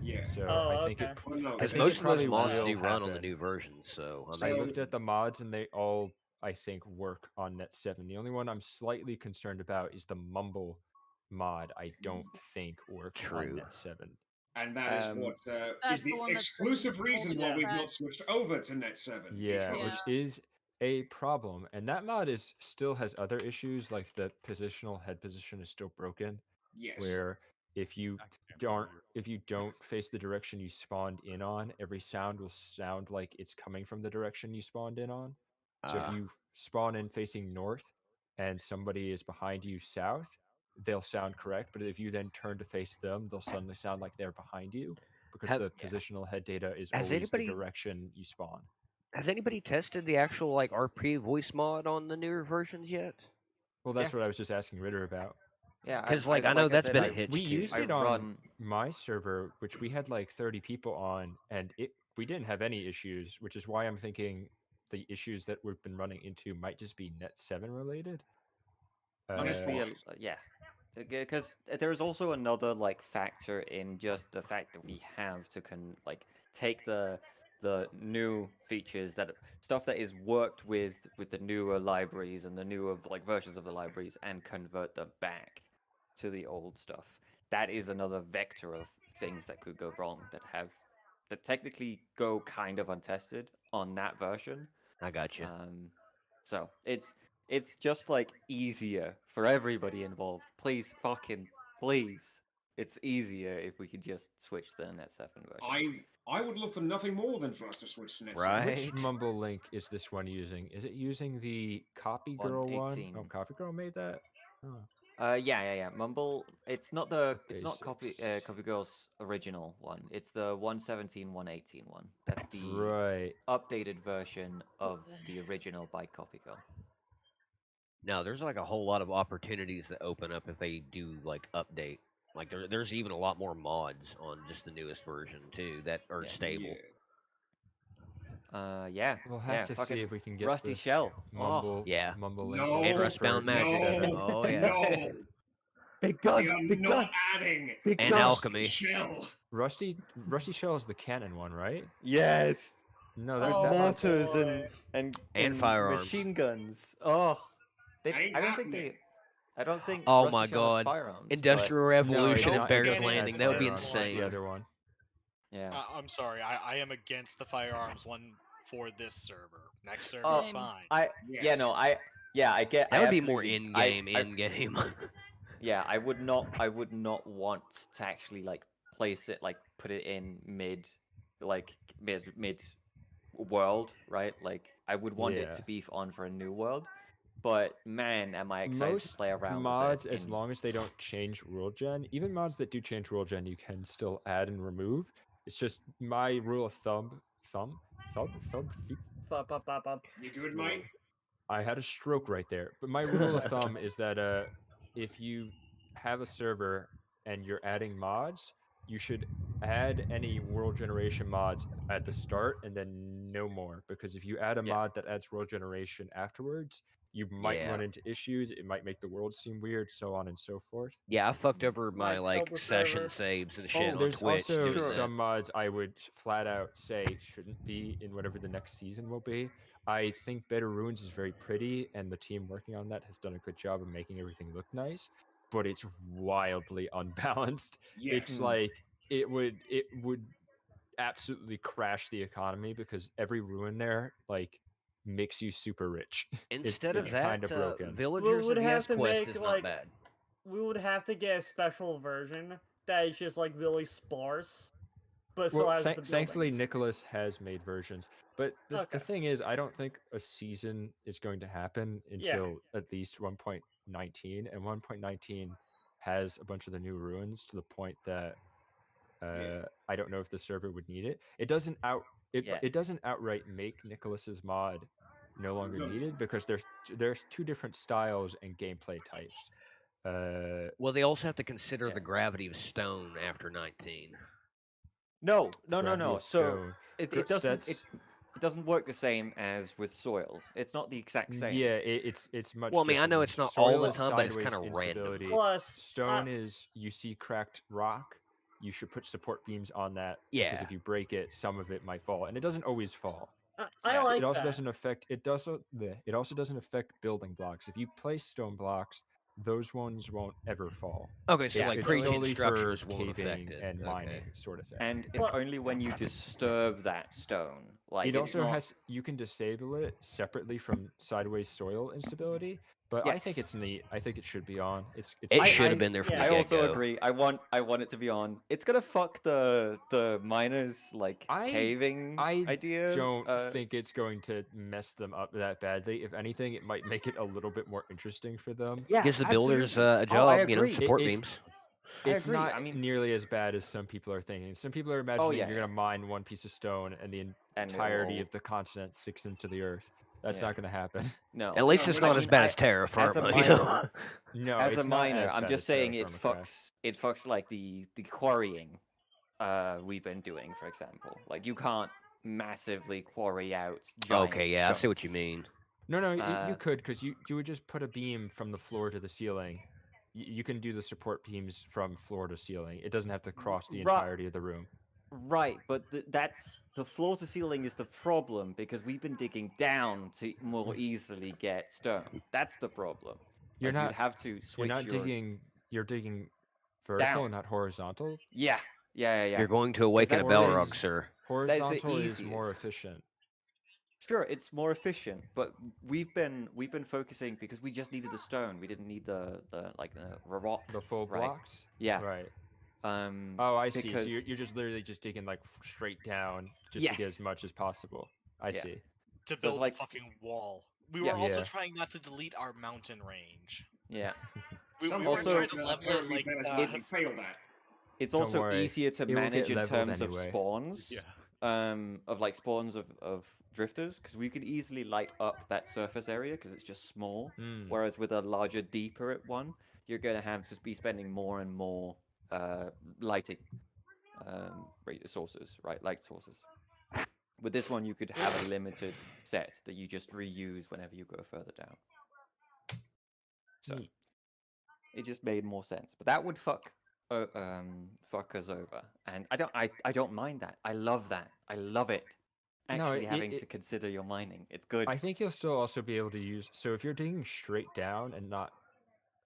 [SPEAKER 24] Yeah.
[SPEAKER 8] So
[SPEAKER 5] Oh,
[SPEAKER 8] I think
[SPEAKER 5] okay.
[SPEAKER 8] it.
[SPEAKER 24] Well, no,
[SPEAKER 8] I
[SPEAKER 1] because
[SPEAKER 8] think
[SPEAKER 1] most
[SPEAKER 8] it
[SPEAKER 1] of those
[SPEAKER 8] probably
[SPEAKER 1] mods
[SPEAKER 8] will
[SPEAKER 1] do run on the
[SPEAKER 8] happen.
[SPEAKER 1] new version. So
[SPEAKER 8] I looked at the mods, and they all, I think, work on Net 7. The only one I'm slightly concerned about is the Mumble mod. I don't think works on
[SPEAKER 1] True.
[SPEAKER 8] Net 7.
[SPEAKER 24] And that is what
[SPEAKER 25] That's
[SPEAKER 24] is
[SPEAKER 25] the
[SPEAKER 24] the
[SPEAKER 25] one that's
[SPEAKER 24] exclusive
[SPEAKER 25] been
[SPEAKER 24] reason why
[SPEAKER 25] holding
[SPEAKER 24] we've
[SPEAKER 25] us
[SPEAKER 24] not
[SPEAKER 25] back.
[SPEAKER 24] switched over to Net 7.
[SPEAKER 8] Yeah,
[SPEAKER 24] because-
[SPEAKER 8] which is a problem, and that mod is still has other issues, like the positional head position is still broken.
[SPEAKER 24] Yes.
[SPEAKER 8] Where if you don't face the direction you spawned in on, every sound will sound like it's coming from the direction you spawned in on. So if you spawn in facing north and somebody is behind you south, they'll sound correct. But if you then turn to face them, they'll suddenly sound like they're behind you because the positional head data is
[SPEAKER 1] Has
[SPEAKER 8] always
[SPEAKER 1] anybody-
[SPEAKER 8] the direction you spawn.
[SPEAKER 1] Has anybody tested the actual like RP voice mod on the newer versions yet?
[SPEAKER 8] Well, that's what I was just asking Ritter about.
[SPEAKER 22] Yeah,
[SPEAKER 1] because like I know that's been a hitch
[SPEAKER 8] We
[SPEAKER 1] too.
[SPEAKER 8] used it on my server, which we had like 30 people on, and we didn't have any issues, which is why I'm thinking the issues that we've been running into might just be Net 7 related.
[SPEAKER 22] Honestly, yeah, because there's also another like factor in just the fact that we have to take the new features stuff that is worked with the newer libraries and the newer like versions of the libraries and convert them back to the old stuff. That is another vector of things that could go wrong that technically go kind of untested on that version.
[SPEAKER 1] I got you.
[SPEAKER 22] So it's just like easier for everybody involved. Please, it's easier if we could just switch to the Net 7 version.
[SPEAKER 24] I would look for nothing more than for us to switch to Net 7.
[SPEAKER 8] Right. Which Mumble link is this one using? Is it using the Copy Girl one?
[SPEAKER 22] 118.
[SPEAKER 8] Oh, Copy Girl made that. Oh.
[SPEAKER 22] Yeah. Mumble. It's not Copy Girl's original one. It's the 117, 118 one. That's the updated version of the original by Copy Girl.
[SPEAKER 1] No, there's like a whole lot of opportunities that open up if they do like update. Like there's even a lot more mods on just the newest version too that are stable.
[SPEAKER 22] Yeah.
[SPEAKER 8] We'll have to see if we can get
[SPEAKER 22] Rusty
[SPEAKER 8] this
[SPEAKER 22] Shell.
[SPEAKER 8] Mumble,
[SPEAKER 1] Yeah.
[SPEAKER 8] Mumble
[SPEAKER 24] No,
[SPEAKER 8] link
[SPEAKER 1] and Rustbound Max 7. Oh yeah.
[SPEAKER 24] No.
[SPEAKER 8] Big
[SPEAKER 24] We are not adding
[SPEAKER 1] And Alchemy.
[SPEAKER 24] Shell.
[SPEAKER 8] Rusty Shell is the canon one, right?
[SPEAKER 22] Yes.
[SPEAKER 8] No,
[SPEAKER 22] mortars and
[SPEAKER 1] firearms.
[SPEAKER 22] machine guns. Oh, I don't think.
[SPEAKER 1] Oh
[SPEAKER 22] Rusty
[SPEAKER 1] my
[SPEAKER 22] Shell has
[SPEAKER 1] God.
[SPEAKER 22] firearms,
[SPEAKER 1] Industrial
[SPEAKER 22] but-
[SPEAKER 1] Revolution and Bear's
[SPEAKER 22] It
[SPEAKER 1] Landing. That would be
[SPEAKER 8] Firearms.
[SPEAKER 1] insane.
[SPEAKER 8] The other one.
[SPEAKER 22] Yeah.
[SPEAKER 12] I'm sorry. I am against the firearms one for this server. Next server,
[SPEAKER 22] Oh,
[SPEAKER 12] fine.
[SPEAKER 22] I get.
[SPEAKER 1] That would be more
[SPEAKER 22] absolutely-
[SPEAKER 1] in-game.
[SPEAKER 22] Yeah, I would not want to actually like place it, like put it in mid world, right? Like I would want it to be on for a new world. But man, am I excited to play around
[SPEAKER 8] mods,
[SPEAKER 22] with it.
[SPEAKER 8] as long as they don't change world gen, even mods that do change world gen, you can still add and remove. It's just my rule of thumb.
[SPEAKER 24] You good, mate?
[SPEAKER 8] I had a stroke right there. But my rule of thumb is that if you have a server and you're adding mods, you should add any world generation mods at the start and then no more. Because if you add a mod that adds world generation afterwards, you might run into issues. It might make the world seem weird, so on and so forth.
[SPEAKER 1] Yeah, I fucked over my like session saves and shit on
[SPEAKER 8] There's
[SPEAKER 1] Twitch.
[SPEAKER 8] also
[SPEAKER 1] doing that.
[SPEAKER 8] some mods I would flat out say shouldn't be in whatever the next season will be. I think Better Runes is very pretty, and the team working on that has done a good job of making everything look nice. But it's wildly unbalanced. It's like it would absolutely crash the economy because every ruin there like makes you super rich.
[SPEAKER 1] Instead
[SPEAKER 8] it's
[SPEAKER 1] of that,
[SPEAKER 8] kind of broken.
[SPEAKER 1] Villagers of Yes Quest is not bad.
[SPEAKER 5] We would have to get a special version that is just like really sparse, but still
[SPEAKER 8] Well,
[SPEAKER 5] has the
[SPEAKER 8] thankfully,
[SPEAKER 5] buildings.
[SPEAKER 8] Nicholas has made versions. But the thing is, I don't think a season is going to happen until at least 1.19, and 1.19 has a bunch of the new ruins to the point that I don't know if the server would need it. It doesn't outright make Nicholas's mod no longer needed because there's two different styles and gameplay types.
[SPEAKER 1] Well, they also have to consider the gravity of stone after 19.
[SPEAKER 22] No.
[SPEAKER 8] Gravity of
[SPEAKER 22] So
[SPEAKER 8] stone.
[SPEAKER 22] it doesn't work the same as with soil. It's not the exact same.
[SPEAKER 8] Yeah, it's much.
[SPEAKER 1] Well, I mean, I know it's
[SPEAKER 8] different.
[SPEAKER 1] not all
[SPEAKER 8] Soil
[SPEAKER 1] the
[SPEAKER 8] is
[SPEAKER 1] time, but it's
[SPEAKER 8] sideways
[SPEAKER 1] kinda random.
[SPEAKER 8] instability.
[SPEAKER 5] Plus,
[SPEAKER 8] stone is you see cracked rock. You should put support beams on that. Because
[SPEAKER 1] Yeah.
[SPEAKER 8] if you break it, some of it might fall, and it doesn't always fall.
[SPEAKER 5] I like
[SPEAKER 8] it also
[SPEAKER 5] that.
[SPEAKER 8] doesn't affect. It also doesn't affect building blocks. If you place stone blocks, those ones won't ever fall.
[SPEAKER 1] Okay, so, like,
[SPEAKER 8] it's
[SPEAKER 1] creature
[SPEAKER 8] solely
[SPEAKER 1] structures
[SPEAKER 8] for
[SPEAKER 1] won't affect
[SPEAKER 8] caving
[SPEAKER 1] it.
[SPEAKER 8] and
[SPEAKER 1] Okay.
[SPEAKER 8] mining sort of thing.
[SPEAKER 22] And it's only when you disturb that stone. Like
[SPEAKER 8] it
[SPEAKER 22] it's
[SPEAKER 8] also
[SPEAKER 22] not...
[SPEAKER 8] has you can disable it separately from sideways soil instability, but I think it's neat. I think it should be on.
[SPEAKER 1] It should have been there from the
[SPEAKER 22] I also
[SPEAKER 1] get-go.
[SPEAKER 22] agree. I want it to be on. It's gonna fuck the miners like caving idea.
[SPEAKER 8] I don't think it's going to mess them up that badly. If anything, it might make it a little bit more interesting for them.
[SPEAKER 22] Yeah,
[SPEAKER 1] Gives the builders
[SPEAKER 22] absolutely.
[SPEAKER 1] a job,
[SPEAKER 22] I agree.
[SPEAKER 1] support
[SPEAKER 8] It's-
[SPEAKER 1] beams.
[SPEAKER 8] It's
[SPEAKER 22] agree.
[SPEAKER 8] not
[SPEAKER 22] I mean-
[SPEAKER 8] nearly as bad as some people are thinking. Some people are imagining
[SPEAKER 22] yeah,
[SPEAKER 8] you're going to mine one piece of stone and the
[SPEAKER 22] And
[SPEAKER 8] entirety
[SPEAKER 22] it'll-
[SPEAKER 8] of the continent sinks into the earth. That's
[SPEAKER 22] Yeah.
[SPEAKER 8] not going to happen.
[SPEAKER 22] No.
[SPEAKER 1] At least it's not as bad as Terra
[SPEAKER 22] As a
[SPEAKER 1] Firma,
[SPEAKER 22] miner,
[SPEAKER 8] No,
[SPEAKER 22] as
[SPEAKER 8] it's
[SPEAKER 22] a
[SPEAKER 8] not
[SPEAKER 22] miner,
[SPEAKER 8] as
[SPEAKER 22] I'm
[SPEAKER 8] bad
[SPEAKER 22] just
[SPEAKER 8] as Terra
[SPEAKER 22] saying it
[SPEAKER 8] Firma crash.
[SPEAKER 22] fucks like the quarrying we've been doing, for example. Like you can't massively quarry out giant
[SPEAKER 1] Okay, yeah, I see what you
[SPEAKER 22] chunks.
[SPEAKER 1] mean.
[SPEAKER 8] No, you could, because you would just put a beam from the floor to the ceiling. You can do the support beams from floor to ceiling. It doesn't have to cross the
[SPEAKER 22] Right.
[SPEAKER 8] entirety of the room.
[SPEAKER 22] Right, but that's the floor to ceiling is the problem because we've been digging down to more easily get stone. That's the problem.
[SPEAKER 8] You're
[SPEAKER 22] Like,
[SPEAKER 8] not
[SPEAKER 22] you'd have to switch.
[SPEAKER 8] You're not
[SPEAKER 22] your...
[SPEAKER 8] digging. You're digging vertical,
[SPEAKER 22] Down.
[SPEAKER 8] not horizontal.
[SPEAKER 22] Yeah.
[SPEAKER 1] You're going to awaken a
[SPEAKER 22] that's
[SPEAKER 1] Balrog,
[SPEAKER 22] the-
[SPEAKER 1] sir.
[SPEAKER 8] Horizontal is more
[SPEAKER 22] easiest.
[SPEAKER 8] efficient.
[SPEAKER 22] Sure, it's more efficient, but we've been focusing because we just needed the stone. We didn't need the rock.
[SPEAKER 8] The full
[SPEAKER 22] right?
[SPEAKER 8] blocks.
[SPEAKER 22] Yeah.
[SPEAKER 8] Right.
[SPEAKER 22] Oh,
[SPEAKER 8] I see. So
[SPEAKER 22] because-
[SPEAKER 8] you're just literally just digging like straight down, just to get
[SPEAKER 22] Yes.
[SPEAKER 8] as much as possible. I
[SPEAKER 22] Yeah.
[SPEAKER 8] see.
[SPEAKER 12] To
[SPEAKER 22] it's
[SPEAKER 12] build
[SPEAKER 22] like-
[SPEAKER 12] a fucking wall. We
[SPEAKER 22] Yeah.
[SPEAKER 12] were also
[SPEAKER 8] Yeah.
[SPEAKER 12] trying not to delete our mountain range.
[SPEAKER 22] Yeah.
[SPEAKER 12] We
[SPEAKER 24] Some
[SPEAKER 12] were
[SPEAKER 22] also-
[SPEAKER 12] trying to level it like
[SPEAKER 24] it's failed that.
[SPEAKER 22] It's
[SPEAKER 8] Don't
[SPEAKER 22] also
[SPEAKER 8] worry,
[SPEAKER 22] easier to
[SPEAKER 8] it will get
[SPEAKER 22] manage in
[SPEAKER 8] leveled
[SPEAKER 22] terms
[SPEAKER 8] anyway.
[SPEAKER 22] of spawns.
[SPEAKER 23] Yeah.
[SPEAKER 22] Of like spawns of drifters, because we could easily light up that surface area because it's just small.
[SPEAKER 8] Mm.
[SPEAKER 22] Whereas with a larger, deeper one, you're gonna have to be spending more and more lighting sources, right? Light sources. With this one, you could have a limited set that you just reuse whenever you go further down. So
[SPEAKER 8] Neat.
[SPEAKER 22] it just made more sense. But that would fuck us over, and I don't mind that. I love that. I love it.
[SPEAKER 8] No,
[SPEAKER 22] Actually,
[SPEAKER 8] it-
[SPEAKER 22] having
[SPEAKER 8] it-
[SPEAKER 22] to consider your mining, it's good.
[SPEAKER 8] I think you'll still also be able to use. So if you're digging straight down and not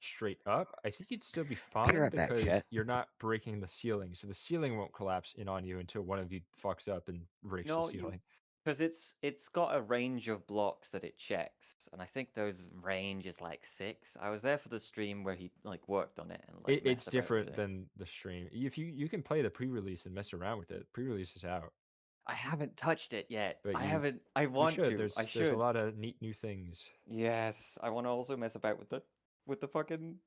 [SPEAKER 8] straight up, I think you'd still be fine
[SPEAKER 1] right back,
[SPEAKER 8] because
[SPEAKER 1] chat.
[SPEAKER 8] you're not breaking the ceiling. So the ceiling won't collapse in on you until one of you fucks up and breaks the ceiling.
[SPEAKER 22] Because it's got a range of blocks that it checks, and I think those range is like 6. I was there for the stream where he like worked on it, and like
[SPEAKER 8] It's
[SPEAKER 22] messed about with
[SPEAKER 8] different
[SPEAKER 22] it.
[SPEAKER 8] than the stream. If you can play the pre-release and mess around with it. Pre-release is out.
[SPEAKER 22] I haven't touched it yet.
[SPEAKER 8] But
[SPEAKER 22] I
[SPEAKER 8] you-
[SPEAKER 22] haven't. I
[SPEAKER 8] You
[SPEAKER 22] want
[SPEAKER 8] should.
[SPEAKER 22] to.
[SPEAKER 8] There's
[SPEAKER 22] I
[SPEAKER 8] there's
[SPEAKER 22] should.
[SPEAKER 8] a lot of neat new things.
[SPEAKER 22] Yes, I want to also mess about with the fucking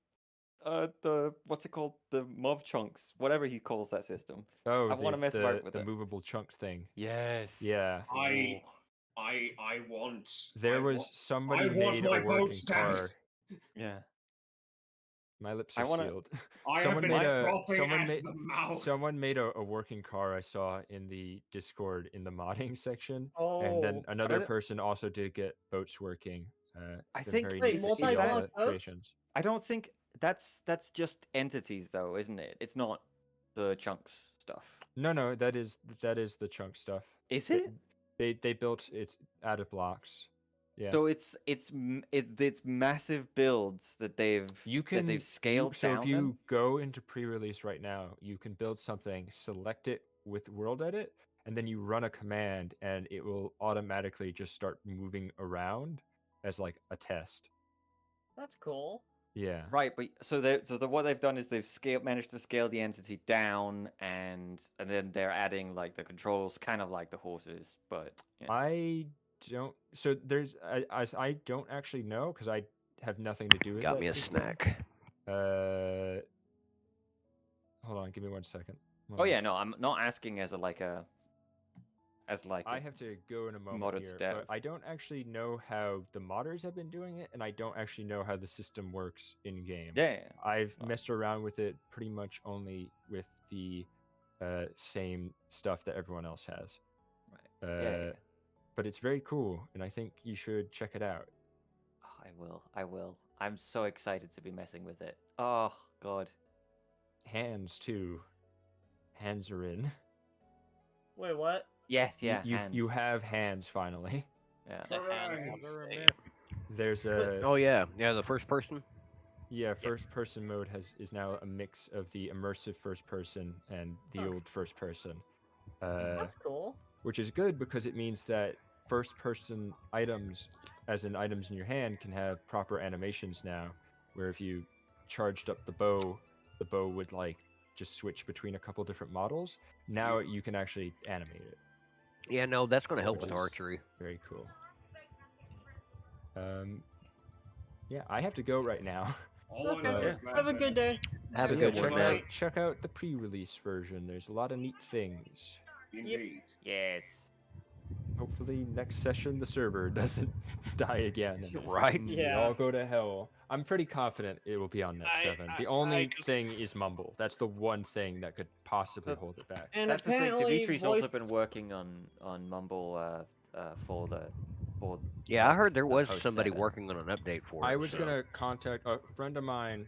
[SPEAKER 22] the what's it called, the mov chunks, whatever he calls that system.
[SPEAKER 8] Oh,
[SPEAKER 22] I want to mess
[SPEAKER 8] the,
[SPEAKER 22] about with
[SPEAKER 8] the
[SPEAKER 22] it.
[SPEAKER 8] movable chunk thing.
[SPEAKER 22] Yes.
[SPEAKER 8] Yeah.
[SPEAKER 24] I want.
[SPEAKER 8] There
[SPEAKER 24] I
[SPEAKER 8] was
[SPEAKER 24] want-
[SPEAKER 8] somebody
[SPEAKER 24] I want
[SPEAKER 8] made
[SPEAKER 24] my
[SPEAKER 8] a
[SPEAKER 24] vote
[SPEAKER 8] working
[SPEAKER 24] stamped.
[SPEAKER 8] car.
[SPEAKER 22] Yeah.
[SPEAKER 8] My lips
[SPEAKER 22] I
[SPEAKER 8] are
[SPEAKER 22] wanna-
[SPEAKER 8] sealed.
[SPEAKER 24] I have
[SPEAKER 8] someone
[SPEAKER 24] been
[SPEAKER 8] made a
[SPEAKER 24] frothing
[SPEAKER 8] someone
[SPEAKER 24] at
[SPEAKER 8] made
[SPEAKER 24] the mouth.
[SPEAKER 8] someone made a working car I saw in the Discord in the modding section, and then
[SPEAKER 5] Oh.
[SPEAKER 8] another
[SPEAKER 22] Are the-
[SPEAKER 8] person also did get boats working.
[SPEAKER 22] I
[SPEAKER 8] been
[SPEAKER 22] think
[SPEAKER 8] very
[SPEAKER 5] Wait,
[SPEAKER 8] neat to see all
[SPEAKER 5] multi-block
[SPEAKER 8] the
[SPEAKER 5] boats?
[SPEAKER 8] creations.
[SPEAKER 22] I don't think that's just entities though, isn't it? It's not the chunks stuff.
[SPEAKER 8] No, that is the chunk stuff.
[SPEAKER 22] Is
[SPEAKER 8] They-
[SPEAKER 22] it?
[SPEAKER 8] They built it out of blocks. Yeah.
[SPEAKER 22] So it's massive builds that they've scaled
[SPEAKER 8] so
[SPEAKER 22] down.
[SPEAKER 8] if you
[SPEAKER 22] them?
[SPEAKER 8] go into pre-release right now, you can build something, select it with world edit, and then you run a command and it will automatically just start moving around as like a test.
[SPEAKER 5] That's cool.
[SPEAKER 8] Yeah.
[SPEAKER 22] Right, but what they've done is they've managed to scale the entity down, and then they're adding like the controls, kind of like the horses, but yeah.
[SPEAKER 8] I don't. So I don't actually know because I have nothing to do with
[SPEAKER 1] Got
[SPEAKER 8] that
[SPEAKER 1] me a
[SPEAKER 8] system.
[SPEAKER 1] snack.
[SPEAKER 8] Hold on, give me 1 second.
[SPEAKER 22] Oh yeah, no, I'm not asking as
[SPEAKER 8] I have to go in a moment
[SPEAKER 22] modded
[SPEAKER 8] here,
[SPEAKER 22] dev.
[SPEAKER 8] but I don't actually know how the modders have been doing it, and I don't actually know how the system works in game.
[SPEAKER 22] Yeah.
[SPEAKER 8] I've messed around with it pretty much only with the same stuff that everyone else has.
[SPEAKER 22] Right. Yeah.
[SPEAKER 8] But it's very cool, and I think you should check it out.
[SPEAKER 22] Oh, I will. I'm so excited to be messing with it. Oh god.
[SPEAKER 8] Hands too. Hands are in.
[SPEAKER 5] Wait, what?
[SPEAKER 22] Yes, yeah.
[SPEAKER 8] You have hands finally.
[SPEAKER 22] Yeah.
[SPEAKER 2] The hands
[SPEAKER 24] Hooray.
[SPEAKER 2] of
[SPEAKER 24] They're a
[SPEAKER 2] Faith.
[SPEAKER 24] myth.
[SPEAKER 8] There's a
[SPEAKER 1] Oh yeah, the first person.
[SPEAKER 8] Yeah, first person mode is now a mix of the immersive first person and the old first person.
[SPEAKER 5] That's cool.
[SPEAKER 8] Which is good because it means that first person items, as in items in your hand, can have proper animations now. Where if you charged up the bow would like just switch between a couple different models. Now you can actually animate it.
[SPEAKER 1] Yeah, no, that's going to help
[SPEAKER 8] which
[SPEAKER 1] with
[SPEAKER 8] is
[SPEAKER 1] archery.
[SPEAKER 8] Very cool. Yeah, I have to go right now.
[SPEAKER 5] Okay, have a good day.
[SPEAKER 1] Have a
[SPEAKER 8] Yeah,
[SPEAKER 1] good one,
[SPEAKER 8] check
[SPEAKER 1] man.
[SPEAKER 8] out, check out the pre-release version. There's a lot of neat things.
[SPEAKER 24] Indeed.
[SPEAKER 22] Yes.
[SPEAKER 8] Hopefully next session the server doesn't die again. And
[SPEAKER 1] Right?
[SPEAKER 8] we
[SPEAKER 5] Yeah.
[SPEAKER 8] all go to hell. I'm pretty confident it will be on Net 7. The only thing is Mumble. That's the one thing that could possibly hold it back.
[SPEAKER 5] And
[SPEAKER 22] That's the thing.
[SPEAKER 5] apparently
[SPEAKER 22] Dimitri's also
[SPEAKER 5] voiced-
[SPEAKER 22] been working on Mumble for the
[SPEAKER 1] Yeah, I heard there
[SPEAKER 22] the
[SPEAKER 1] was
[SPEAKER 22] post
[SPEAKER 1] somebody
[SPEAKER 22] setup.
[SPEAKER 1] working on an update for it.
[SPEAKER 8] I was
[SPEAKER 1] so.
[SPEAKER 8] gonna contact a friend of mine.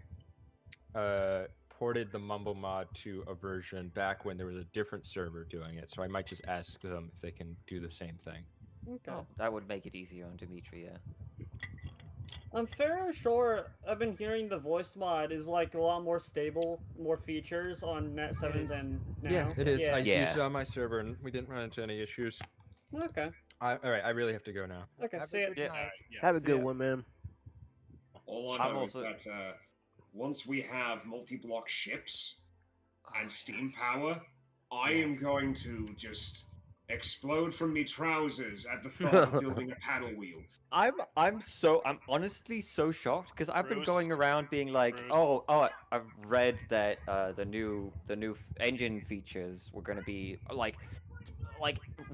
[SPEAKER 8] Ported the Mumble mod to a version back when there was a different server doing it, so I might just ask them if they can do the same thing.
[SPEAKER 5] Okay.
[SPEAKER 22] Oh, that would make it easier on Dimitri, yeah.
[SPEAKER 5] I'm fairly sure I've been hearing the voice mod is like a lot more stable, more features on Net 7 than now.
[SPEAKER 8] Yeah, it is. I
[SPEAKER 1] Yeah.
[SPEAKER 8] used it on my server, and we didn't run into any issues.
[SPEAKER 5] Okay.
[SPEAKER 8] All right, I really have to go now.
[SPEAKER 5] Okay.
[SPEAKER 22] Have
[SPEAKER 5] See
[SPEAKER 22] a
[SPEAKER 5] ya.
[SPEAKER 22] good night.
[SPEAKER 1] Have a good one, man.
[SPEAKER 24] All
[SPEAKER 22] I'm
[SPEAKER 24] I know
[SPEAKER 22] also-
[SPEAKER 24] is that once we have multi-block ships and steam power, I am going to just explode from me trousers at the thought of building a paddle wheel.
[SPEAKER 22] I'm honestly so shocked because I've been going
[SPEAKER 12] Bruce,
[SPEAKER 22] around being like,
[SPEAKER 12] Bruce.
[SPEAKER 22] I've read that the new engine features were going to be like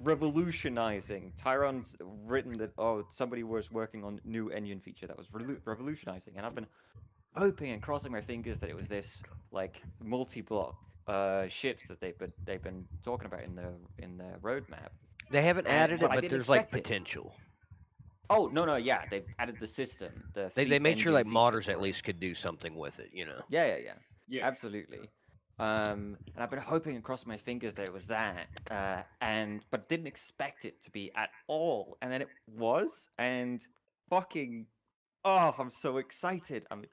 [SPEAKER 22] revolutionizing. Tyron's written that somebody was working on new engine feature that was revolutionizing, and I've been hoping and crossing my fingers that it was this like multi-block ships that they've been talking about in the roadmap.
[SPEAKER 1] They haven't added
[SPEAKER 22] but
[SPEAKER 1] it,
[SPEAKER 22] I
[SPEAKER 1] but
[SPEAKER 22] didn't
[SPEAKER 1] there's like
[SPEAKER 22] expect it.
[SPEAKER 1] potential.
[SPEAKER 22] Oh no, yeah, they've added the system.
[SPEAKER 1] They
[SPEAKER 22] fleet
[SPEAKER 1] made sure
[SPEAKER 22] engine
[SPEAKER 1] like
[SPEAKER 22] features
[SPEAKER 1] modders
[SPEAKER 22] for
[SPEAKER 1] at
[SPEAKER 22] it.
[SPEAKER 1] least could do something with it, you know.
[SPEAKER 22] Yeah,
[SPEAKER 24] Yeah.
[SPEAKER 22] absolutely. And I've been hoping and crossing my fingers that it was that, but didn't expect it to be at all, and then it was, and fucking, I'm so excited. I'm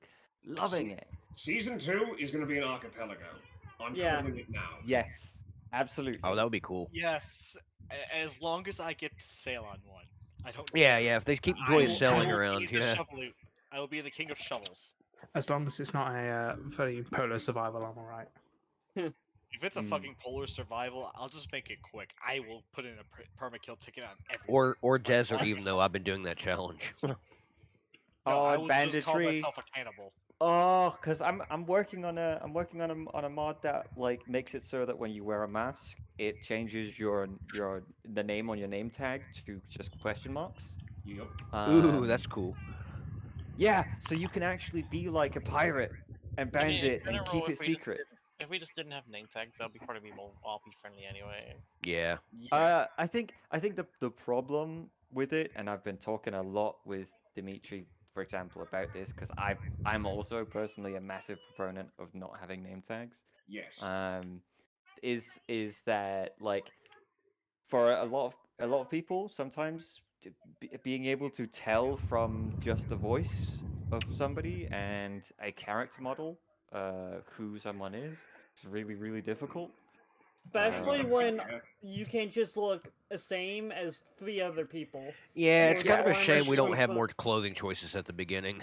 [SPEAKER 22] loving it.
[SPEAKER 24] Season 2 is going to be an archipelago. I'm
[SPEAKER 5] Yeah.
[SPEAKER 24] calling it now.
[SPEAKER 22] Yes, absolutely.
[SPEAKER 1] Oh, that would be cool.
[SPEAKER 12] Yes, as long as I get to sail on one. I don't.
[SPEAKER 1] Yeah,
[SPEAKER 12] care.
[SPEAKER 1] yeah. If they keep
[SPEAKER 12] I
[SPEAKER 1] Joy
[SPEAKER 12] will-
[SPEAKER 1] selling
[SPEAKER 12] I will
[SPEAKER 1] around,
[SPEAKER 12] be the
[SPEAKER 1] yeah.
[SPEAKER 12] shovel- I will be the king of shovels.
[SPEAKER 17] As long as it's not a very polar survival, I'm alright.
[SPEAKER 12] If it's a
[SPEAKER 22] Mm.
[SPEAKER 12] fucking polar survival, I'll just make it quick. I will put in a permakill ticket on everyone.
[SPEAKER 1] Or desert, even though I've been doing that challenge.
[SPEAKER 12] No, I
[SPEAKER 22] Oh,
[SPEAKER 12] will just call
[SPEAKER 22] banditry.
[SPEAKER 12] myself a cannibal.
[SPEAKER 22] Oh, because I'm working on a mod that like makes it so that when you wear a mask, it changes the name on your name tag to just question marks.
[SPEAKER 24] Yep.
[SPEAKER 1] Ooh, that's cool.
[SPEAKER 22] Yeah, so you can actually be like a pirate and
[SPEAKER 2] I mean, in
[SPEAKER 22] bandit and
[SPEAKER 2] general,
[SPEAKER 22] keep it
[SPEAKER 2] if we just
[SPEAKER 22] secret.
[SPEAKER 2] If we just didn't have name tags, that would be probably more RP friendly anyway.
[SPEAKER 1] Yeah.
[SPEAKER 22] I think the problem with it, and I've been talking a lot with Dimitri, for example, about this because I'm also personally a massive proponent of not having name tags.
[SPEAKER 24] Yes.
[SPEAKER 22] Is that like for a lot of people sometimes being able to tell from just the voice of somebody and a character model who someone is, it's really, really difficult.
[SPEAKER 5] Especially when you can't just look the same as 3 other people.
[SPEAKER 1] Yeah, it's kind of a
[SPEAKER 5] Or
[SPEAKER 1] shame we don't
[SPEAKER 5] unless
[SPEAKER 1] have
[SPEAKER 5] you
[SPEAKER 1] more clothing choices at the beginning.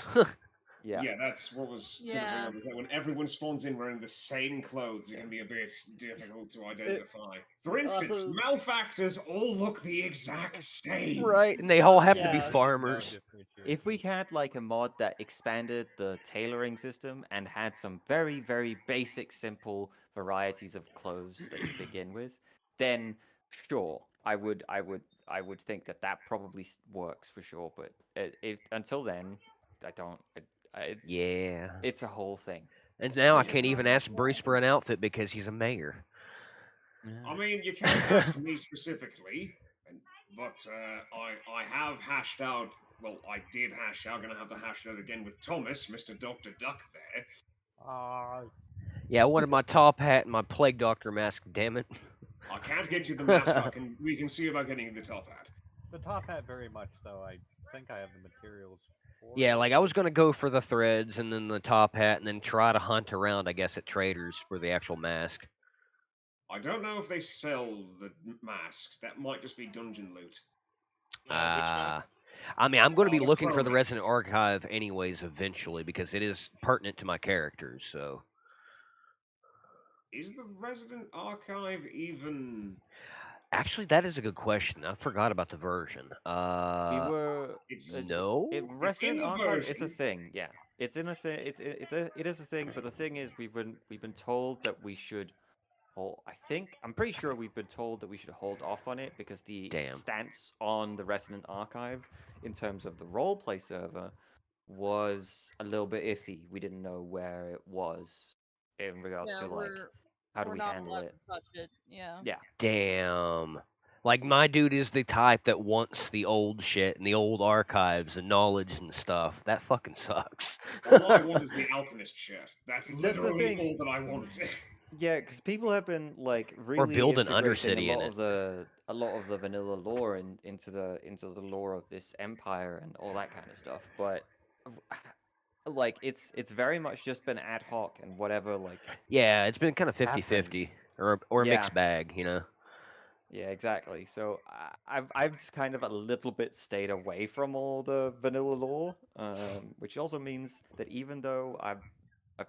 [SPEAKER 24] Yeah, that's what was gonna
[SPEAKER 25] Yeah.
[SPEAKER 24] bring up, is that when everyone spawns in wearing the same clothes, it can be a bit difficult to identify. For instance,
[SPEAKER 5] also-
[SPEAKER 24] malefactors all look the exact same.
[SPEAKER 1] Right, and they all happen to be
[SPEAKER 5] Yeah.
[SPEAKER 1] farmers.
[SPEAKER 22] If we had like a mod that expanded the tailoring system and had some very, very basic, simple varieties of clothes that you begin with, then sure, I would think that probably works for sure. But until then, I don't.
[SPEAKER 1] Yeah.
[SPEAKER 22] It's a whole thing.
[SPEAKER 1] And now I can't even ask Bruce for an outfit because he's a mayor.
[SPEAKER 24] I mean, you can't ask me specifically, but I have hashed out. Well, I did hash out. Gonna have to hash it out again with Thomas, Mr. Dr. Duck. There.
[SPEAKER 1] Yeah, I wanted my top hat and my plague doctor mask. Damn it.
[SPEAKER 24] I can't get you the mask. We can see about getting you the top hat.
[SPEAKER 4] The top hat, very much so. I think I have the materials
[SPEAKER 1] Yeah, like I was gonna go for the threads and then the top hat, and then try to hunt around, I guess, at traders for the actual mask.
[SPEAKER 24] I don't know if they sell the mask. That might just be dungeon loot.
[SPEAKER 1] I mean, I'm going to be
[SPEAKER 24] The
[SPEAKER 1] looking for
[SPEAKER 24] crow
[SPEAKER 1] the
[SPEAKER 24] mask.
[SPEAKER 1] Resident Archive anyways, eventually, because it is pertinent to my characters. So,
[SPEAKER 24] Is the Resident Archive even?
[SPEAKER 1] actually, that is a good question. I forgot about the version.
[SPEAKER 22] We were
[SPEAKER 1] no.
[SPEAKER 22] Resident
[SPEAKER 24] the
[SPEAKER 22] Archive is a
[SPEAKER 24] version.
[SPEAKER 22] thing. Yeah, it's in a thing. It is a thing. But the thing is, we've been told that we should hold. I'm pretty sure we've been told that we should hold off on it because the stance on the Resident Archive in terms of the roleplay server was a little bit iffy. We didn't know where it was in regards to like how do
[SPEAKER 25] we're
[SPEAKER 22] we
[SPEAKER 25] not
[SPEAKER 22] handle
[SPEAKER 25] allowed
[SPEAKER 22] it.
[SPEAKER 25] to touch it. Yeah.
[SPEAKER 22] Yeah.
[SPEAKER 1] Damn. Like my dude is the type that wants the old shit and the old archives and knowledge and stuff. That fucking sucks.
[SPEAKER 24] All I want is the alchemist shirt. That's
[SPEAKER 22] That's the
[SPEAKER 24] literally
[SPEAKER 22] thing.
[SPEAKER 24] all that I want.
[SPEAKER 22] Yeah, because people have been like really
[SPEAKER 1] build an
[SPEAKER 22] integrating
[SPEAKER 1] Undercity
[SPEAKER 22] a lot
[SPEAKER 1] in
[SPEAKER 22] of the vanilla lore into the lore of this empire and all that kind of stuff. But like it's very much just been ad hoc and whatever. Like
[SPEAKER 1] Yeah, it's been kind of
[SPEAKER 22] happened.
[SPEAKER 1] 50-50 or a
[SPEAKER 22] Yeah.
[SPEAKER 1] mixed bag, you know.
[SPEAKER 22] Yeah, exactly. So I've just kind of a little bit stayed away from all the vanilla lore, which also means that even though I've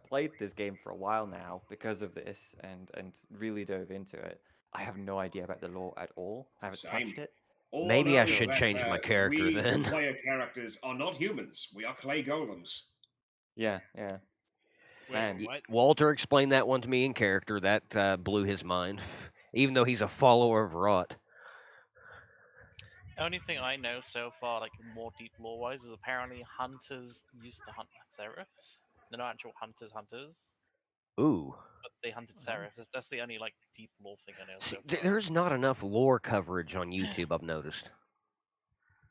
[SPEAKER 22] played this game for a while now because of this and really dove into it, I have no idea about the lore at all. I haven't
[SPEAKER 24] Same.
[SPEAKER 22] touched it.
[SPEAKER 24] All
[SPEAKER 1] Maybe
[SPEAKER 24] know
[SPEAKER 1] I
[SPEAKER 24] is
[SPEAKER 1] should
[SPEAKER 24] that,
[SPEAKER 1] change my character
[SPEAKER 24] we,
[SPEAKER 1] then.
[SPEAKER 24] the player characters, are not humans. We are clay golems.
[SPEAKER 22] Yeah, yeah.
[SPEAKER 12] Wait, what?
[SPEAKER 1] Walter explained that one to me in character. That blew his mind. Even though he's a follower of Rot.
[SPEAKER 2] The only thing I know so far, like more deep lore-wise, is apparently hunters used to hunt seraphs. They're not actual hunters.
[SPEAKER 1] Ooh.
[SPEAKER 2] But they hunted seraphs. That's the only like deep lore thing I know so far.
[SPEAKER 1] There's not enough lore coverage on YouTube, I've noticed.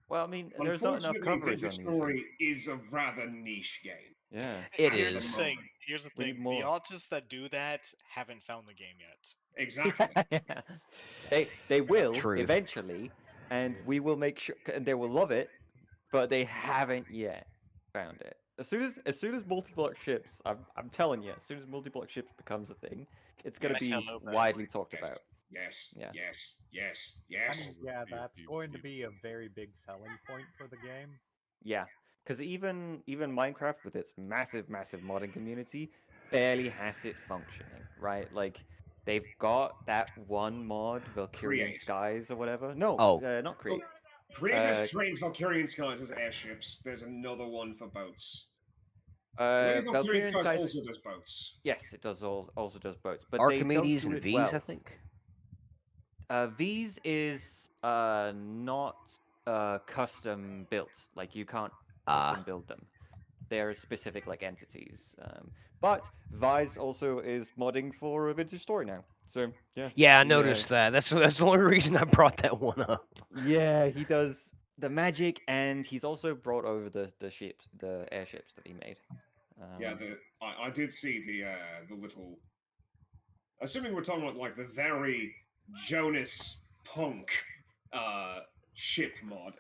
[SPEAKER 22] Well, I mean, there's not enough
[SPEAKER 24] Unfortunately,
[SPEAKER 22] coverage
[SPEAKER 24] Vintage
[SPEAKER 22] on
[SPEAKER 24] Story is a rather niche game.
[SPEAKER 22] Yeah.
[SPEAKER 1] It
[SPEAKER 12] Here's
[SPEAKER 1] is.
[SPEAKER 12] the thing. Here's the
[SPEAKER 22] We need
[SPEAKER 12] thing.
[SPEAKER 22] more.
[SPEAKER 12] The artists that do that haven't found the game yet.
[SPEAKER 24] Exactly.
[SPEAKER 22] They will
[SPEAKER 1] Truth.
[SPEAKER 22] eventually, and we will make sure, and they will love it, but they haven't yet found it. As soon as multi-block ships, I'm telling you, as soon as multi-block ships becomes a thing, it's going to
[SPEAKER 24] Yes.
[SPEAKER 22] be widely talked about.
[SPEAKER 24] Yes.
[SPEAKER 22] Yeah.
[SPEAKER 24] Yes. Yes.
[SPEAKER 4] I
[SPEAKER 24] Yes.
[SPEAKER 4] mean, yeah, that's going to be a very big selling point for the game.
[SPEAKER 22] Yeah, because even Minecraft with its massive modding community barely has it functioning, right? Like they've got that one mod, Valkyrian
[SPEAKER 24] Create.
[SPEAKER 22] Skies or whatever. No, not Create.
[SPEAKER 24] Create has trains Valkyrian Skies as airships. There's another one for boats. Valkyrian
[SPEAKER 22] Valkyrian
[SPEAKER 24] Skies
[SPEAKER 22] Skies
[SPEAKER 24] also does boats.
[SPEAKER 22] Yes, it does also does boats, but
[SPEAKER 1] Archimedes
[SPEAKER 22] they don't do
[SPEAKER 1] and
[SPEAKER 22] it
[SPEAKER 1] V's,
[SPEAKER 22] well.
[SPEAKER 1] I think.
[SPEAKER 22] V's is not custom built. Like you can't custom build them. They're specific like entities. But Vise also is modding for a Vintage Story now. So yeah.
[SPEAKER 1] Yeah, I noticed that. That's the only reason I brought that one up.
[SPEAKER 22] Yeah, he does the magic, and he's also brought over the ships, the airships that he made.
[SPEAKER 24] Yeah, I did see the little. Assuming we're talking about like the very Jonas Punk ship mod.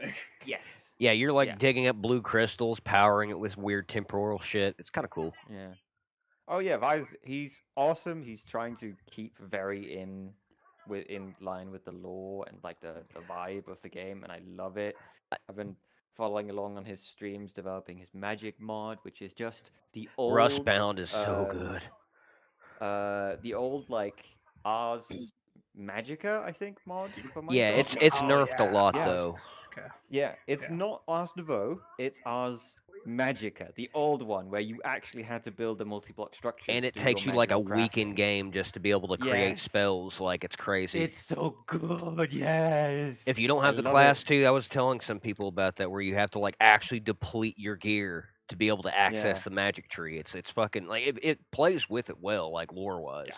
[SPEAKER 22] Yes.
[SPEAKER 1] Yeah, you're like digging up blue crystals, powering it with weird temporal shit. It's kind of cool.
[SPEAKER 22] Yeah. Oh yeah, Vise, he's awesome. He's trying to keep very in line with the lore and like the vibe of the game, and I love it. I've been following along on his streams, developing his magic mod, which is just the old
[SPEAKER 1] Rustbound is so good.
[SPEAKER 22] The old like Ars Magica, I think mod. For
[SPEAKER 1] Yeah,
[SPEAKER 22] Minecraft.
[SPEAKER 1] it's nerfed a lot though.
[SPEAKER 22] Yeah, it's not Ars Nouveau, it's Ars Magica, the old one where you actually had to build the multi-block structures.
[SPEAKER 1] And it
[SPEAKER 22] to do
[SPEAKER 1] takes
[SPEAKER 22] your
[SPEAKER 1] you like a
[SPEAKER 22] magical
[SPEAKER 1] week in
[SPEAKER 22] crafting.
[SPEAKER 1] game just to be able to create
[SPEAKER 22] Yes.
[SPEAKER 1] spells. Like it's crazy.
[SPEAKER 22] It's so good, yes.
[SPEAKER 1] If you don't have the
[SPEAKER 22] love
[SPEAKER 1] class
[SPEAKER 22] it.
[SPEAKER 1] 2, I was telling some people about that, where you have to like actually deplete your gear to be able to access
[SPEAKER 22] Yeah.
[SPEAKER 1] the magic tree. It's fucking like it plays with it well, like lore wise.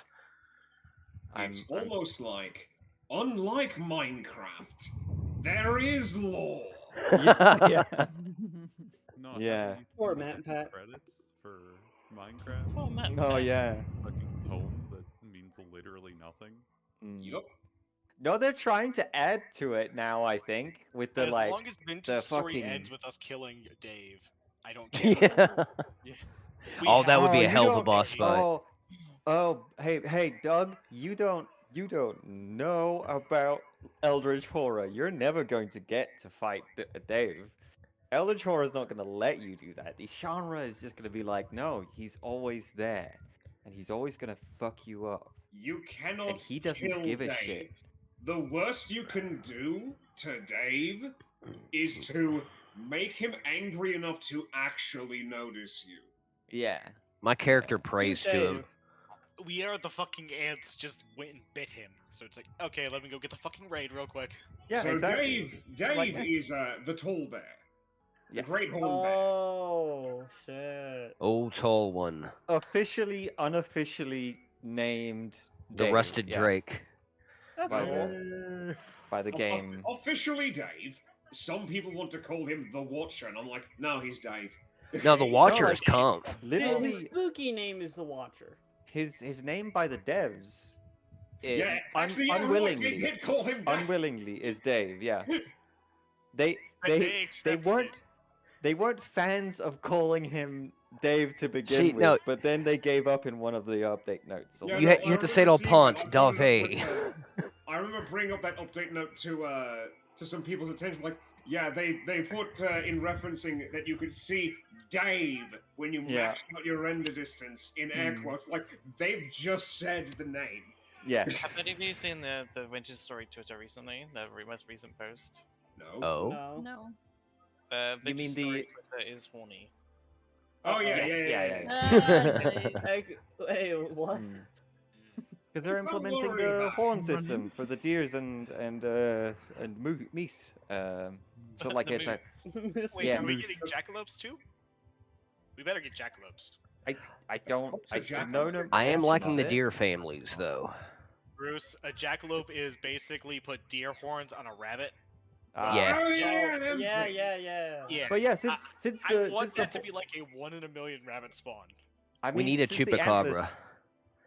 [SPEAKER 24] It's almost like, unlike Minecraft, there is lore.
[SPEAKER 22] Yeah.
[SPEAKER 23] Not
[SPEAKER 22] Yeah.
[SPEAKER 23] having
[SPEAKER 5] Poor Matt Pat.
[SPEAKER 23] credits for Minecraft.
[SPEAKER 2] Poor Matt
[SPEAKER 22] Oh
[SPEAKER 2] Pat.
[SPEAKER 22] yeah.
[SPEAKER 23] Fucking poem that means literally nothing.
[SPEAKER 24] Yup.
[SPEAKER 22] No, they're trying to add to it now. I think with the
[SPEAKER 12] As
[SPEAKER 22] like
[SPEAKER 12] long as Vintage
[SPEAKER 22] the
[SPEAKER 12] Story
[SPEAKER 22] fucking
[SPEAKER 12] ends with us killing Dave. I don't care.
[SPEAKER 1] Yeah. Oh, that would be a hell of a boss fight.
[SPEAKER 22] Hey, Doug, you don't know about Eldritch Horror. You're never going to get to fight Dave. Eldritch Horror is not going to let you do that. The genre is just going to be like, no, he's always there, and he's always going to fuck you up.
[SPEAKER 24] You cannot
[SPEAKER 22] And he doesn't
[SPEAKER 24] kill
[SPEAKER 22] give a
[SPEAKER 24] Dave.
[SPEAKER 22] shit.
[SPEAKER 24] The worst you can do to Dave is to make him angry enough to actually notice you.
[SPEAKER 22] Yeah.
[SPEAKER 1] My character prays to him.
[SPEAKER 12] We are the fucking ants just went and bit him. So it's like, okay, let me go get the fucking raid real quick.
[SPEAKER 22] Yeah,
[SPEAKER 24] so
[SPEAKER 22] exactly.
[SPEAKER 24] Dave
[SPEAKER 22] Like that.
[SPEAKER 24] is the tall bear. The
[SPEAKER 22] Yes.
[SPEAKER 24] great horn bear.
[SPEAKER 5] Oh shit!
[SPEAKER 1] Old tall one.
[SPEAKER 22] Officially, unofficially named
[SPEAKER 1] The
[SPEAKER 22] Dave,
[SPEAKER 1] Rusted
[SPEAKER 22] yeah.
[SPEAKER 1] Drake.
[SPEAKER 5] That's
[SPEAKER 22] by
[SPEAKER 5] cool.
[SPEAKER 22] by the game.
[SPEAKER 24] Officially Dave. Some people want to call him the Watcher, and I'm like, no, he's Dave.
[SPEAKER 1] No, the Watcher is Comp.
[SPEAKER 5] His
[SPEAKER 22] Literally,
[SPEAKER 5] spooky name is the Watcher.
[SPEAKER 22] his name by the devs.
[SPEAKER 24] Yeah, actually, yeah,
[SPEAKER 22] unwillingly,
[SPEAKER 24] they did call him Dave.
[SPEAKER 22] unwillingly is Dave. Yeah, they
[SPEAKER 12] They accepted
[SPEAKER 22] they weren't fans of calling him Dave to begin
[SPEAKER 1] See,
[SPEAKER 22] with,
[SPEAKER 1] no.
[SPEAKER 22] but then they gave up in one of the update notes. So
[SPEAKER 24] Yeah,
[SPEAKER 1] You,
[SPEAKER 24] no,
[SPEAKER 1] you have to
[SPEAKER 24] I
[SPEAKER 1] say it all
[SPEAKER 24] remember
[SPEAKER 1] Ponce,
[SPEAKER 24] seeing that. I brought it
[SPEAKER 1] Dave.
[SPEAKER 24] up with, I remember bringing up that update note to some people's attention. Like, yeah, they put in referencing that you could see Dave when you
[SPEAKER 22] Yeah.
[SPEAKER 24] maxed out your render distance in air quotes. Like, they've just said the name.
[SPEAKER 22] yeah,
[SPEAKER 2] Have any of you seen the Vintage Story Twitter recently? The most recent post?
[SPEAKER 24] No.
[SPEAKER 1] Oh.
[SPEAKER 25] No.
[SPEAKER 22] You mean
[SPEAKER 2] Vintage
[SPEAKER 22] the-
[SPEAKER 2] Story Twitter is horny.
[SPEAKER 24] Oh, yeah,
[SPEAKER 22] yes,
[SPEAKER 24] yeah.
[SPEAKER 25] Ah, nice.
[SPEAKER 5] Hey, what?
[SPEAKER 22] because they're
[SPEAKER 24] Don't
[SPEAKER 22] implementing
[SPEAKER 24] worry
[SPEAKER 22] the
[SPEAKER 24] about
[SPEAKER 22] horn
[SPEAKER 24] it.
[SPEAKER 22] system for the deers and meese. So like
[SPEAKER 12] The
[SPEAKER 22] it's a
[SPEAKER 12] Wait,
[SPEAKER 22] Yeah,
[SPEAKER 12] are we
[SPEAKER 22] moose.
[SPEAKER 12] getting jackalopes too? We better get jackalopes.
[SPEAKER 22] I don't
[SPEAKER 24] What's a
[SPEAKER 22] I
[SPEAKER 24] jackalope?
[SPEAKER 22] know no
[SPEAKER 1] I am
[SPEAKER 22] mention
[SPEAKER 1] liking
[SPEAKER 22] of
[SPEAKER 1] the
[SPEAKER 22] it.
[SPEAKER 1] deer families, though.
[SPEAKER 12] Bruce, a jackalope is basically put deer horns on a rabbit.
[SPEAKER 1] Yeah.
[SPEAKER 24] Oh, yeah, them
[SPEAKER 5] Yeah,
[SPEAKER 24] things.
[SPEAKER 5] yeah.
[SPEAKER 12] Yeah.
[SPEAKER 22] But yeah, since
[SPEAKER 12] I
[SPEAKER 22] the
[SPEAKER 12] want
[SPEAKER 22] since the
[SPEAKER 12] that to
[SPEAKER 22] ho-
[SPEAKER 12] be like a 1 in a million rabbit spawn.
[SPEAKER 22] I
[SPEAKER 1] We
[SPEAKER 22] mean,
[SPEAKER 1] need a
[SPEAKER 22] since the antlers-
[SPEAKER 1] chupacabra.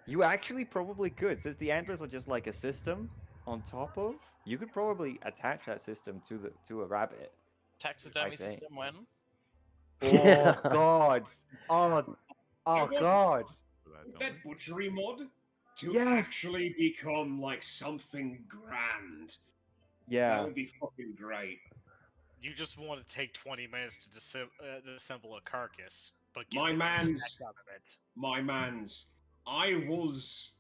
[SPEAKER 22] You actually probably could, since the antlers are just like a system on top of. You could probably attach that system to a rabbit.
[SPEAKER 2] Taxidermy
[SPEAKER 22] think.
[SPEAKER 2] system when?
[SPEAKER 22] Oh God! Oh
[SPEAKER 24] want-
[SPEAKER 22] God!
[SPEAKER 24] That butchery mod to
[SPEAKER 22] Yes.
[SPEAKER 24] actually become like something grand. That
[SPEAKER 22] Yeah,
[SPEAKER 24] would be fucking great.
[SPEAKER 12] You just want to take 20 minutes to disassemble a carcass, but get
[SPEAKER 24] My
[SPEAKER 12] the deer
[SPEAKER 24] man's-
[SPEAKER 12] stacked out of it.
[SPEAKER 24] My man's, I was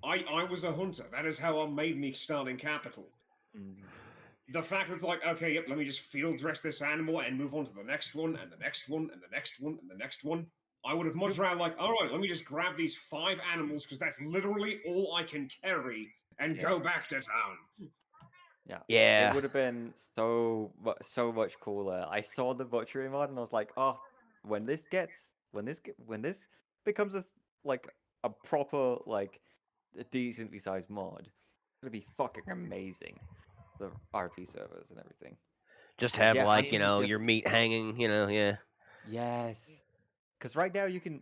[SPEAKER 24] a hunter. That is how I made me starting capital. The fact that it's like, okay, yep, let me just field dress this animal and move on to the next one, and the next one, and the next one, and the next one. I would have much rather like, all right, let me just grab these 5 animals because that's literally all I can carry and go back to town.
[SPEAKER 22] yeah.
[SPEAKER 1] Yeah.
[SPEAKER 22] It would have been so much cooler. I saw the butchery mod and I was like, oh, when this becomes a proper like a decently sized mod, it's gonna be fucking amazing. The RP servers and everything.
[SPEAKER 1] Just have,
[SPEAKER 22] Yeah,
[SPEAKER 1] like,
[SPEAKER 22] hunting
[SPEAKER 1] you
[SPEAKER 22] is
[SPEAKER 1] know, your
[SPEAKER 22] just-
[SPEAKER 1] meat hanging, you know, yeah.
[SPEAKER 22] Yes. Because right now you can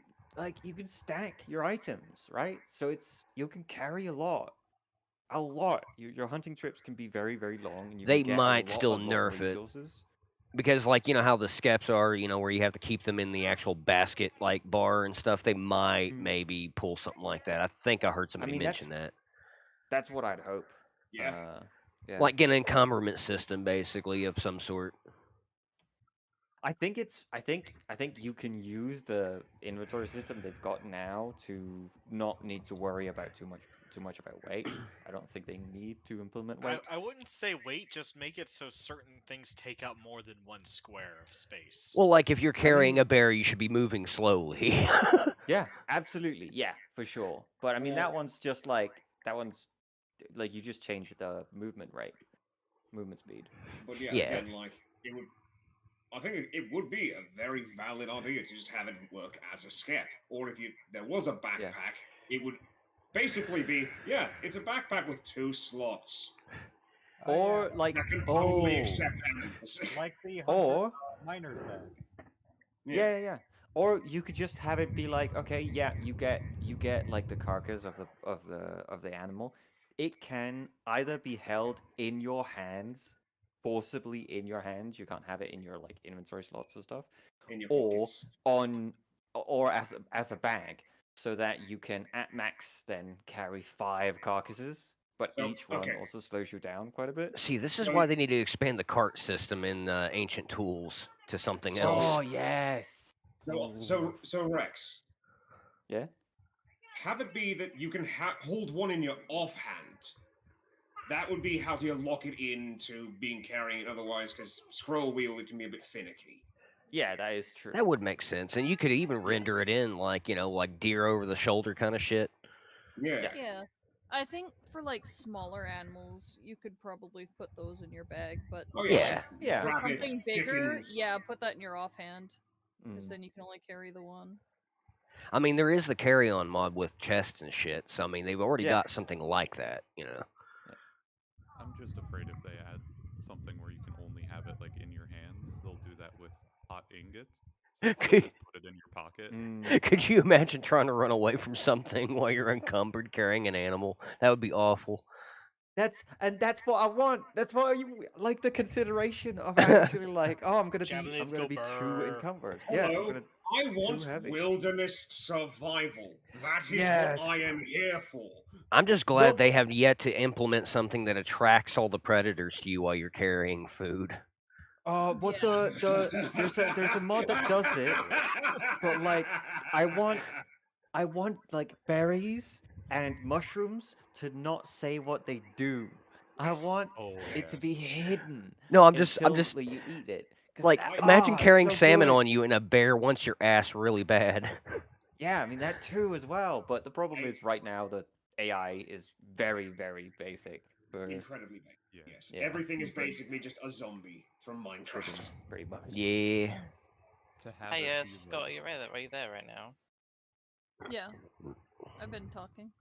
[SPEAKER 22] stack your items, right? So you can carry a lot. Your hunting trips can be very, very long, and you
[SPEAKER 1] They
[SPEAKER 22] can get
[SPEAKER 1] might
[SPEAKER 22] a lot,
[SPEAKER 1] still
[SPEAKER 22] a lot of
[SPEAKER 1] nerf it.
[SPEAKER 22] resources.
[SPEAKER 1] Because, like, you know how the skeps are, you know, where you have to keep them in the actual basket, like, bar and stuff? They might maybe pull something like that. I think I heard somebody
[SPEAKER 22] mean,
[SPEAKER 1] mention that.
[SPEAKER 22] That's what I'd hope.
[SPEAKER 24] Yeah.
[SPEAKER 22] Yeah.
[SPEAKER 1] Like, get an encumberment system, basically, of some sort.
[SPEAKER 22] I think you can use the inventory system they've got now to not need to worry about too much about weight. I don't think they need to implement weight.
[SPEAKER 12] I wouldn't say wait, just make it so certain things take up more than 1 square of space.
[SPEAKER 1] Well, like, if you're carrying a bear, you should be moving slowly.
[SPEAKER 22] Yeah, absolutely. Yeah, for sure. But I mean, that one's like you just change the movement speed.
[SPEAKER 24] But yeah,
[SPEAKER 1] Yeah.
[SPEAKER 24] again, like I think it would be a very valid idea to just have it work as a skep. Or if there was a backpack, it would basically be it's a backpack with 2 slots.
[SPEAKER 22] Or like
[SPEAKER 24] that can only accept animals.
[SPEAKER 4] Like the
[SPEAKER 22] Or
[SPEAKER 4] miner's bag.
[SPEAKER 22] yeah. Or you could just have it be like, okay, yeah, you get like the carcass of the animal. It can either be held in your hands forcibly in your hand. You can't have it in your like inventory slots or stuff,
[SPEAKER 24] In your
[SPEAKER 22] or
[SPEAKER 24] pockets.
[SPEAKER 22] or as a bag, so that you can at max then carry 5 carcasses. But
[SPEAKER 24] So,
[SPEAKER 22] each one
[SPEAKER 24] okay.
[SPEAKER 22] also slows you down quite a bit.
[SPEAKER 1] See, this is
[SPEAKER 24] So-
[SPEAKER 1] why they need to expand the cart system in Ancient Tools to something else.
[SPEAKER 22] Oh yes.
[SPEAKER 24] So Rex,
[SPEAKER 22] Yeah.
[SPEAKER 24] have it be that you can hold one in your offhand. That would be how do you lock it into being carrying it otherwise, because scroll wheel it can be a bit finicky.
[SPEAKER 22] Yeah, that is true.
[SPEAKER 1] That would make sense, and you could even render it in like like deer over the shoulder kind of shit.
[SPEAKER 24] Yeah.
[SPEAKER 25] Yeah. I think for like smaller animals, you could probably put those in your bag, but
[SPEAKER 24] Oh,
[SPEAKER 1] yeah.
[SPEAKER 24] Yeah.
[SPEAKER 25] for
[SPEAKER 24] Rabbits,
[SPEAKER 25] something bigger,
[SPEAKER 24] chickens.
[SPEAKER 25] yeah, put that in your offhand, because
[SPEAKER 22] Mm.
[SPEAKER 25] then you can only carry the one.
[SPEAKER 1] I mean, there is the carry-on mod with chests and shit, so I mean, they've already
[SPEAKER 22] Yeah.
[SPEAKER 1] got something like that,
[SPEAKER 23] I'm just afraid if they add something where you can only have it like in your hands, they'll do that with hot ingots. So you can just put it in your pocket.
[SPEAKER 22] Mm.
[SPEAKER 1] Could you imagine trying to run away from something while you're encumbered carrying an animal? That would be awful.
[SPEAKER 22] That's what I want. That's what you like the consideration of actually like, oh, I'm gonna
[SPEAKER 12] Javelins
[SPEAKER 22] be
[SPEAKER 12] go
[SPEAKER 22] too
[SPEAKER 12] brr.
[SPEAKER 22] encumbered. Yeah,
[SPEAKER 24] Hello,
[SPEAKER 22] I'm gonna
[SPEAKER 24] I want
[SPEAKER 22] too heavy.
[SPEAKER 24] wilderness survival. That is
[SPEAKER 22] Yes.
[SPEAKER 24] what I am here for.
[SPEAKER 1] I'm just glad they have yet to implement something that attracts all the predators to you while you're carrying food.
[SPEAKER 22] What there's a mod that does it, but like I want like berries and mushrooms to not say what they do. I want it to be hidden.
[SPEAKER 1] No, I'm
[SPEAKER 22] until
[SPEAKER 1] just
[SPEAKER 22] you eat it. 'Cause
[SPEAKER 1] like
[SPEAKER 22] that-
[SPEAKER 1] imagine
[SPEAKER 22] it's
[SPEAKER 1] carrying
[SPEAKER 22] so
[SPEAKER 1] salmon
[SPEAKER 22] good.
[SPEAKER 1] on you and a bear wants your ass really bad.
[SPEAKER 22] Yeah, I mean that too as well. But the problem is right now the AI is very very basic. For,
[SPEAKER 24] Incredibly big. Yes.
[SPEAKER 22] Yeah.
[SPEAKER 24] Everything is basically just a zombie from Minecraft.
[SPEAKER 22] Pretty much.
[SPEAKER 1] Yeah.
[SPEAKER 23] To have
[SPEAKER 2] Hey,
[SPEAKER 23] it be
[SPEAKER 2] Scott, are you there right now?
[SPEAKER 25] Yeah. I've been talking.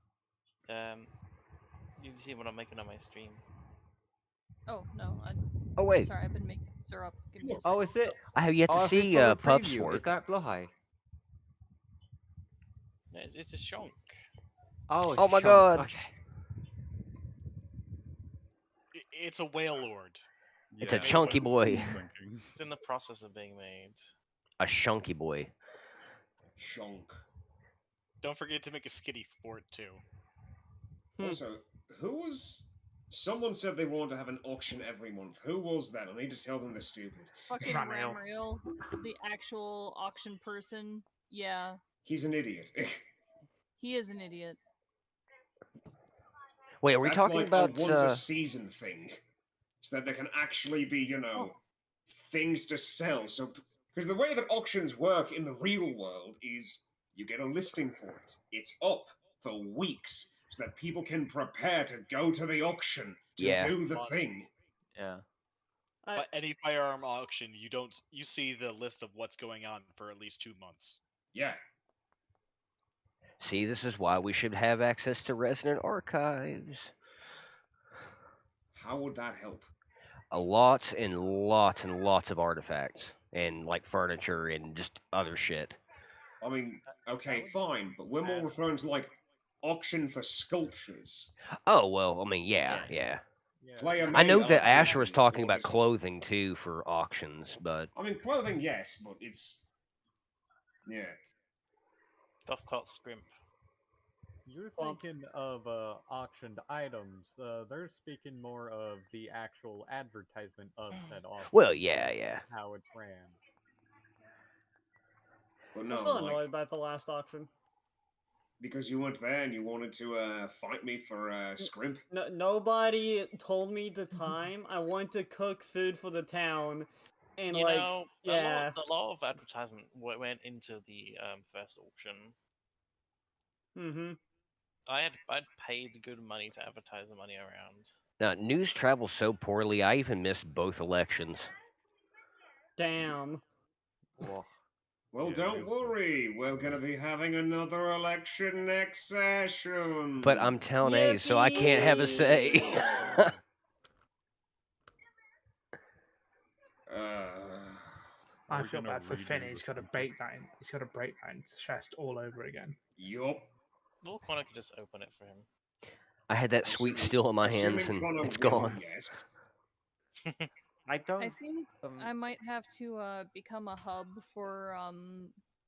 [SPEAKER 2] You've seen what I'm making on my stream.
[SPEAKER 25] Oh, no.
[SPEAKER 1] Oh, wait.
[SPEAKER 25] Sorry, I've been making syrup. Give me a
[SPEAKER 22] Oh,
[SPEAKER 25] second.
[SPEAKER 22] is it?
[SPEAKER 1] I have yet to
[SPEAKER 22] Oh, if it's
[SPEAKER 1] see
[SPEAKER 22] for the
[SPEAKER 1] Pup's
[SPEAKER 22] preview,
[SPEAKER 1] work.
[SPEAKER 22] Is that Blohai?
[SPEAKER 2] No, it's a shonk.
[SPEAKER 22] Oh,
[SPEAKER 1] Oh my
[SPEAKER 22] shonk.
[SPEAKER 1] god.
[SPEAKER 22] Okay.
[SPEAKER 12] It's a whale lord.
[SPEAKER 1] It's a chunky boy.
[SPEAKER 2] It's in the process of being made.
[SPEAKER 1] A shunky boy.
[SPEAKER 24] Shonk.
[SPEAKER 12] Don't forget to make a skitty for it too.
[SPEAKER 24] Also, who was... Someone said they wanted to have an auction every month. Who was that? I need to tell them they're stupid.
[SPEAKER 25] Fucking
[SPEAKER 24] Ramriel.
[SPEAKER 25] Ramriel, the actual auction person. Yeah,
[SPEAKER 24] He's an idiot.
[SPEAKER 25] he is an idiot.
[SPEAKER 1] Wait, are we
[SPEAKER 24] That's
[SPEAKER 1] talking
[SPEAKER 24] like
[SPEAKER 1] about
[SPEAKER 24] a once a season thing, so that there can actually be, things to sell. So, because the way that auctions work in the real world is you get a listing for it. It's up for weeks, so that people can prepare to go to the auction to
[SPEAKER 1] Yeah.
[SPEAKER 24] do the thing.
[SPEAKER 22] Yeah.
[SPEAKER 12] But any firearm auction, you see the list of what's going on for at least 2 months.
[SPEAKER 24] Yeah.
[SPEAKER 1] See, this is why we should have access to Resident Archives.
[SPEAKER 24] How would that help?
[SPEAKER 1] A lot and lots and lots of artifacts and like furniture and just other shit.
[SPEAKER 24] I mean, okay, fine, but we're more referring to like auction for sculptures.
[SPEAKER 1] Oh well, I mean, yeah.
[SPEAKER 24] Player
[SPEAKER 1] I know
[SPEAKER 24] made
[SPEAKER 1] that
[SPEAKER 24] art
[SPEAKER 1] Asher was
[SPEAKER 24] pieces,
[SPEAKER 1] talking
[SPEAKER 24] or
[SPEAKER 1] about
[SPEAKER 24] just-
[SPEAKER 1] clothing too for auctions, but
[SPEAKER 24] I mean, clothing, yes, but it's yeah.
[SPEAKER 2] Dovecot Scrimp.
[SPEAKER 4] You're thinking of auctioned items. They're speaking more of the actual advertisement of said auction.
[SPEAKER 1] Well, yeah.
[SPEAKER 4] How it's ran.
[SPEAKER 24] But
[SPEAKER 5] I'm
[SPEAKER 24] no,
[SPEAKER 5] still
[SPEAKER 24] like,
[SPEAKER 5] annoyed about the last auction.
[SPEAKER 24] because you weren't there and you wanted to fight me for scrimp.
[SPEAKER 5] No, nobody told me the time. I want to cook food for the town, and
[SPEAKER 2] You
[SPEAKER 5] like,
[SPEAKER 2] know,
[SPEAKER 5] yeah.
[SPEAKER 2] a lot of advertisement went into the first auction.
[SPEAKER 5] Mm-hmm.
[SPEAKER 2] I'd paid good money to advertise the money around.
[SPEAKER 1] now news travels so poorly. I even missed both elections.
[SPEAKER 5] Damn.
[SPEAKER 24] Well, don't worry. We're gonna be having another election next session.
[SPEAKER 1] But I'm town A, so I can't have a say.
[SPEAKER 17] I feel bad for Finn. He's got to break that. He's got to break that into chest all over again.
[SPEAKER 24] Yup.
[SPEAKER 2] Lord Connor could just open it for him.
[SPEAKER 1] I had that sweet still in my hands, and it's gone.
[SPEAKER 24] Yes.
[SPEAKER 22] I don't.
[SPEAKER 25] I think I might have to become a hub for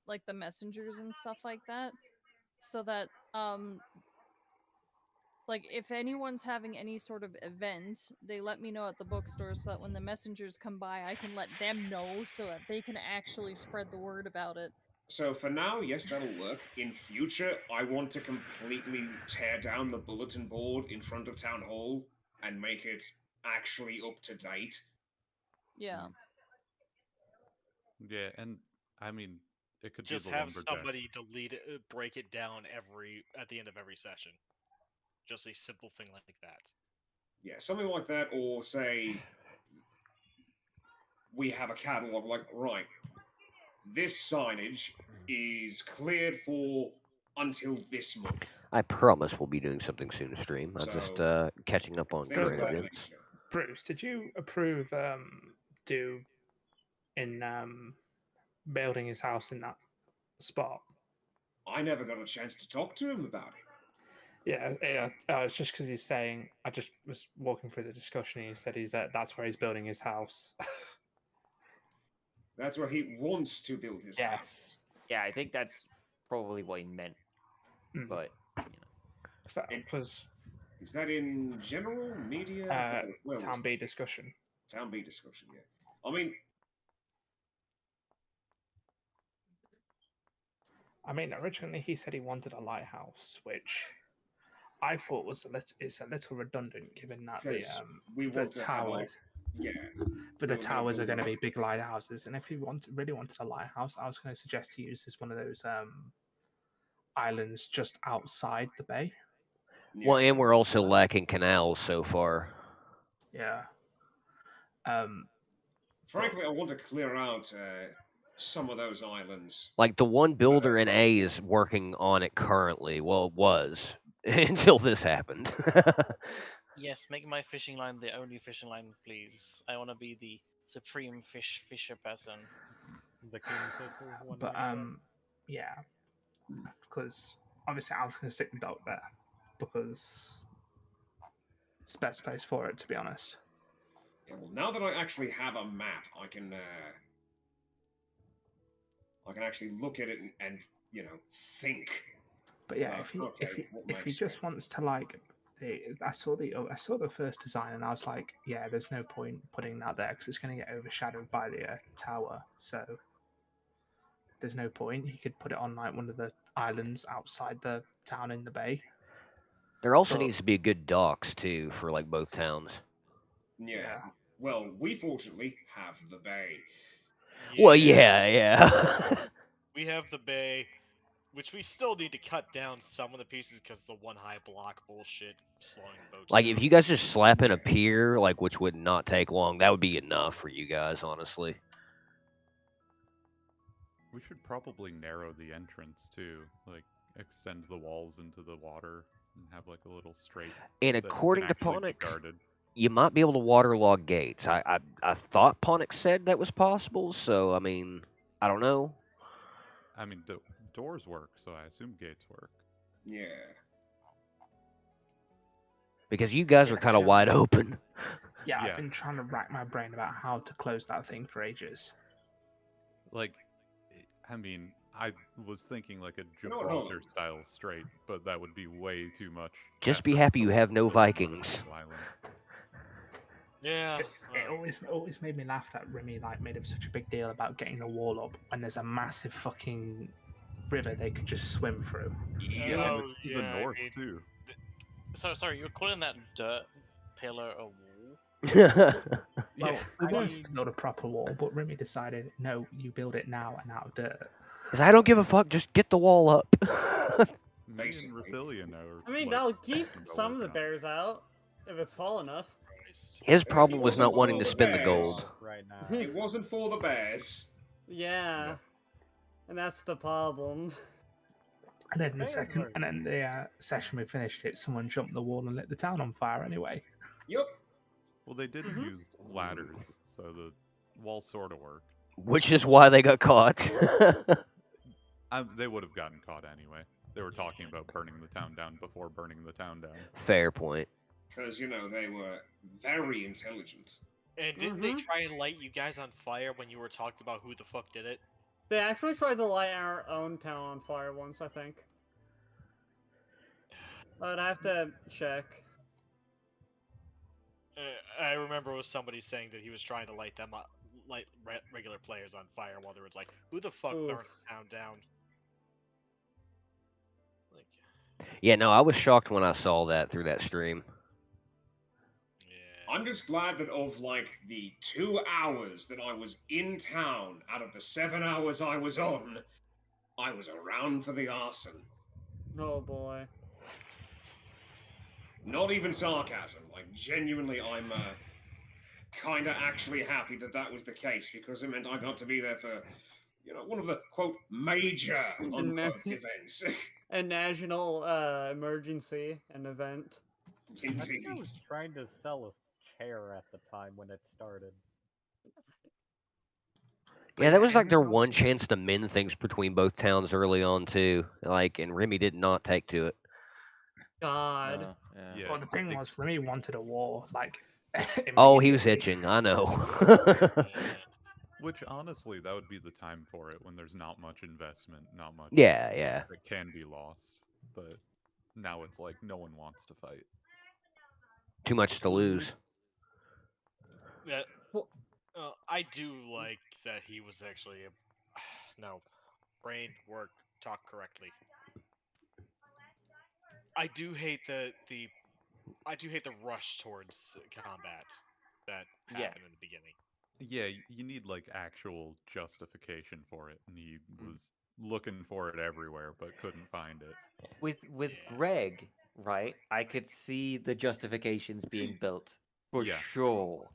[SPEAKER 25] like the messengers and stuff like that, so that like if anyone's having any sort of event, they let me know at the bookstore so that when the messengers come by, I can let them know so that they can actually spread the word about it.
[SPEAKER 24] So for now, yes, that'll work. In future, I want to completely tear down the bulletin board in front of Town Hall and make it actually up to date.
[SPEAKER 25] Yeah.
[SPEAKER 23] Yeah, and I mean, it could
[SPEAKER 12] Just
[SPEAKER 23] be the
[SPEAKER 12] have
[SPEAKER 23] lumberjack.
[SPEAKER 12] somebody delete it, break it down at the end of every session. Just a simple thing like that.
[SPEAKER 24] Yeah, something like that, or say we have a catalog like, right, this signage is cleared for until this month.
[SPEAKER 1] I promise we'll be doing something soon to stream. I'm just catching up on
[SPEAKER 24] things
[SPEAKER 1] current
[SPEAKER 24] of that
[SPEAKER 1] events.
[SPEAKER 24] nature.
[SPEAKER 17] Bruce, did you approve Do in building his house in that spot?
[SPEAKER 24] I never got a chance to talk to him about it.
[SPEAKER 17] Yeah. It's just because he's saying. I just was walking through the discussion. And he said that's where he's building his house.
[SPEAKER 24] That's where he wants to build his house.
[SPEAKER 22] Yeah, I think that's probably what he meant.
[SPEAKER 17] Mm.
[SPEAKER 22] But
[SPEAKER 24] Is that in general media? Where was
[SPEAKER 17] Town
[SPEAKER 24] it?
[SPEAKER 17] B discussion.
[SPEAKER 24] Town B discussion. Yeah.
[SPEAKER 17] I mean, originally he said he wanted a lighthouse, which I thought was it's a little redundant, given that the
[SPEAKER 24] 'Cause we
[SPEAKER 17] the
[SPEAKER 24] want to have,
[SPEAKER 17] towers,
[SPEAKER 24] like, yeah,
[SPEAKER 17] but the
[SPEAKER 24] we want to
[SPEAKER 17] towers are
[SPEAKER 24] build
[SPEAKER 17] going to
[SPEAKER 24] a-
[SPEAKER 17] be big lighthouses. And if he really wanted a lighthouse, I was going to suggest he uses one of those islands just outside the bay.
[SPEAKER 1] Well, and we're also lacking canals so far.
[SPEAKER 17] Yeah.
[SPEAKER 24] Frankly, I want to clear out some of those islands.
[SPEAKER 1] Like the one builder in A is working on it currently. Well, it was until this happened.
[SPEAKER 2] Yes, make my fishing line the only fishing line, please. I want to be the supreme fisher person.
[SPEAKER 4] The kingfisher one.
[SPEAKER 17] But yeah, because obviously I was going to stick the dock there because it's the best place for it, to be honest.
[SPEAKER 24] Yeah, well, now that I actually have a map, I can actually look at it and think.
[SPEAKER 17] But yeah,
[SPEAKER 24] what
[SPEAKER 17] if he
[SPEAKER 24] makes
[SPEAKER 17] just wants to like, I saw the first design and I was like, yeah, there's no point putting that there because it's going to get overshadowed by the tower. So there's no point. He could put it on like one of the islands outside the town in the bay.
[SPEAKER 1] There also needs to be a good docks too for like both towns.
[SPEAKER 24] Yeah. Well, we fortunately have the bay.
[SPEAKER 1] Well, yeah.
[SPEAKER 12] We have the bay, which we still need to cut down some of the pieces because the one high block bullshit slowing boats.
[SPEAKER 1] Like
[SPEAKER 12] down.
[SPEAKER 1] if you guys just slap in a pier, like which would not take long, that would be enough for you guys, honestly.
[SPEAKER 23] We should probably narrow the entrance too, like extend the walls into the water and have like a little straight.
[SPEAKER 1] And
[SPEAKER 23] that can
[SPEAKER 1] according to
[SPEAKER 23] actually be
[SPEAKER 1] Ponic,
[SPEAKER 23] guarded.
[SPEAKER 1] you might be able to waterlog gates. I thought Ponic said that was possible, so I mean, I don't know.
[SPEAKER 23] I mean, doors work, so I assume gates work.
[SPEAKER 24] Yeah.
[SPEAKER 1] Because you guys are kind of wide open.
[SPEAKER 17] Yeah, I've been trying to rack my brain about how to close that thing for ages.
[SPEAKER 23] Like, I mean, I was thinking like a
[SPEAKER 24] No.
[SPEAKER 23] Gibraltar style strait, but that would be way too much.
[SPEAKER 1] Just be happy you have no Vikings.
[SPEAKER 12] Yeah.
[SPEAKER 17] It always made me laugh that Remy like made up such a big deal about getting the wall up when there's a massive fucking river they could just swim through.
[SPEAKER 23] Yeah, and it's to the
[SPEAKER 12] yeah,
[SPEAKER 23] north
[SPEAKER 12] it-
[SPEAKER 23] too.
[SPEAKER 2] Sorry, you're calling that dirt pillar a wall?
[SPEAKER 17] Well, we wanted to build a proper wall, but Remy decided, no, you build it now and out of dirt.
[SPEAKER 1] Because I don't give a fuck, just get the wall up.
[SPEAKER 23] Me and Rathilia know.
[SPEAKER 5] I mean,
[SPEAKER 23] like,
[SPEAKER 5] that'll keep
[SPEAKER 23] talking about
[SPEAKER 5] some of the
[SPEAKER 23] working on it.
[SPEAKER 5] bears out if it's tall enough.
[SPEAKER 1] His problem was not
[SPEAKER 24] wasn't
[SPEAKER 1] wanting
[SPEAKER 24] for
[SPEAKER 1] to
[SPEAKER 24] the
[SPEAKER 1] spend the
[SPEAKER 24] bears.
[SPEAKER 1] gold.
[SPEAKER 4] Right now.
[SPEAKER 24] It wasn't for the bears.
[SPEAKER 5] Yeah. And that's the problem.
[SPEAKER 17] And then the session we finished it, someone jumped the wall and lit the town on fire anyway.
[SPEAKER 24] Yep.
[SPEAKER 23] Well, they did use ladders, so the wall sort of worked.
[SPEAKER 1] Which is why they got caught.
[SPEAKER 23] They would have gotten caught anyway. They were talking about burning the town down before burning the town down.
[SPEAKER 1] Fair point.
[SPEAKER 24] Because, they were very intelligent.
[SPEAKER 12] And didn't they try and light you guys on fire when you were talking about who the fuck did it?
[SPEAKER 5] They actually tried to light our own town on fire once, I think. I'd have to check.
[SPEAKER 12] I remember it was somebody saying that he was trying to light regular players on fire while there was like, who the fuck burned the town down?
[SPEAKER 1] Yeah, no, I was shocked when I saw that through that stream.
[SPEAKER 24] I'm just glad that of like the 2 hours that I was in town out of the 7 hours I was on, I was around for the arson.
[SPEAKER 5] Oh boy.
[SPEAKER 24] Not even sarcasm. Like, genuinely, I'm kind of actually happy that that was the case, because it meant I got to be there for, one of the, quote, major unquote events.
[SPEAKER 5] A national emergency, an event.
[SPEAKER 4] I think I was trying to sell a chair at the time when it started.
[SPEAKER 1] Yeah, that was like their one chance to mend things between both towns early on too. Like, and Remy did not take to it.
[SPEAKER 5] God.
[SPEAKER 17] Yeah. Well, the thing was, Remy wanted a war, like.
[SPEAKER 1] Oh, he was itching. I know.
[SPEAKER 23] Which honestly, that would be the time for it when there's not much investment, not much.
[SPEAKER 1] Yeah, yeah.
[SPEAKER 23] That can be lost, but now it's like no one wants to fight.
[SPEAKER 1] Too much to lose.
[SPEAKER 12] Yeah. I do like that he was actually no, brain work, talk correctly. I do hate the rush towards combat that happened in the beginning.
[SPEAKER 23] Yeah, you need like actual justification for it, and he was looking for it everywhere but couldn't find it.
[SPEAKER 22] With Greg, right? I could see the justifications being built for sure.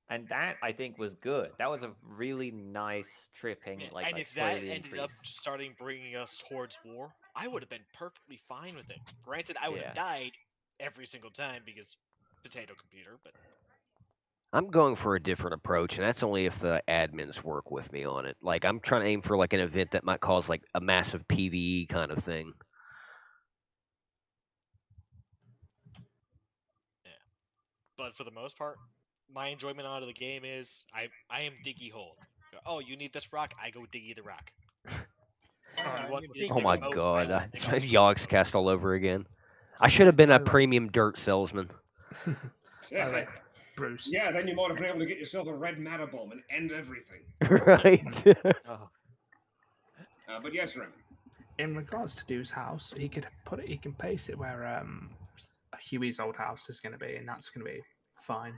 [SPEAKER 22] And that, I think, was good. That was a really nice tripping, like,
[SPEAKER 12] and if that ended up starting bringing us towards war, I would have been perfectly fine with it. Granted, I would have died every single time because potato computer, but...
[SPEAKER 1] I'm going for a different approach, and that's only if the admins work with me on it. Like, I'm trying to aim for, like, an event that might cause, like, a massive PvE kind of thing.
[SPEAKER 12] Yeah. But for the most part, my enjoyment out of the game is I am Diggy Hole. Oh, you need this rock? I go Diggy the rock.
[SPEAKER 1] Oh my god, Yogscast all over again. I should have been a premium dirt salesman.
[SPEAKER 24] Bruce. Yeah, then you might have been able to get yourself a red matter bomb and end everything.
[SPEAKER 1] Right.
[SPEAKER 24] But yes, Remy.
[SPEAKER 17] In regards to Dude's house, he can place it where Huey's old house is going to be, and that's going to be fine.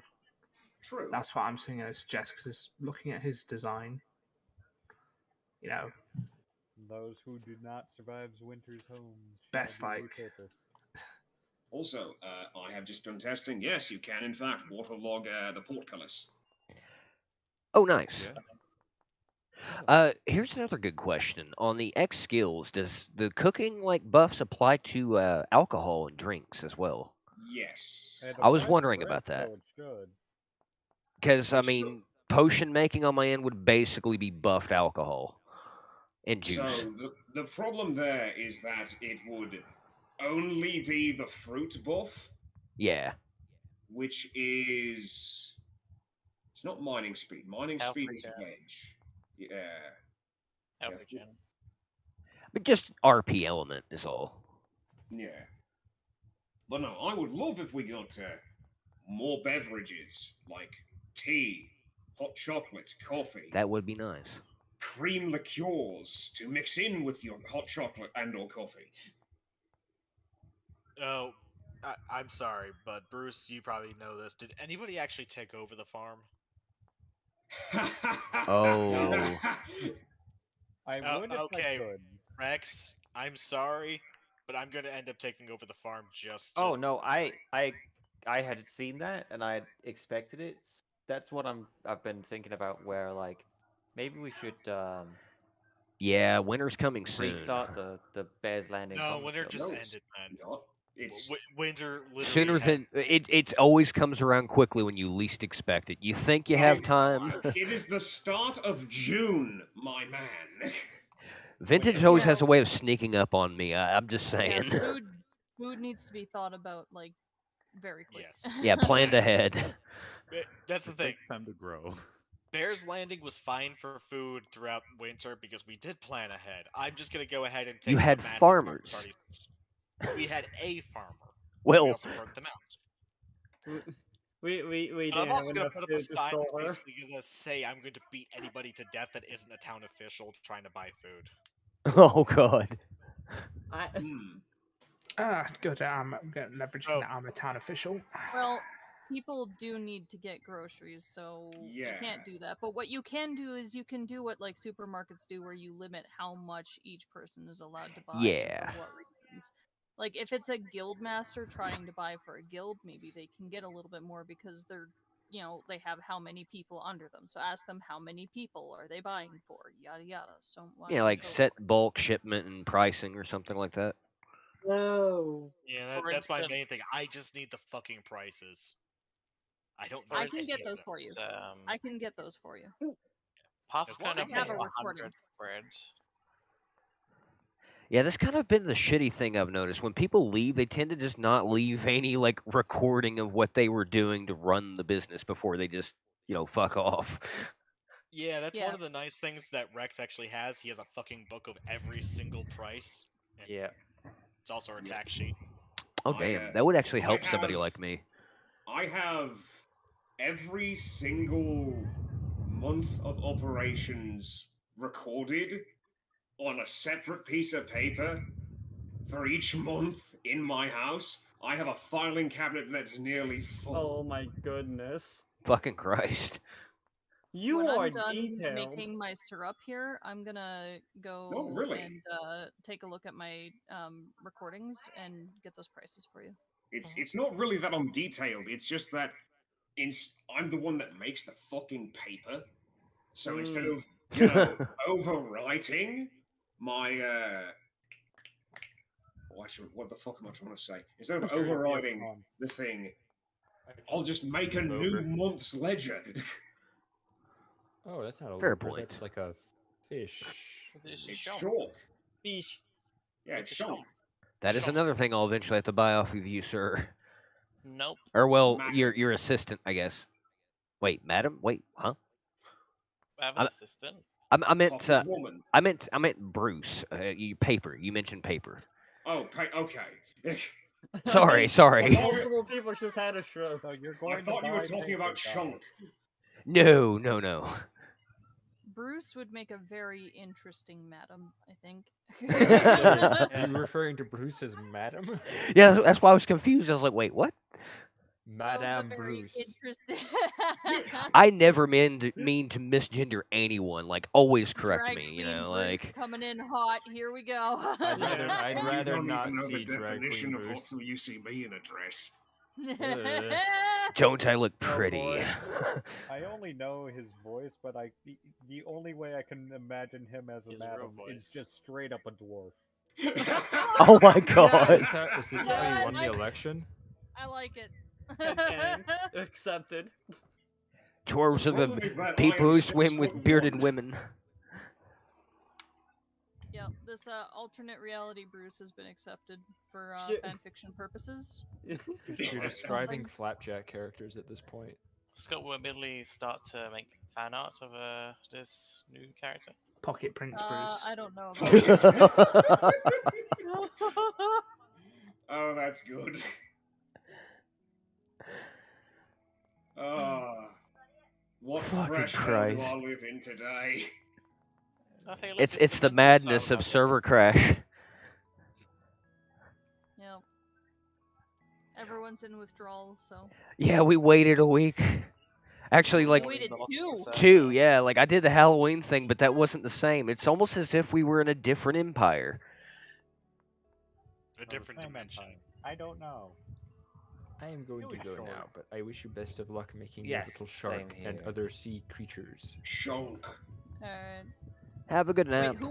[SPEAKER 24] True.
[SPEAKER 17] That's what I'm going to suggest, because looking at his design,
[SPEAKER 4] those who do not survive winter's home.
[SPEAKER 17] Best like.
[SPEAKER 24] Also, I have just done testing. Yes, you can, in fact, waterlog the portcullis.
[SPEAKER 1] Oh, nice. Here's another good question. On the X skills, does the cooking like buffs apply to alcohol and drinks as well?
[SPEAKER 24] Yes.
[SPEAKER 1] I was wondering about that. Because, I mean, potion making on my end would basically be buffed alcohol and juice.
[SPEAKER 24] So, the problem there is that it would only be the fruit buff.
[SPEAKER 1] Yeah.
[SPEAKER 24] Which is... It's not mining speed. Mining speed is wedge. Yeah.
[SPEAKER 1] But just RP element is all.
[SPEAKER 24] Yeah. But no, I would love if we got more beverages, like tea, hot chocolate, coffee.
[SPEAKER 1] That would be nice.
[SPEAKER 24] Cream liqueurs to mix in with your hot chocolate and or coffee.
[SPEAKER 12] Oh, I'm sorry, but Bruce, you probably know this. Did anybody actually take over the farm?
[SPEAKER 1] Oh.
[SPEAKER 4] I would if
[SPEAKER 12] okay,
[SPEAKER 4] I could.
[SPEAKER 12] Rex, I'm sorry, but I'm going to end up taking over the farm just
[SPEAKER 22] Oh, no, I had seen that, and I had expected it. That's what I've been thinking about, where, like, maybe we should,
[SPEAKER 1] Yeah, winter's coming soon.
[SPEAKER 22] restart the Bears Landing.
[SPEAKER 12] No,
[SPEAKER 22] Commons
[SPEAKER 12] winter
[SPEAKER 22] Guild.
[SPEAKER 12] just ended, man.
[SPEAKER 24] It's
[SPEAKER 12] winter literally
[SPEAKER 1] Sooner than it always comes around quickly when you least expect it. You think you have time.
[SPEAKER 24] It is the start of June, my man.
[SPEAKER 1] Vintage always has a way of sneaking up on me. I'm just saying.
[SPEAKER 25] Yeah, food needs to be thought about like very quick.
[SPEAKER 12] Yes.
[SPEAKER 1] Yeah, planned ahead.
[SPEAKER 12] That's the
[SPEAKER 23] It
[SPEAKER 12] thing.
[SPEAKER 23] takes time to grow.
[SPEAKER 12] Bear's Landing was fine for food throughout winter because we did plan ahead. I'm just gonna go ahead and take
[SPEAKER 1] You
[SPEAKER 12] the
[SPEAKER 1] had
[SPEAKER 12] massive
[SPEAKER 1] farmers.
[SPEAKER 12] parties. We had a farmer.
[SPEAKER 1] Well-
[SPEAKER 12] we also burnt them out.
[SPEAKER 5] We
[SPEAKER 12] But
[SPEAKER 5] didn't
[SPEAKER 12] I'm
[SPEAKER 5] have
[SPEAKER 12] also gonna
[SPEAKER 5] enough
[SPEAKER 12] put up a
[SPEAKER 5] food to
[SPEAKER 12] sign
[SPEAKER 5] store
[SPEAKER 12] that's
[SPEAKER 5] her.
[SPEAKER 12] basically gonna say I'm going to beat anybody to death that isn't a town official trying to buy food.
[SPEAKER 1] Oh god.
[SPEAKER 17] Good. I'm leveraging that I'm a town official.
[SPEAKER 25] Well, people do need to get groceries, so you can't do that. But what you can do is you can do what like supermarkets do, where you limit how much each person is allowed to buy and
[SPEAKER 1] Yeah.
[SPEAKER 25] for what reasons. Like if it's a guild master trying to buy for a guild, maybe they can get a little bit more because they're, you know, they have how many people under them. So ask them how many people are they buying for, yada yada. So much.
[SPEAKER 1] Yeah,
[SPEAKER 25] and
[SPEAKER 1] like
[SPEAKER 25] so
[SPEAKER 1] set bulk shipment and pricing or something like that.
[SPEAKER 5] No.
[SPEAKER 12] Yeah,
[SPEAKER 2] For
[SPEAKER 12] that's my
[SPEAKER 2] instance-
[SPEAKER 12] main thing. I just need the fucking prices. I don't.
[SPEAKER 25] I
[SPEAKER 12] need
[SPEAKER 25] can
[SPEAKER 12] any
[SPEAKER 25] get
[SPEAKER 12] of
[SPEAKER 25] those for you.
[SPEAKER 12] them.
[SPEAKER 25] I can get those for you.
[SPEAKER 2] Pathfinder
[SPEAKER 25] I have a
[SPEAKER 2] bought
[SPEAKER 25] recording.
[SPEAKER 2] 100 bread.
[SPEAKER 1] Yeah, that's kind of been the shitty thing I've noticed. When people leave, they tend to just not leave any like recording of what they were doing to run the business before they just, you know, fuck off.
[SPEAKER 12] Yeah, that's
[SPEAKER 25] Yeah.
[SPEAKER 12] one of the nice things that Rex actually has. He has a fucking book of every single price. And
[SPEAKER 22] Yeah.
[SPEAKER 12] It's also a tax sheet.
[SPEAKER 1] Oh damn, that would actually
[SPEAKER 24] I
[SPEAKER 1] help somebody
[SPEAKER 24] have-
[SPEAKER 1] like me.
[SPEAKER 24] I have every single month of operations recorded on a separate piece of paper for each month in my house. I have a filing cabinet that's nearly full.
[SPEAKER 5] Oh my goodness.
[SPEAKER 1] Fucking Christ.
[SPEAKER 5] You
[SPEAKER 25] when
[SPEAKER 5] are
[SPEAKER 25] I'm done
[SPEAKER 5] detailed.
[SPEAKER 25] making my syrup here, I'm gonna go
[SPEAKER 24] Oh, really?
[SPEAKER 25] and take a look at my recordings and get those prices for you.
[SPEAKER 24] It's not really that I'm detailed. It's just that I'm the one that makes the fucking paper. So instead of overwriting my what the fuck am I trying to say? Instead of overriding the thing, I'll just make a new month's ledger.
[SPEAKER 8] Oh, that's not a
[SPEAKER 1] Fair
[SPEAKER 8] leopard,
[SPEAKER 1] point.
[SPEAKER 8] That's like a fish.
[SPEAKER 24] It's chalk.
[SPEAKER 5] Fish.
[SPEAKER 24] Yeah, it's chalk.
[SPEAKER 1] That is another thing I'll eventually have to buy off of you, sir.
[SPEAKER 2] Nope.
[SPEAKER 1] Or well, your assistant, I guess. Wait, madam? Wait, huh?
[SPEAKER 2] I have an assistant.
[SPEAKER 1] I meant
[SPEAKER 24] Hopper's woman.
[SPEAKER 1] I meant Bruce. You paper. You mentioned paper.
[SPEAKER 24] Oh, okay.
[SPEAKER 1] Sorry.
[SPEAKER 5] Multiple people just had a stroke.
[SPEAKER 4] So you're
[SPEAKER 24] I
[SPEAKER 4] going
[SPEAKER 24] thought
[SPEAKER 4] to
[SPEAKER 24] you were
[SPEAKER 4] buy
[SPEAKER 24] talking
[SPEAKER 4] paper,
[SPEAKER 24] about
[SPEAKER 4] guys.
[SPEAKER 24] chunk.
[SPEAKER 1] No.
[SPEAKER 25] Bruce would make a very interesting madam, I think.
[SPEAKER 8] Are you referring to Bruce as Madam?
[SPEAKER 1] Yeah, that's why I was confused. I was like, wait, what?
[SPEAKER 8] Madame Bruce.
[SPEAKER 25] Interesting.
[SPEAKER 1] I never mean to misgender anyone. Like, always correct
[SPEAKER 25] Drag
[SPEAKER 1] me. You
[SPEAKER 25] Queen
[SPEAKER 1] know,
[SPEAKER 25] Bruce
[SPEAKER 1] like.
[SPEAKER 25] coming in hot. Here we go.
[SPEAKER 8] I'd rather
[SPEAKER 24] don't
[SPEAKER 8] not
[SPEAKER 24] even know
[SPEAKER 8] see
[SPEAKER 24] the
[SPEAKER 8] drag
[SPEAKER 24] definition
[SPEAKER 8] queen
[SPEAKER 24] of
[SPEAKER 8] Bruce.
[SPEAKER 24] until you see me in a dress.
[SPEAKER 1] Don't I look
[SPEAKER 4] Oh,
[SPEAKER 1] pretty?
[SPEAKER 4] boy. I only know his voice, but the only way I can imagine him as a
[SPEAKER 12] His real
[SPEAKER 4] madam is
[SPEAKER 12] voice.
[SPEAKER 4] just straight up a dwarf.
[SPEAKER 1] Oh my god.
[SPEAKER 8] Is this how you won the
[SPEAKER 25] Yes.
[SPEAKER 8] election?
[SPEAKER 25] I like it.
[SPEAKER 5] Accepted.
[SPEAKER 1] Dwarves are
[SPEAKER 24] problem is
[SPEAKER 1] the
[SPEAKER 24] that I
[SPEAKER 1] people
[SPEAKER 24] am
[SPEAKER 1] who swim with
[SPEAKER 24] 6'1".
[SPEAKER 1] bearded women.
[SPEAKER 25] Yep, this alternate reality Bruce has been accepted for fanfiction purposes.
[SPEAKER 8] You're describing Flapjack characters at this point.
[SPEAKER 2] Scott will immediately start to make fan art of this new character.
[SPEAKER 17] Pocket Prince Bruce.
[SPEAKER 25] I don't know about
[SPEAKER 24] Oh, that's good. What
[SPEAKER 1] Fucking
[SPEAKER 24] fresh hell do
[SPEAKER 1] Christ.
[SPEAKER 24] I live in today?
[SPEAKER 1] It's the madness of server crash.
[SPEAKER 25] Yep. Everyone's in withdrawal, so.
[SPEAKER 1] Yeah, we waited a week. Actually, like
[SPEAKER 25] waited two.
[SPEAKER 1] Two, yeah. Like I did the Halloween thing, but that wasn't the same. It's almost as if we were in a different empire.
[SPEAKER 12] A different dimension.
[SPEAKER 4] I don't know.
[SPEAKER 8] I am going to go now, but I wish you best of luck making your
[SPEAKER 22] Yes,
[SPEAKER 8] little
[SPEAKER 22] same
[SPEAKER 8] shark and
[SPEAKER 22] here.
[SPEAKER 8] other sea creatures.
[SPEAKER 24] Shunk.
[SPEAKER 25] Alright.
[SPEAKER 1] Have a good nap.
[SPEAKER 25] Wait,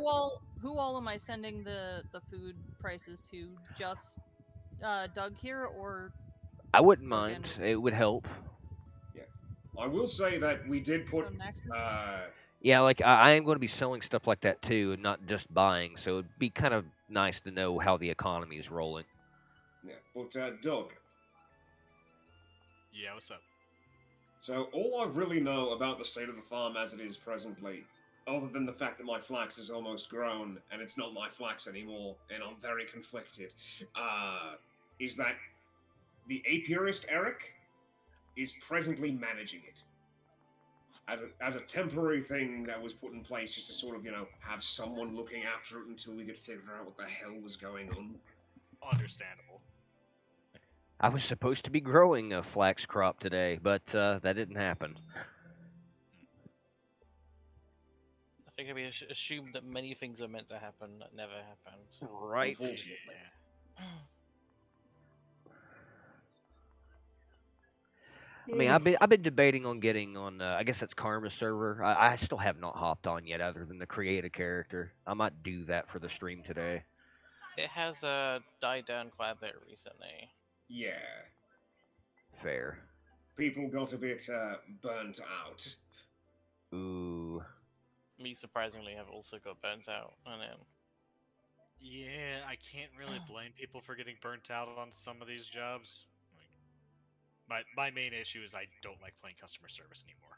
[SPEAKER 25] who all am I sending the food prices to? Just Doug here, or
[SPEAKER 1] I wouldn't mind. It would help.
[SPEAKER 24] I will say that we did put.
[SPEAKER 25] Nexus?
[SPEAKER 1] Yeah, like I am going to be selling stuff like that too, and not just buying. So it'd be kind of nice to know how the economy is rolling.
[SPEAKER 24] Yeah, but Doug,
[SPEAKER 12] Yeah, what's up?
[SPEAKER 24] So all I really know about the state of the farm as it is presently, other than the fact that my flax is almost grown and it's not my flax anymore, and I'm very conflicted, is that the apiarist Eric is presently managing it as a temporary thing that was put in place just to sort of, have someone looking after it until we could figure out what the hell was going on.
[SPEAKER 12] Understandable.
[SPEAKER 1] I was supposed to be growing a flax crop today, but that didn't happen.
[SPEAKER 2] I think we assumed that many things are meant to happen that never happened.
[SPEAKER 1] Right.
[SPEAKER 2] Unfortunately.
[SPEAKER 1] I mean, I've been debating on getting on. I guess that's Karma server. I still have not hopped on yet, other than to create a character. I might do that for the stream today.
[SPEAKER 2] It has died down quite a bit recently.
[SPEAKER 24] Yeah.
[SPEAKER 1] Fair.
[SPEAKER 24] People got a bit burnt out.
[SPEAKER 1] Ooh.
[SPEAKER 2] Me surprisingly have also got burnt out on it.
[SPEAKER 12] Yeah, I can't really blame people for getting burnt out on some of these jobs. My main issue is I don't like playing customer service anymore.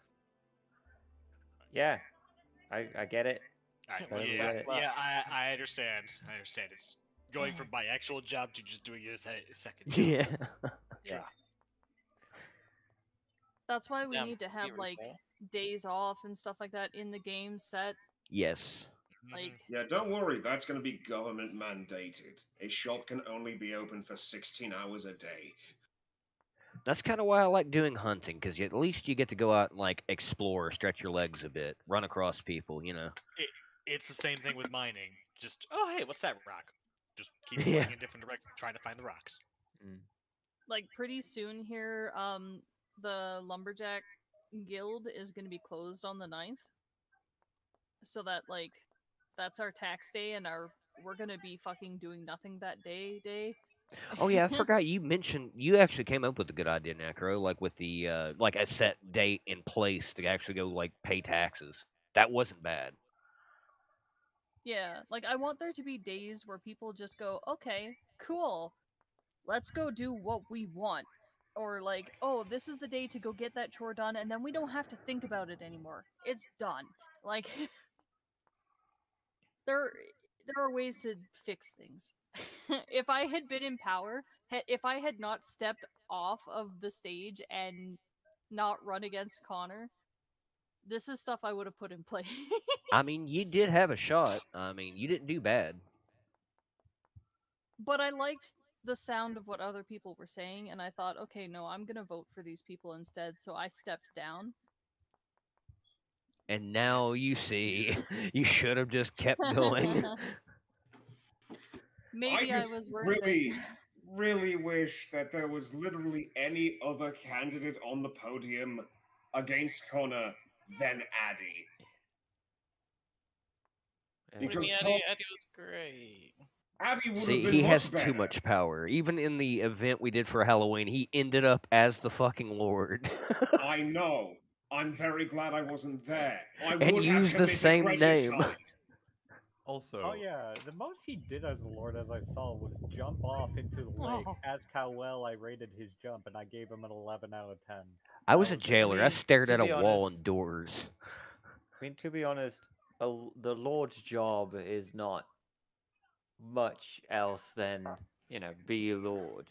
[SPEAKER 22] Yeah, I get it. Totally get it.
[SPEAKER 12] Yeah, I understand. I understand. It's going from my actual job to just doing it as a second job.
[SPEAKER 1] Yeah.
[SPEAKER 22] Yeah.
[SPEAKER 25] That's why we
[SPEAKER 2] Yeah,
[SPEAKER 25] need to have
[SPEAKER 2] beautiful.
[SPEAKER 25] like days off and stuff like that in the game set.
[SPEAKER 1] Yes.
[SPEAKER 25] Like,
[SPEAKER 24] Yeah, don't worry, that's going to be government mandated. A shop can only be open for 16 hours a day.
[SPEAKER 1] That's kind of why I like doing hunting, because at least you get to go out and like explore, stretch your legs a bit, run across people.
[SPEAKER 12] It's the same thing with mining. Just, oh hey, what's that rock? Just keep
[SPEAKER 1] Yeah.
[SPEAKER 12] going in different directions, trying to find the rocks.
[SPEAKER 25] like pretty soon here, the lumberjack guild is going to be closed on the 9th, so that like that's our tax day, and we're going to be fucking doing nothing that day.
[SPEAKER 1] Oh yeah, I forgot you mentioned you actually came up with a good idea, Necro, like with the like a set date in place to actually go like pay taxes. That wasn't bad.
[SPEAKER 25] Yeah, like I want there to be days where people just go, okay, cool, let's go do what we want. Or like, oh, this is the day to go get that chore done, and then we don't have to think about it anymore. It's done. Like, there are ways to fix things. If I had been in power, if I had not stepped off of the stage and not run against Connor, this is stuff I would have put in place.
[SPEAKER 1] I mean, you did have a shot. I mean, you didn't do bad.
[SPEAKER 25] But I liked the sound of what other people were saying, and I thought, okay, no, I'm gonna vote for these people instead, so I stepped down.
[SPEAKER 1] And now you see, you should have just kept going.
[SPEAKER 25] Maybe
[SPEAKER 24] I just
[SPEAKER 25] was worth it.
[SPEAKER 24] really wish that there was literally any other candidate on the podium against Connor than Addy.
[SPEAKER 2] Because Eddie was great.
[SPEAKER 24] Addy would
[SPEAKER 1] See,
[SPEAKER 24] have been
[SPEAKER 1] he
[SPEAKER 24] much
[SPEAKER 1] has
[SPEAKER 24] better.
[SPEAKER 1] too much power. Even in the event we did for Halloween, he ended up as the fucking Lord.
[SPEAKER 24] I know. I'm very glad I wasn't there. I
[SPEAKER 1] And
[SPEAKER 24] would
[SPEAKER 1] used
[SPEAKER 24] have
[SPEAKER 1] the same name.
[SPEAKER 24] regicide.
[SPEAKER 23] Also,
[SPEAKER 4] Oh yeah, the most he did as a lord, as I saw, was jump off into the lake. As how well I rated his jump, and I gave him an 11 out of 10.
[SPEAKER 1] I was a jailer. I stared
[SPEAKER 22] to
[SPEAKER 1] at a
[SPEAKER 22] be
[SPEAKER 1] wall
[SPEAKER 22] honest-
[SPEAKER 1] and doors.
[SPEAKER 22] I mean, to be honest, the Lord's job is not much else than, be Lord.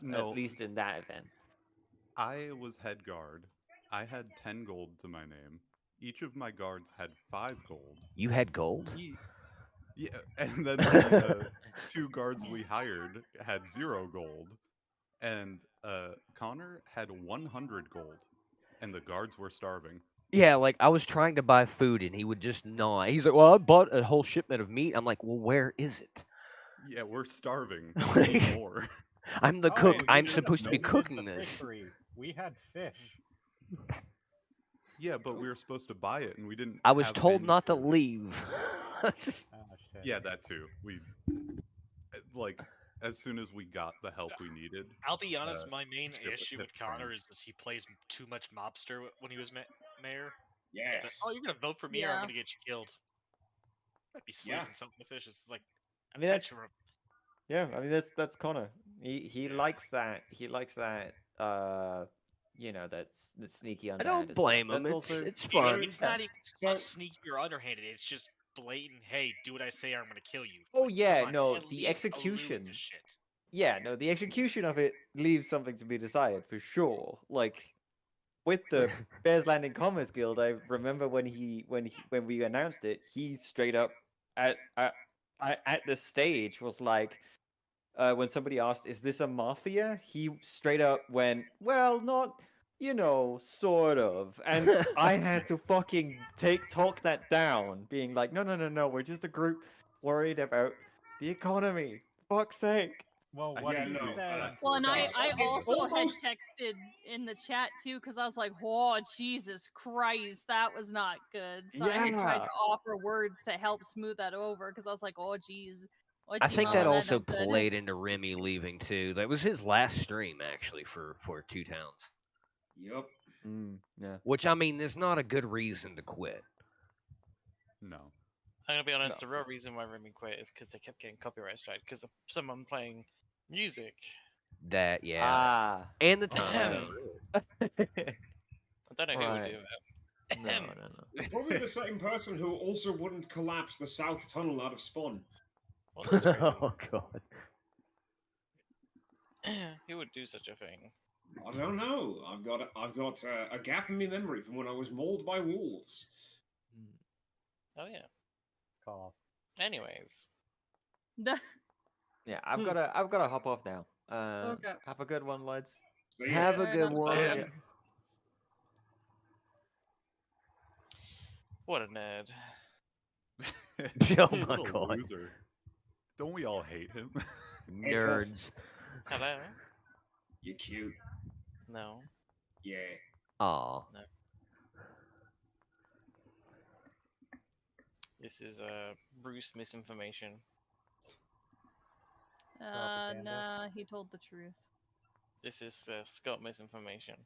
[SPEAKER 23] No.
[SPEAKER 22] At least in that event.
[SPEAKER 23] I was head guard. I had 10 gold to my name. Each of my guards had 5 gold.
[SPEAKER 1] You had gold?
[SPEAKER 23] Yeah, and then the 2 guards we hired had 0 gold. And Connor had 100 gold. And the guards were starving.
[SPEAKER 1] Yeah, like I was trying to buy food and he would just gnaw. He's like, "Well, I bought a whole shipment of meat." I'm like, "Well, where is it?"
[SPEAKER 23] Yeah, we're starving. We need more.
[SPEAKER 1] I'm the
[SPEAKER 4] Oh,
[SPEAKER 1] cook.
[SPEAKER 4] we
[SPEAKER 1] I'm
[SPEAKER 4] did
[SPEAKER 1] supposed to be
[SPEAKER 4] the
[SPEAKER 1] cooking this.
[SPEAKER 4] fishery. We had fish.
[SPEAKER 23] Yeah, but we were supposed to buy it, and we didn't.
[SPEAKER 1] I was
[SPEAKER 23] have
[SPEAKER 1] told
[SPEAKER 23] any
[SPEAKER 1] not to
[SPEAKER 23] food.
[SPEAKER 1] leave.
[SPEAKER 23] Yeah, that too. We like as soon as we got the help we needed.
[SPEAKER 12] I'll be honest, my main
[SPEAKER 23] shit
[SPEAKER 12] issue
[SPEAKER 23] hit
[SPEAKER 12] with
[SPEAKER 23] the fan.
[SPEAKER 12] Connor is he plays too much mobster when he was mayor.
[SPEAKER 24] Yes.
[SPEAKER 12] But, oh, you're gonna vote for me, or I'm
[SPEAKER 25] Yeah.
[SPEAKER 12] gonna get you killed. I'd be sleeping
[SPEAKER 24] Yeah.
[SPEAKER 12] something to fish. It's like,
[SPEAKER 22] I mean, that's
[SPEAKER 12] Tetra-
[SPEAKER 22] yeah. I mean, that's Connor. He likes that. He likes that you know, that's sneaky
[SPEAKER 1] I
[SPEAKER 22] underhanded.
[SPEAKER 1] don't blame
[SPEAKER 22] stuff.
[SPEAKER 1] him.
[SPEAKER 22] That's
[SPEAKER 1] It's
[SPEAKER 22] also
[SPEAKER 1] it's
[SPEAKER 12] You know,
[SPEAKER 1] fun.
[SPEAKER 12] it's not sneaky or underhanded. It's just blatant. Hey, do what I say, or I'm gonna kill you. It's
[SPEAKER 22] Oh
[SPEAKER 12] like, come
[SPEAKER 22] yeah,
[SPEAKER 12] on,
[SPEAKER 22] no,
[SPEAKER 12] at
[SPEAKER 22] the
[SPEAKER 12] least allude to
[SPEAKER 22] execution.
[SPEAKER 12] shit.
[SPEAKER 22] Yeah, no, the execution of it leaves something to be desired for sure. Like with the Bears Landing Commerce Guild, I remember when we announced it, he straight up at the stage was like, when somebody asked, "Is this a mafia?" He straight up went, "Well, not, you know, sort of." And I had to fucking talk that down, being like, "No, no, no, no, we're just a group worried about the economy. Fuck's sake."
[SPEAKER 4] Well,
[SPEAKER 24] Yeah,
[SPEAKER 4] what he
[SPEAKER 24] no,
[SPEAKER 4] said.
[SPEAKER 25] Well, and I
[SPEAKER 24] it's
[SPEAKER 25] also had
[SPEAKER 24] almost-
[SPEAKER 25] texted in the chat too because I was like, "Oh Jesus Christ, that was not good." So I had tried
[SPEAKER 22] Yeah.
[SPEAKER 25] to offer words to help smooth that over because I was like, "Oh geez, oh
[SPEAKER 1] I
[SPEAKER 25] gee,
[SPEAKER 1] think
[SPEAKER 25] mama,
[SPEAKER 1] that also
[SPEAKER 25] no good."
[SPEAKER 1] played into Remy leaving too. That was his last stream actually for Two Towns.
[SPEAKER 24] Yep.
[SPEAKER 22] Yeah.
[SPEAKER 1] Which I mean, is not a good reason to quit.
[SPEAKER 23] No.
[SPEAKER 2] I'm gonna be honest. The real reason why Remy quit is because they kept getting copyright strike because of someone playing music.
[SPEAKER 1] That yeah.
[SPEAKER 22] Ah.
[SPEAKER 1] And the time zone.
[SPEAKER 2] I don't know who would
[SPEAKER 22] Right.
[SPEAKER 2] do that.
[SPEAKER 22] No, no, no.
[SPEAKER 24] It's probably the same person who also wouldn't collapse the south tunnel out of Spawn.
[SPEAKER 2] Well, that's crazy.
[SPEAKER 1] Oh god.
[SPEAKER 2] Who would do such a thing?
[SPEAKER 24] I don't know. I've got a gap in my memory from when I was mauled by wolves.
[SPEAKER 2] Oh yeah.
[SPEAKER 4] Cough.
[SPEAKER 2] Anyways,
[SPEAKER 22] Yeah, I've gotta hop off now.
[SPEAKER 25] Okay.
[SPEAKER 22] Have a good one, lads.
[SPEAKER 1] Have a good one.
[SPEAKER 22] Yeah.
[SPEAKER 2] what a nerd.
[SPEAKER 1] Oh
[SPEAKER 23] You
[SPEAKER 1] my
[SPEAKER 23] little
[SPEAKER 1] god.
[SPEAKER 23] loser. Don't we all hate him?
[SPEAKER 1] Nerds.
[SPEAKER 2] Hello.
[SPEAKER 24] You're cute.
[SPEAKER 2] No.
[SPEAKER 24] Yeah.
[SPEAKER 1] Aw.
[SPEAKER 2] No. This is Bruce misinformation.
[SPEAKER 25] Nah, he told the truth.
[SPEAKER 2] This is Scott misinformation.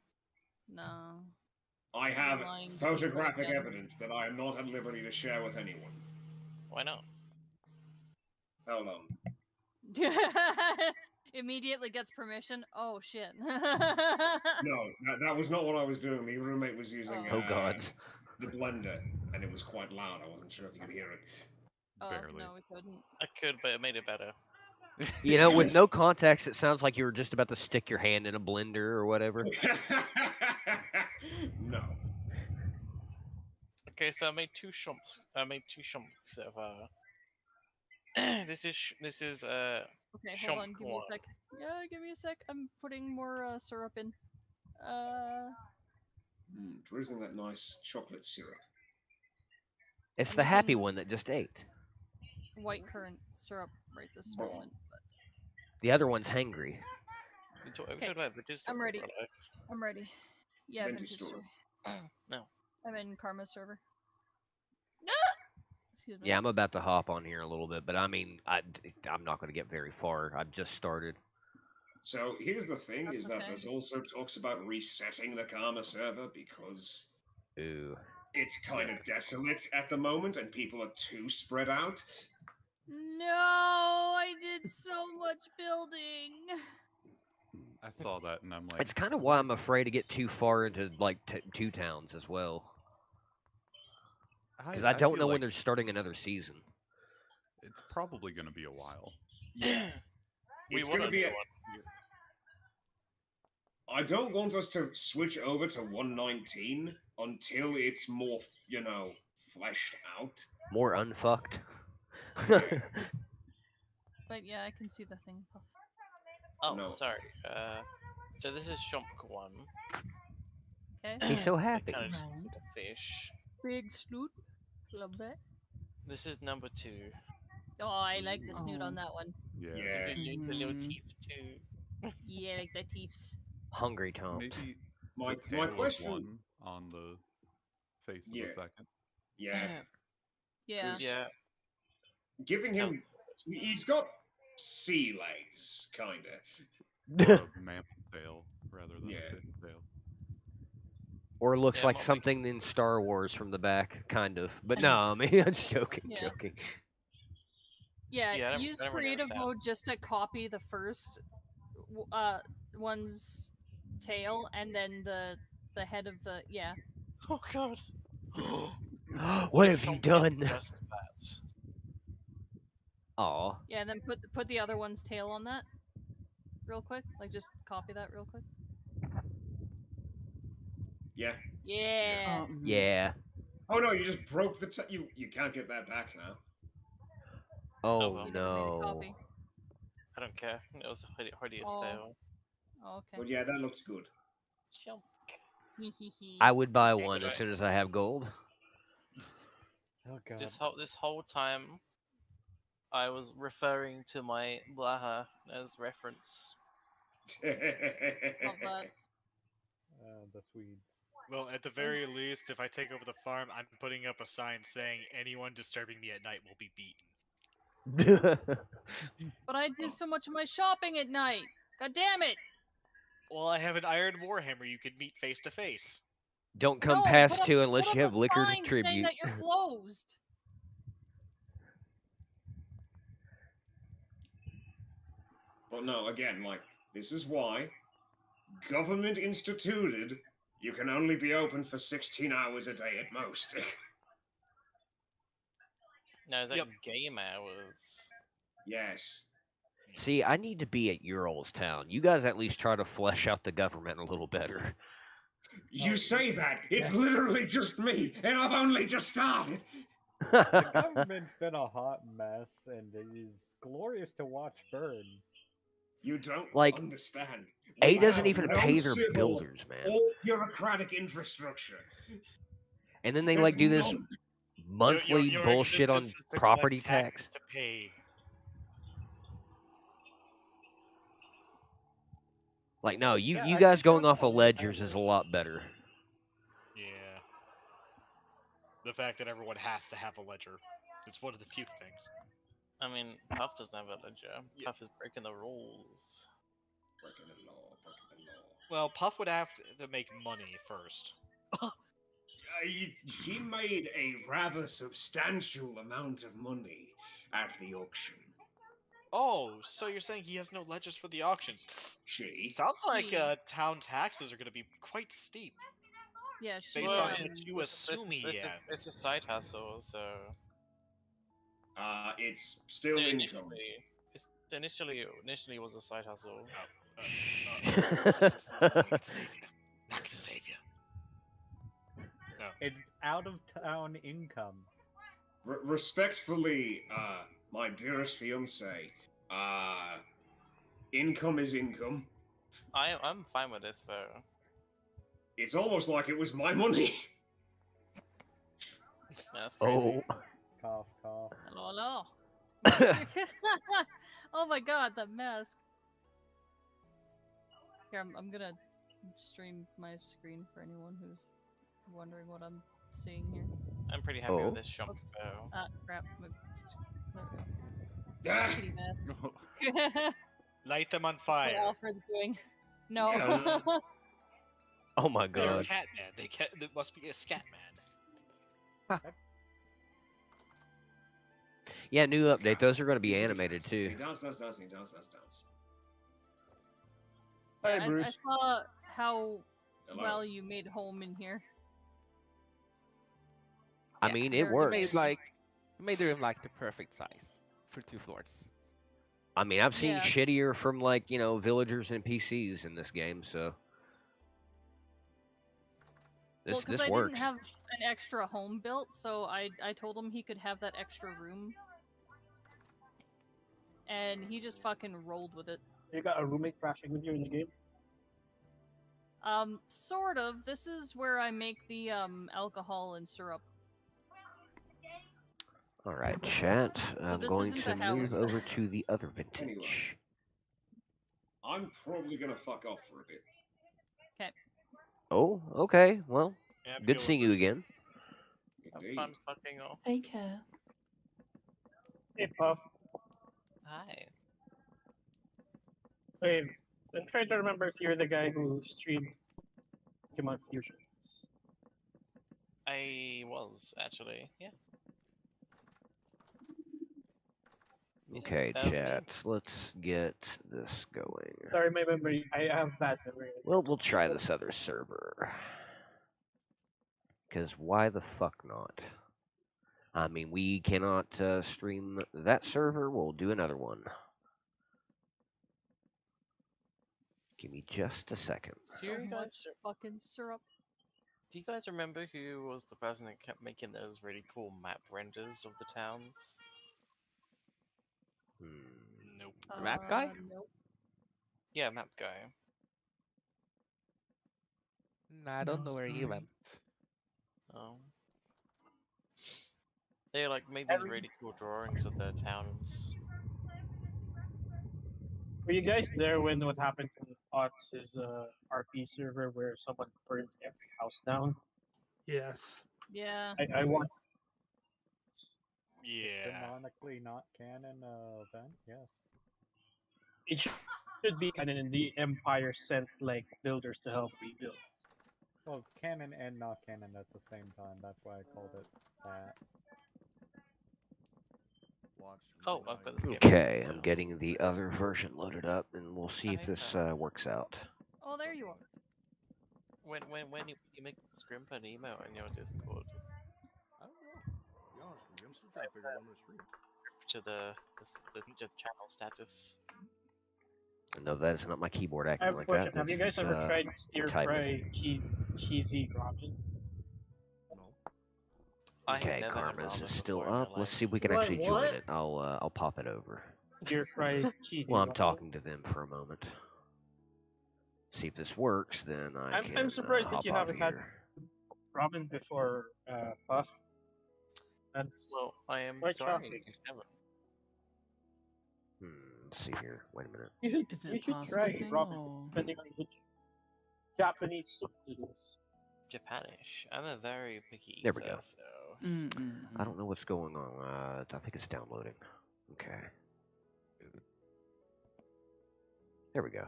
[SPEAKER 25] No.
[SPEAKER 24] I have
[SPEAKER 25] Lying to
[SPEAKER 24] photographic
[SPEAKER 25] people again.
[SPEAKER 24] evidence that I am not at liberty to share with anyone.
[SPEAKER 2] Why not?
[SPEAKER 24] Hold on.
[SPEAKER 25] Immediately gets permission. Oh shit.
[SPEAKER 24] No, that was not what I was doing. My roommate was using
[SPEAKER 1] Oh god.
[SPEAKER 24] the blender, and it was quite loud. I wasn't sure if you could hear it.
[SPEAKER 25] Oh
[SPEAKER 23] Barely.
[SPEAKER 25] no, we couldn't.
[SPEAKER 2] I could, but it made it better.
[SPEAKER 1] You know, with no context, it sounds like you were just about to stick your hand in a blender or whatever.
[SPEAKER 24] No.
[SPEAKER 2] Okay, so I made two chunks. Of this is
[SPEAKER 25] Okay, hold on.
[SPEAKER 2] chunk
[SPEAKER 25] Give me a
[SPEAKER 2] one.
[SPEAKER 25] sec. Yeah, give me a sec. I'm putting more syrup in.
[SPEAKER 24] Drizzling that nice chocolate syrup.
[SPEAKER 1] It's the happy one that just ate.
[SPEAKER 25] White currant syrup right this
[SPEAKER 24] Oh.
[SPEAKER 25] moment. But...
[SPEAKER 1] The other one's hangry.
[SPEAKER 25] Okay, I'm ready. I'm ready. Yeah,
[SPEAKER 24] Vintage
[SPEAKER 25] vintage
[SPEAKER 24] store.
[SPEAKER 25] store.
[SPEAKER 2] No.
[SPEAKER 25] I'm in Karma's server. Excuse me.
[SPEAKER 1] Yeah, I'm about to hop on here a little bit, but I mean, I'm not going to get very far. I've just started.
[SPEAKER 24] So here's the thing:
[SPEAKER 25] That's
[SPEAKER 24] is that
[SPEAKER 25] okay.
[SPEAKER 24] there's also talks about resetting the Karma server because
[SPEAKER 1] Ooh.
[SPEAKER 24] it's kind of desolate at the moment, and people are too spread out.
[SPEAKER 25] No, I did so much building.
[SPEAKER 23] I saw that and I'm like,
[SPEAKER 1] It's kind of why I'm afraid to get too far into like Two Towns as well, because I don't
[SPEAKER 23] feel
[SPEAKER 1] know when
[SPEAKER 23] like
[SPEAKER 1] they're starting another season.
[SPEAKER 23] it's probably going to be a while.
[SPEAKER 24] Yeah.
[SPEAKER 2] We
[SPEAKER 24] It's
[SPEAKER 2] wanna
[SPEAKER 24] gonna be
[SPEAKER 2] do
[SPEAKER 24] a... I don't want us to switch over to 119 until it's more, fleshed out.
[SPEAKER 1] More unfucked.
[SPEAKER 25] But yeah, I can see the thing. Puff.
[SPEAKER 2] Oh,
[SPEAKER 24] No.
[SPEAKER 2] sorry. So this is chunk one.
[SPEAKER 25] Okay.
[SPEAKER 1] He's so happy.
[SPEAKER 2] Kind of just with the fish.
[SPEAKER 25] Big snoot. Love that.
[SPEAKER 2] This is number 2.
[SPEAKER 25] Oh, I like the snoot on that one.
[SPEAKER 24] Yeah.
[SPEAKER 2] The little teeth too.
[SPEAKER 25] Yeah, like the teeths.
[SPEAKER 1] Hungry Tom.
[SPEAKER 23] Maybe
[SPEAKER 24] My
[SPEAKER 23] the tail of
[SPEAKER 24] question.
[SPEAKER 23] one on the face of
[SPEAKER 24] Yeah.
[SPEAKER 23] the second.
[SPEAKER 24] Yeah.
[SPEAKER 25] Yeah.
[SPEAKER 2] Yeah.
[SPEAKER 24] Giving him. He's got sea legs, kinda.
[SPEAKER 23] A mammal tail rather than
[SPEAKER 24] Yeah.
[SPEAKER 23] a fish tail.
[SPEAKER 1] Or looks
[SPEAKER 2] Yeah,
[SPEAKER 1] like
[SPEAKER 2] I'm
[SPEAKER 1] something in Star Wars from the back, kind of. But no, I mean, I'm joking,
[SPEAKER 25] Yeah.
[SPEAKER 1] joking.
[SPEAKER 25] Yeah,
[SPEAKER 2] Yeah, I don't-
[SPEAKER 25] use
[SPEAKER 2] I don't really
[SPEAKER 25] creative
[SPEAKER 2] understand.
[SPEAKER 25] mode just to copy the first one's
[SPEAKER 10] tail and then the head of the
[SPEAKER 2] Oh god.
[SPEAKER 1] What
[SPEAKER 2] if
[SPEAKER 1] have you
[SPEAKER 2] Chomp
[SPEAKER 1] done?
[SPEAKER 2] Just that?
[SPEAKER 1] Aw.
[SPEAKER 10] Yeah, and then put the other one's tail on that real quick. Like just copy that real quick.
[SPEAKER 24] Yeah.
[SPEAKER 10] Yeah.
[SPEAKER 1] Yeah.
[SPEAKER 24] Oh no, you just broke the. You can't get that back now.
[SPEAKER 1] Oh
[SPEAKER 2] well.
[SPEAKER 1] no.
[SPEAKER 2] I don't care. It was hideous
[SPEAKER 10] Oh.
[SPEAKER 2] tail.
[SPEAKER 10] Oh, okay.
[SPEAKER 24] But yeah, that looks good.
[SPEAKER 1] I would buy one as soon as I have gold.
[SPEAKER 4] Oh god.
[SPEAKER 2] This whole time, I was referring to my Blaha as reference.
[SPEAKER 10] Love that.
[SPEAKER 4] The Swedes.
[SPEAKER 12] Well, at the very least, if I take over the farm, I'm putting up a sign saying anyone disturbing me at night will be beaten.
[SPEAKER 10] But I do so much of my shopping at night. God damn it!
[SPEAKER 12] Well, I have an iron warhammer you can meet face to face.
[SPEAKER 1] Don't come
[SPEAKER 10] No,
[SPEAKER 1] past
[SPEAKER 10] put up-
[SPEAKER 1] 2 unless
[SPEAKER 10] put
[SPEAKER 1] you
[SPEAKER 10] up
[SPEAKER 1] have
[SPEAKER 10] a
[SPEAKER 1] liquor to
[SPEAKER 10] sign saying
[SPEAKER 1] tribute.
[SPEAKER 10] that you're closed.
[SPEAKER 24] Well, no, again, like, this is why government instituted you can only be open for 16 hours a day at most.
[SPEAKER 2] No, is that game hours?
[SPEAKER 24] Yes.
[SPEAKER 1] See, I need to be at Ural's town. You guys at least try to flesh out the government a little better.
[SPEAKER 24] You say that. It's literally just me, and I've only just started.
[SPEAKER 4] The government's been a hot mess, and it is glorious to watch burn.
[SPEAKER 24] You don't
[SPEAKER 1] Like,
[SPEAKER 24] understand.
[SPEAKER 1] A
[SPEAKER 24] We
[SPEAKER 1] doesn't
[SPEAKER 24] have
[SPEAKER 1] even
[SPEAKER 24] no
[SPEAKER 1] pay their
[SPEAKER 24] civil
[SPEAKER 1] builders, man.
[SPEAKER 24] or bureaucratic infrastructure.
[SPEAKER 1] And then they
[SPEAKER 24] There's
[SPEAKER 1] like do this
[SPEAKER 24] none.
[SPEAKER 1] monthly
[SPEAKER 12] Your
[SPEAKER 1] bullshit on
[SPEAKER 12] existence is to
[SPEAKER 1] property
[SPEAKER 12] collect taxes
[SPEAKER 1] tax.
[SPEAKER 12] to pay.
[SPEAKER 1] Like, no, you
[SPEAKER 4] Yeah,
[SPEAKER 1] you
[SPEAKER 4] I
[SPEAKER 1] guys
[SPEAKER 4] think
[SPEAKER 1] going
[SPEAKER 4] that's
[SPEAKER 1] off of
[SPEAKER 4] what we have
[SPEAKER 1] ledgers is a lot better.
[SPEAKER 12] Yeah. The fact that everyone has to have a ledger. It's one of the few things.
[SPEAKER 2] I mean, Puff doesn't have a ledger. Puff is breaking the rules.
[SPEAKER 24] Breaking the law, breaking the law.
[SPEAKER 12] Well, Puff would have to make money first.
[SPEAKER 24] He made a rather substantial amount of money at the auction.
[SPEAKER 12] Oh, so you're saying he has no ledgers for the auctions? Sounds like town taxes are going to be quite steep.
[SPEAKER 10] Yeah, she
[SPEAKER 12] Based on what you assume he
[SPEAKER 2] it's
[SPEAKER 12] has.
[SPEAKER 2] it's a side hustle, so.
[SPEAKER 24] It's still income.
[SPEAKER 2] Initially it was a side hustle.
[SPEAKER 12] Not gonna save you. Not gonna save you. No.
[SPEAKER 4] It's out of town income.
[SPEAKER 24] Respectfully, my dearest fiance, income is income.
[SPEAKER 2] I'm fine with this though.
[SPEAKER 24] It's almost like it was my money.
[SPEAKER 2] That's crazy.
[SPEAKER 4] Cough, cough.
[SPEAKER 10] Hello. Oh my god, that mask. Here, I'm gonna stream my screen for anyone who's wondering what I'm seeing here.
[SPEAKER 2] I'm pretty happy with this shop,
[SPEAKER 10] Oops.
[SPEAKER 2] so.
[SPEAKER 10] Ah, crap. There we
[SPEAKER 24] Ah.
[SPEAKER 10] go. Shitty mask.
[SPEAKER 12] Light them on
[SPEAKER 10] What
[SPEAKER 12] fire.
[SPEAKER 10] Alfred's doing. No.
[SPEAKER 12] Yeah.
[SPEAKER 1] Oh my
[SPEAKER 12] They're
[SPEAKER 1] god.
[SPEAKER 12] Catman. There must be a Scatman.
[SPEAKER 1] Yeah, new update. Those are going to be animated too.
[SPEAKER 24] He does.
[SPEAKER 10] Yeah,
[SPEAKER 24] Hey,
[SPEAKER 10] I
[SPEAKER 24] Bruce.
[SPEAKER 10] saw how
[SPEAKER 24] Hello.
[SPEAKER 10] well you made home in here.
[SPEAKER 1] I mean, it
[SPEAKER 10] very
[SPEAKER 1] works.
[SPEAKER 13] Made the room like the perfect size for 2 floors.
[SPEAKER 1] I mean, I've seen
[SPEAKER 10] Yeah.
[SPEAKER 1] shittier from like, villagers and PCs in this game, so
[SPEAKER 10] Well,
[SPEAKER 1] this
[SPEAKER 10] because I
[SPEAKER 1] works.
[SPEAKER 10] didn't have an extra home built, so I told him he could have that extra room. And he just fucking rolled with it.
[SPEAKER 16] You got a roommate crashing with you in the game?
[SPEAKER 10] Sort of. This is where I make the alcohol and syrup.
[SPEAKER 1] All right, chat.
[SPEAKER 10] So
[SPEAKER 1] I'm
[SPEAKER 10] this
[SPEAKER 1] going
[SPEAKER 10] isn't
[SPEAKER 1] to
[SPEAKER 10] the house.
[SPEAKER 1] move over to the other vintage.
[SPEAKER 24] Anyway. I'm probably gonna fuck off for a bit.
[SPEAKER 10] Okay.
[SPEAKER 1] Oh, okay. Well,
[SPEAKER 12] Yeah,
[SPEAKER 1] good seeing you again.
[SPEAKER 2] Have fun fucking off.
[SPEAKER 19] Take care.
[SPEAKER 16] Hey, Puff.
[SPEAKER 2] Hi.
[SPEAKER 16] Wait, I'm trying to remember if you're the guy who streamed Pokemon Fusions.
[SPEAKER 2] I was, actually, yeah.
[SPEAKER 1] Okay,
[SPEAKER 2] that was me.
[SPEAKER 1] chat. Let's get this going.
[SPEAKER 16] Sorry, my memory. I have bad memory.
[SPEAKER 1] Well, we'll try this other server. Because why the fuck not? I mean, we cannot stream that server. We'll do another one. Give me just a second.
[SPEAKER 2] Do you guys
[SPEAKER 10] fucking syrup.
[SPEAKER 2] Do you guys remember who was the person that kept making those really cool map renders of the towns?
[SPEAKER 12] Nope.
[SPEAKER 13] Map guy?
[SPEAKER 10] Nope.
[SPEAKER 2] Yeah, map guy.
[SPEAKER 13] Nah, I don't know where he went.
[SPEAKER 2] Oh. They like made these really cool drawings of their towns.
[SPEAKER 16] Were you guys there when what happened to Otz's RP server where someone burned every house down?
[SPEAKER 17] Yes.
[SPEAKER 10] Yeah.
[SPEAKER 16] I watched.
[SPEAKER 12] Yeah.
[SPEAKER 4] Canonically not canon event, yes.
[SPEAKER 16] It should be canon, and the Empire sent like builders to help rebuild.
[SPEAKER 4] Well, it's canon and not canon at the same time. That's why I called it that.
[SPEAKER 2] Oh, I've got this game.
[SPEAKER 1] Okay, I'm getting the other version loaded up, and we'll see if this works out.
[SPEAKER 10] Oh, there you are.
[SPEAKER 2] When you make Scrimp an email in your Discord
[SPEAKER 3] I don't know. To be honest with you, I'm still trying to figure out when I'm gonna stream.
[SPEAKER 2] to the channel status.
[SPEAKER 1] No, that is not my keyboard
[SPEAKER 16] I
[SPEAKER 1] acting
[SPEAKER 16] have a
[SPEAKER 1] like
[SPEAKER 16] question.
[SPEAKER 1] that.
[SPEAKER 16] Have you
[SPEAKER 1] This
[SPEAKER 16] guys
[SPEAKER 1] is,
[SPEAKER 16] ever tried stir
[SPEAKER 1] typing.
[SPEAKER 16] fry cheesy ramen?
[SPEAKER 2] I have
[SPEAKER 1] Okay,
[SPEAKER 2] never had
[SPEAKER 1] Karma's
[SPEAKER 2] ramen
[SPEAKER 1] is still
[SPEAKER 2] before in my
[SPEAKER 1] up. Let's
[SPEAKER 2] life.
[SPEAKER 1] see if we can
[SPEAKER 5] What,
[SPEAKER 1] actually
[SPEAKER 5] what?
[SPEAKER 1] join it. I'll pop it over.
[SPEAKER 16] Stir fry cheesy.
[SPEAKER 1] Well, I'm
[SPEAKER 16] ramen?
[SPEAKER 1] talking to them for a moment. See if this works, then I can
[SPEAKER 16] I'm surprised that
[SPEAKER 1] hop
[SPEAKER 16] you
[SPEAKER 1] off
[SPEAKER 16] haven't had
[SPEAKER 1] here.
[SPEAKER 16] ramen before, Puff. That's
[SPEAKER 2] Well, I am
[SPEAKER 16] quite
[SPEAKER 2] sorry
[SPEAKER 16] shocking.
[SPEAKER 2] you haven't.
[SPEAKER 1] Let's see here. Wait a minute.
[SPEAKER 11] Is
[SPEAKER 16] You
[SPEAKER 11] it
[SPEAKER 16] should
[SPEAKER 11] pasta
[SPEAKER 16] try
[SPEAKER 11] thing,
[SPEAKER 16] ramen,
[SPEAKER 11] or-
[SPEAKER 16] depending on which Japanese soup noodles.
[SPEAKER 2] Japanish. I'm a very picky
[SPEAKER 1] There
[SPEAKER 2] eater,
[SPEAKER 1] we go.
[SPEAKER 2] so
[SPEAKER 1] I don't know what's going on. I think it's downloading. Okay. There we go.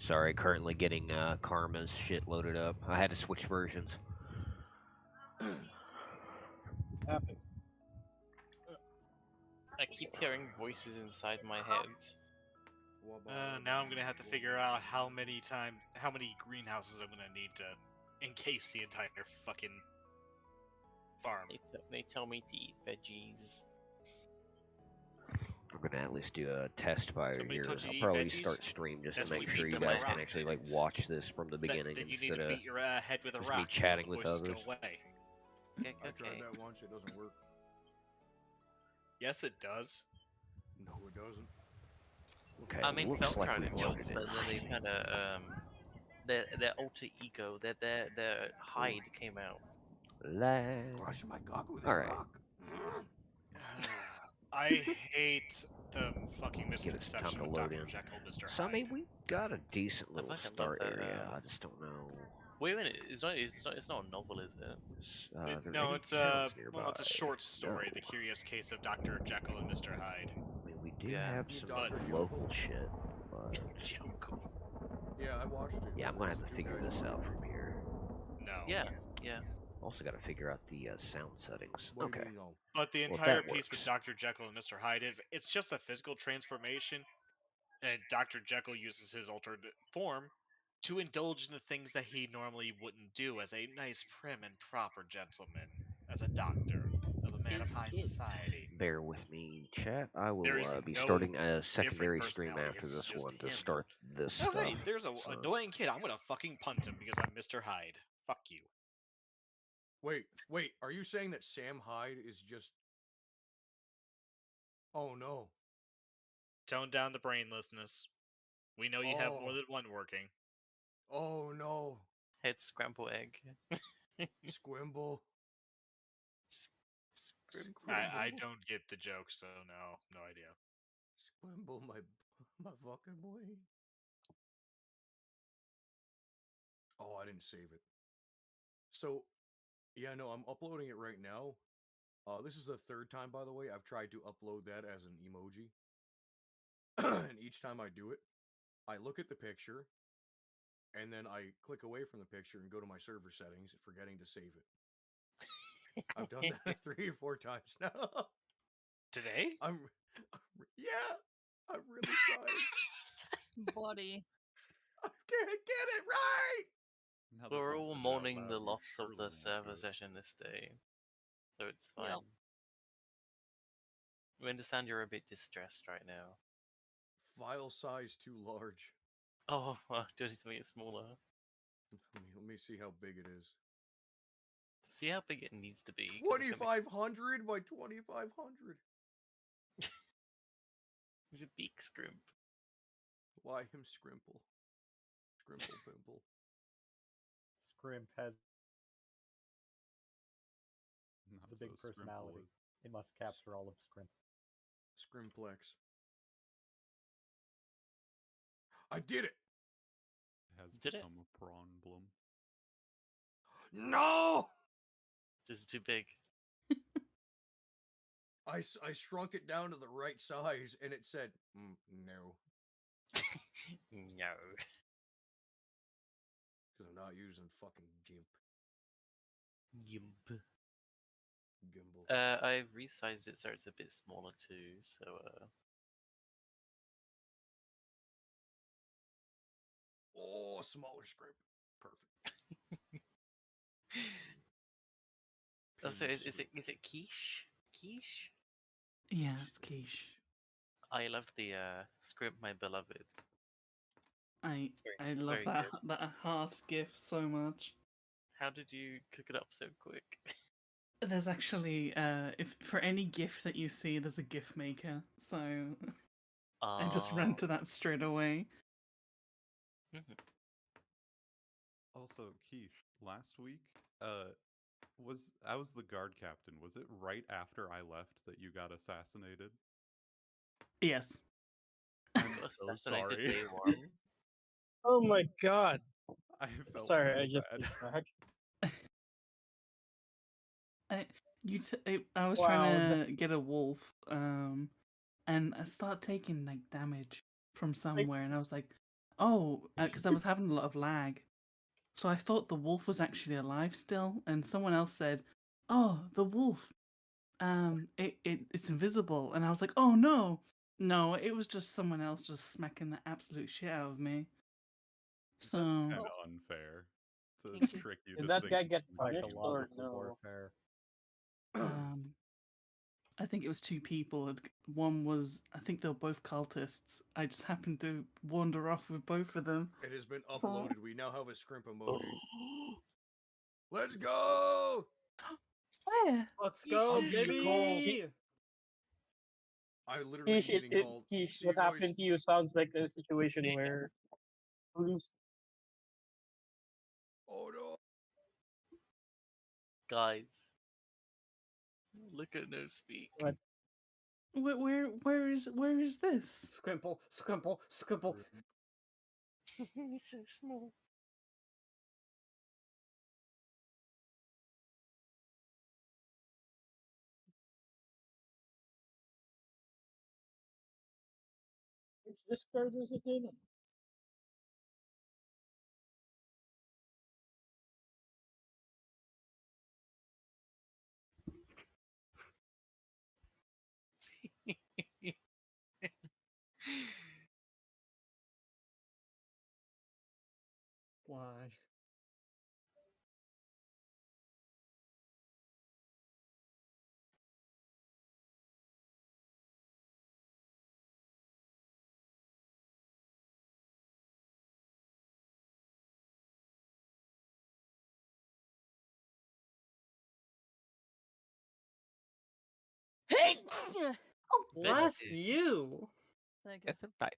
[SPEAKER 1] Sorry, currently getting Karma's shit loaded up. I had to switch versions.
[SPEAKER 2] I keep hearing voices inside my head.
[SPEAKER 12] Now I'm gonna have to figure out how many greenhouses I'm gonna need to encase the entire fucking farm.
[SPEAKER 2] They tell me to eat veggies.
[SPEAKER 1] I'm gonna at least do a test fire
[SPEAKER 12] Somebody
[SPEAKER 1] here.
[SPEAKER 12] told you to
[SPEAKER 1] I'll
[SPEAKER 12] eat
[SPEAKER 1] probably
[SPEAKER 12] veggies?
[SPEAKER 1] start stream just
[SPEAKER 12] That's
[SPEAKER 1] to
[SPEAKER 12] what
[SPEAKER 1] make
[SPEAKER 12] we
[SPEAKER 1] sure
[SPEAKER 12] feed
[SPEAKER 1] you
[SPEAKER 12] them with
[SPEAKER 1] guys
[SPEAKER 12] a
[SPEAKER 1] can
[SPEAKER 12] rock,
[SPEAKER 1] actually like
[SPEAKER 12] dudes.
[SPEAKER 1] watch this from the beginning
[SPEAKER 12] Then you need
[SPEAKER 1] instead
[SPEAKER 12] to
[SPEAKER 1] of
[SPEAKER 12] beat your head with a
[SPEAKER 1] just
[SPEAKER 12] rock
[SPEAKER 1] me
[SPEAKER 12] until
[SPEAKER 1] chatting
[SPEAKER 12] the
[SPEAKER 1] with
[SPEAKER 12] voices
[SPEAKER 1] others.
[SPEAKER 12] go away.
[SPEAKER 2] Okay,
[SPEAKER 3] I tried that once. It doesn't work.
[SPEAKER 12] Yes, it does.
[SPEAKER 3] No, it doesn't.
[SPEAKER 1] Okay,
[SPEAKER 2] I mean,
[SPEAKER 1] looks
[SPEAKER 2] Felt
[SPEAKER 1] like
[SPEAKER 2] tried
[SPEAKER 1] we've
[SPEAKER 2] it
[SPEAKER 1] loaded
[SPEAKER 2] once,
[SPEAKER 1] it.
[SPEAKER 2] but then they kind of their alter ego, their hide came out.
[SPEAKER 3] Crush my cock with a
[SPEAKER 1] All right.
[SPEAKER 3] rock.
[SPEAKER 12] I hate the fucking
[SPEAKER 1] Give it some time
[SPEAKER 12] misconception
[SPEAKER 1] to
[SPEAKER 12] of
[SPEAKER 1] load
[SPEAKER 12] Dr.
[SPEAKER 1] in.
[SPEAKER 12] Jekyll, Mr.
[SPEAKER 1] So I
[SPEAKER 12] Hyde.
[SPEAKER 1] mean, we got a decent little
[SPEAKER 2] fucking love
[SPEAKER 1] start
[SPEAKER 2] that,
[SPEAKER 1] area. I just don't know.
[SPEAKER 2] Wait a minute, it's not a novel, is it?
[SPEAKER 1] Are there
[SPEAKER 12] No,
[SPEAKER 1] any
[SPEAKER 12] it's
[SPEAKER 1] towns
[SPEAKER 12] a
[SPEAKER 1] nearby?
[SPEAKER 12] it's a short story,
[SPEAKER 1] No.
[SPEAKER 12] The Curious Case of Dr. Jekyll and Mr. Hyde.
[SPEAKER 1] I mean, we do
[SPEAKER 2] Yeah.
[SPEAKER 1] have
[SPEAKER 3] You
[SPEAKER 1] some
[SPEAKER 3] Dr.
[SPEAKER 1] local shit, but
[SPEAKER 3] Yeah, I watched it.
[SPEAKER 1] yeah, I'm gonna have to figure this out from here.
[SPEAKER 12] No.
[SPEAKER 2] Yeah.
[SPEAKER 1] Also, got to figure out the sound settings.
[SPEAKER 3] What do you
[SPEAKER 1] Okay.
[SPEAKER 3] mean, no?
[SPEAKER 12] But the
[SPEAKER 1] Well, if
[SPEAKER 12] entire
[SPEAKER 1] that
[SPEAKER 12] piece with
[SPEAKER 1] works.
[SPEAKER 12] Dr. Jekyll and Mr. Hyde is it's just a physical transformation, and Dr. Jekyll uses his altered form to indulge in the things that he normally wouldn't do as a nice, prim, and proper gentleman, as a doctor of a man of high society.
[SPEAKER 1] Bear with me, chat. I will
[SPEAKER 12] There is
[SPEAKER 1] be
[SPEAKER 12] no
[SPEAKER 1] starting a
[SPEAKER 12] different
[SPEAKER 1] secondary stream
[SPEAKER 12] personality,
[SPEAKER 1] after
[SPEAKER 12] it's
[SPEAKER 1] this
[SPEAKER 12] just
[SPEAKER 1] one to
[SPEAKER 12] him.
[SPEAKER 1] start this
[SPEAKER 12] Oh,
[SPEAKER 1] stuff.
[SPEAKER 12] hey, there's a
[SPEAKER 1] so-
[SPEAKER 12] annoying kid. I'm gonna fucking punt him because I'm Mr. Hyde. Fuck you.
[SPEAKER 3] Wait. Are you saying that Sam Hyde is just? Oh no.
[SPEAKER 12] Tone down the brainlessness. We know you have more
[SPEAKER 3] Oh.
[SPEAKER 12] than one working.
[SPEAKER 3] Oh no.
[SPEAKER 2] Head scramble egg.
[SPEAKER 3] Squimble.
[SPEAKER 12] I don't get the joke, so no idea.
[SPEAKER 3] Squimble, my fucking boy. Oh, I didn't save it. So, yeah, no, I'm uploading it right now. This is the third time, by the way, I've tried to upload that as an emoji. And each time I do it, I look at the picture, and then I click away from the picture and go to my server settings, forgetting to save it. I've done that 3 or 4 times now.
[SPEAKER 12] Today?
[SPEAKER 3] Yeah, I'm really trying.
[SPEAKER 25] Buddy.
[SPEAKER 3] I can't get it right.
[SPEAKER 23] Now that
[SPEAKER 2] We're
[SPEAKER 23] we've
[SPEAKER 2] all
[SPEAKER 23] said it out
[SPEAKER 2] mourning
[SPEAKER 23] loud,
[SPEAKER 2] the
[SPEAKER 23] we
[SPEAKER 2] loss of
[SPEAKER 23] surely
[SPEAKER 2] the
[SPEAKER 23] won't
[SPEAKER 2] server
[SPEAKER 23] do it.
[SPEAKER 2] session this day, so it's fine.
[SPEAKER 25] Yep.
[SPEAKER 2] We understand you're a bit distressed right now.
[SPEAKER 3] File size too large.
[SPEAKER 2] Oh, well, do you need to make it smaller?
[SPEAKER 3] Let me see how big it is.
[SPEAKER 2] See how big it needs to be. 'cause it's gonna
[SPEAKER 3] 2500 by 2500.
[SPEAKER 2] be- He's a beak scrimp.
[SPEAKER 3] Why him scrimple? Scrimple pimple.
[SPEAKER 4] Scrimp has
[SPEAKER 23] Not
[SPEAKER 4] a big
[SPEAKER 23] so
[SPEAKER 4] personality.
[SPEAKER 23] scrimple.
[SPEAKER 4] It must capture all of Scrimp.
[SPEAKER 3] Scrimplex. I did it!
[SPEAKER 23] It has
[SPEAKER 2] Did it?
[SPEAKER 23] become a prawn bloom.
[SPEAKER 3] No!
[SPEAKER 2] Just too big.
[SPEAKER 3] I shrunk it down to the right size and it said, no.
[SPEAKER 2] No.
[SPEAKER 3] Because I'm not using fucking GIMP.
[SPEAKER 2] Gimp.
[SPEAKER 3] Gimbal.
[SPEAKER 2] I've resized it so it's a bit smaller too, so
[SPEAKER 3] Oh, smaller scrimp. Perfect.
[SPEAKER 2] Oh, so is it quiche? Quiche?
[SPEAKER 11] Yeah, it's quiche.
[SPEAKER 2] I love the scrimp, my beloved.
[SPEAKER 11] I
[SPEAKER 2] very-
[SPEAKER 11] love
[SPEAKER 2] very
[SPEAKER 11] that
[SPEAKER 2] good.
[SPEAKER 11] that heart gift so much.
[SPEAKER 2] How did you cook it up so quick?
[SPEAKER 11] There's actually if for any GIF that you see, there's a GIF maker, so I just ran to that straight away.
[SPEAKER 23] Also, Quiche, last week, I was the guard captain. Was it right after I left that you got assassinated?
[SPEAKER 11] Yes.
[SPEAKER 23] I'm so
[SPEAKER 2] Assassinated
[SPEAKER 23] sorry.
[SPEAKER 2] day one.
[SPEAKER 16] Oh my god.
[SPEAKER 23] I felt
[SPEAKER 16] Sorry,
[SPEAKER 23] real
[SPEAKER 16] I just
[SPEAKER 23] bad.
[SPEAKER 16] did that.
[SPEAKER 11] I was
[SPEAKER 16] Wow,
[SPEAKER 11] trying to get a wolf, and I started taking like damage from somewhere, and I was like, oh, because I was having a lot of lag, so I thought the wolf was actually alive still, and someone else said, oh, the wolf, it's invisible, and I was like, oh no, it was just someone else just smacking the absolute shit out of me. So
[SPEAKER 23] That's kind of unfair to trick you.
[SPEAKER 16] Did
[SPEAKER 23] to
[SPEAKER 16] that
[SPEAKER 23] think
[SPEAKER 16] guy get
[SPEAKER 23] you-
[SPEAKER 16] punished or
[SPEAKER 4] Psychological
[SPEAKER 16] no?
[SPEAKER 4] warfare.
[SPEAKER 11] I think it was 2 people. One was, I think they were both cultists. I just happened to wander off with both of them.
[SPEAKER 3] It has been
[SPEAKER 11] So-
[SPEAKER 3] uploaded. We now have a scrimp emoji. Let's go!
[SPEAKER 11] Where?
[SPEAKER 5] Let's go,
[SPEAKER 3] I'm getting
[SPEAKER 5] baby!
[SPEAKER 3] I literally
[SPEAKER 16] Quiche,
[SPEAKER 3] getting called.
[SPEAKER 16] Quiche,
[SPEAKER 3] See,
[SPEAKER 16] what
[SPEAKER 3] guys,
[SPEAKER 16] happened to you sounds like a situation where police.
[SPEAKER 3] Oh no!
[SPEAKER 2] Guys. Look at no speak.
[SPEAKER 16] What?
[SPEAKER 11] Where is this?
[SPEAKER 5] Scrimple, scrimple, scrimple.
[SPEAKER 2] He's so small.
[SPEAKER 16] Which Discord is it in?
[SPEAKER 5] Why?
[SPEAKER 25] Oh,
[SPEAKER 5] Bless you!
[SPEAKER 25] Thank you.
[SPEAKER 13] Tight.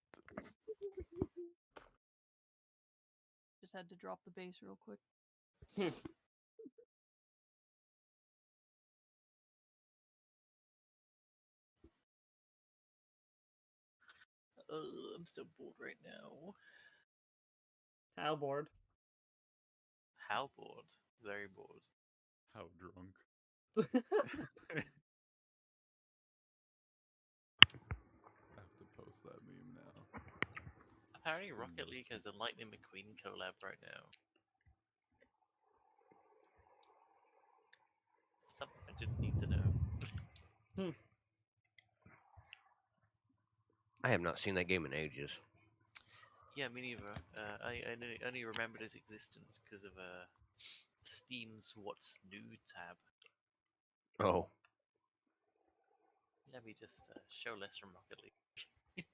[SPEAKER 25] Just had to drop the bass real quick.
[SPEAKER 2] I'm so bored right now.
[SPEAKER 5] How bored?
[SPEAKER 2] How bored? Very bored.
[SPEAKER 23] How drunk? I have to post that meme now.
[SPEAKER 2] Apparently, Rocket League has a Lightning McQueen collab right now. Some didn't need to know.
[SPEAKER 1] I have not seen that game in ages.
[SPEAKER 2] Yeah, me neither. I only remembered its existence because of Steam's What's New tab.
[SPEAKER 1] Oh.
[SPEAKER 2] Let me just show less from Rocket League.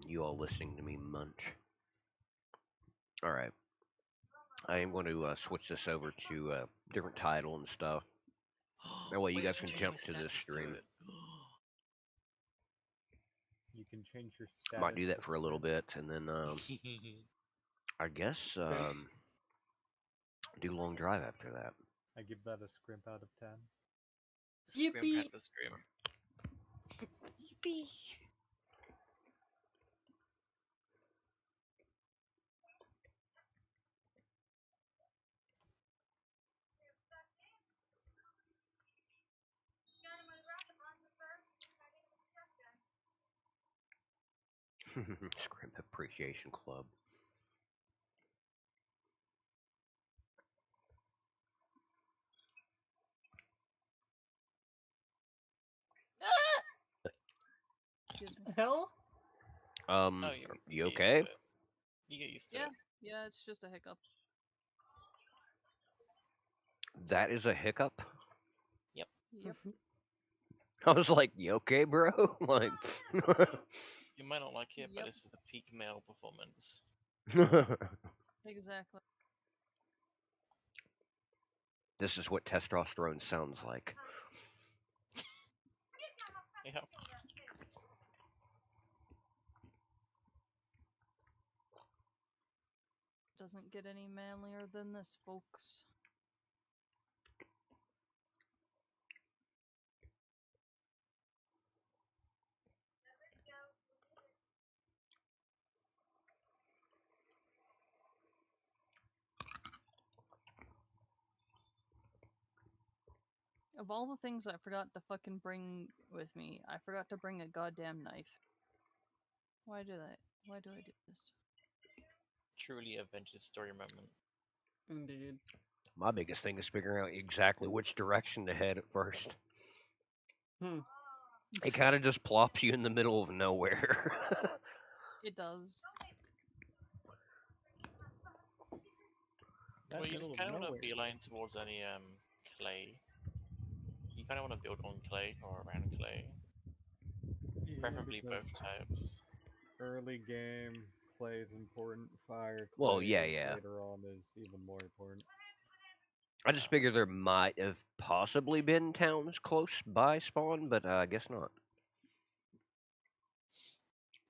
[SPEAKER 1] You all listening to me munch. Alright. I am going to switch this over to a different title and stuff. That way you
[SPEAKER 2] Wait,
[SPEAKER 1] guys
[SPEAKER 2] you
[SPEAKER 1] can
[SPEAKER 2] can
[SPEAKER 1] jump
[SPEAKER 2] change
[SPEAKER 1] to
[SPEAKER 2] your
[SPEAKER 1] this
[SPEAKER 2] status to
[SPEAKER 1] stream.
[SPEAKER 2] it.
[SPEAKER 4] You can change your
[SPEAKER 1] I
[SPEAKER 4] status.
[SPEAKER 1] might do that
[SPEAKER 4] to
[SPEAKER 1] for a little
[SPEAKER 4] sprint.
[SPEAKER 1] bit, and then I guess do long drive after that.
[SPEAKER 4] I give that a scrimp out of 10.
[SPEAKER 2] Scrim had to scrim. Yippee!
[SPEAKER 1] Scrimp Appreciation Club.
[SPEAKER 10] Excuse me.
[SPEAKER 5] Hell?
[SPEAKER 2] Oh,
[SPEAKER 1] You
[SPEAKER 2] get used
[SPEAKER 1] okay?
[SPEAKER 2] to it. You get used to
[SPEAKER 10] Yeah,
[SPEAKER 2] it.
[SPEAKER 10] yeah, it's just a hiccup.
[SPEAKER 1] That is a hiccup?
[SPEAKER 2] Yep.
[SPEAKER 10] Yep.
[SPEAKER 1] I was like, you okay, bro? Like,
[SPEAKER 2] You might not like it, but
[SPEAKER 10] Yep.
[SPEAKER 2] this is the peak male performance.
[SPEAKER 10] Exactly.
[SPEAKER 1] this is what testosterone sounds like.
[SPEAKER 2] Yeah.
[SPEAKER 10] Doesn't get any manlier than this, folks. Of all the things I forgot to fucking bring with me, I forgot to bring a goddamn knife. Why do that? Why do I do this?
[SPEAKER 2] Truly a vintage story moment.
[SPEAKER 5] Indeed.
[SPEAKER 1] My biggest thing is figuring out exactly which direction to head at first. It kind of just plops you in the middle of nowhere.
[SPEAKER 10] It does.
[SPEAKER 2] Well, you
[SPEAKER 4] middle
[SPEAKER 2] just
[SPEAKER 4] of
[SPEAKER 2] kind of want
[SPEAKER 4] nowhere.
[SPEAKER 2] to beeline towards any clay. You kind of want to build on clay or around clay. Preferably both
[SPEAKER 4] because
[SPEAKER 2] types.
[SPEAKER 4] Early game, clay is important. Fire, clay
[SPEAKER 1] Well, yeah.
[SPEAKER 4] later on is even more important.
[SPEAKER 1] I just figured there might have possibly been towns close by spawn, but I guess not.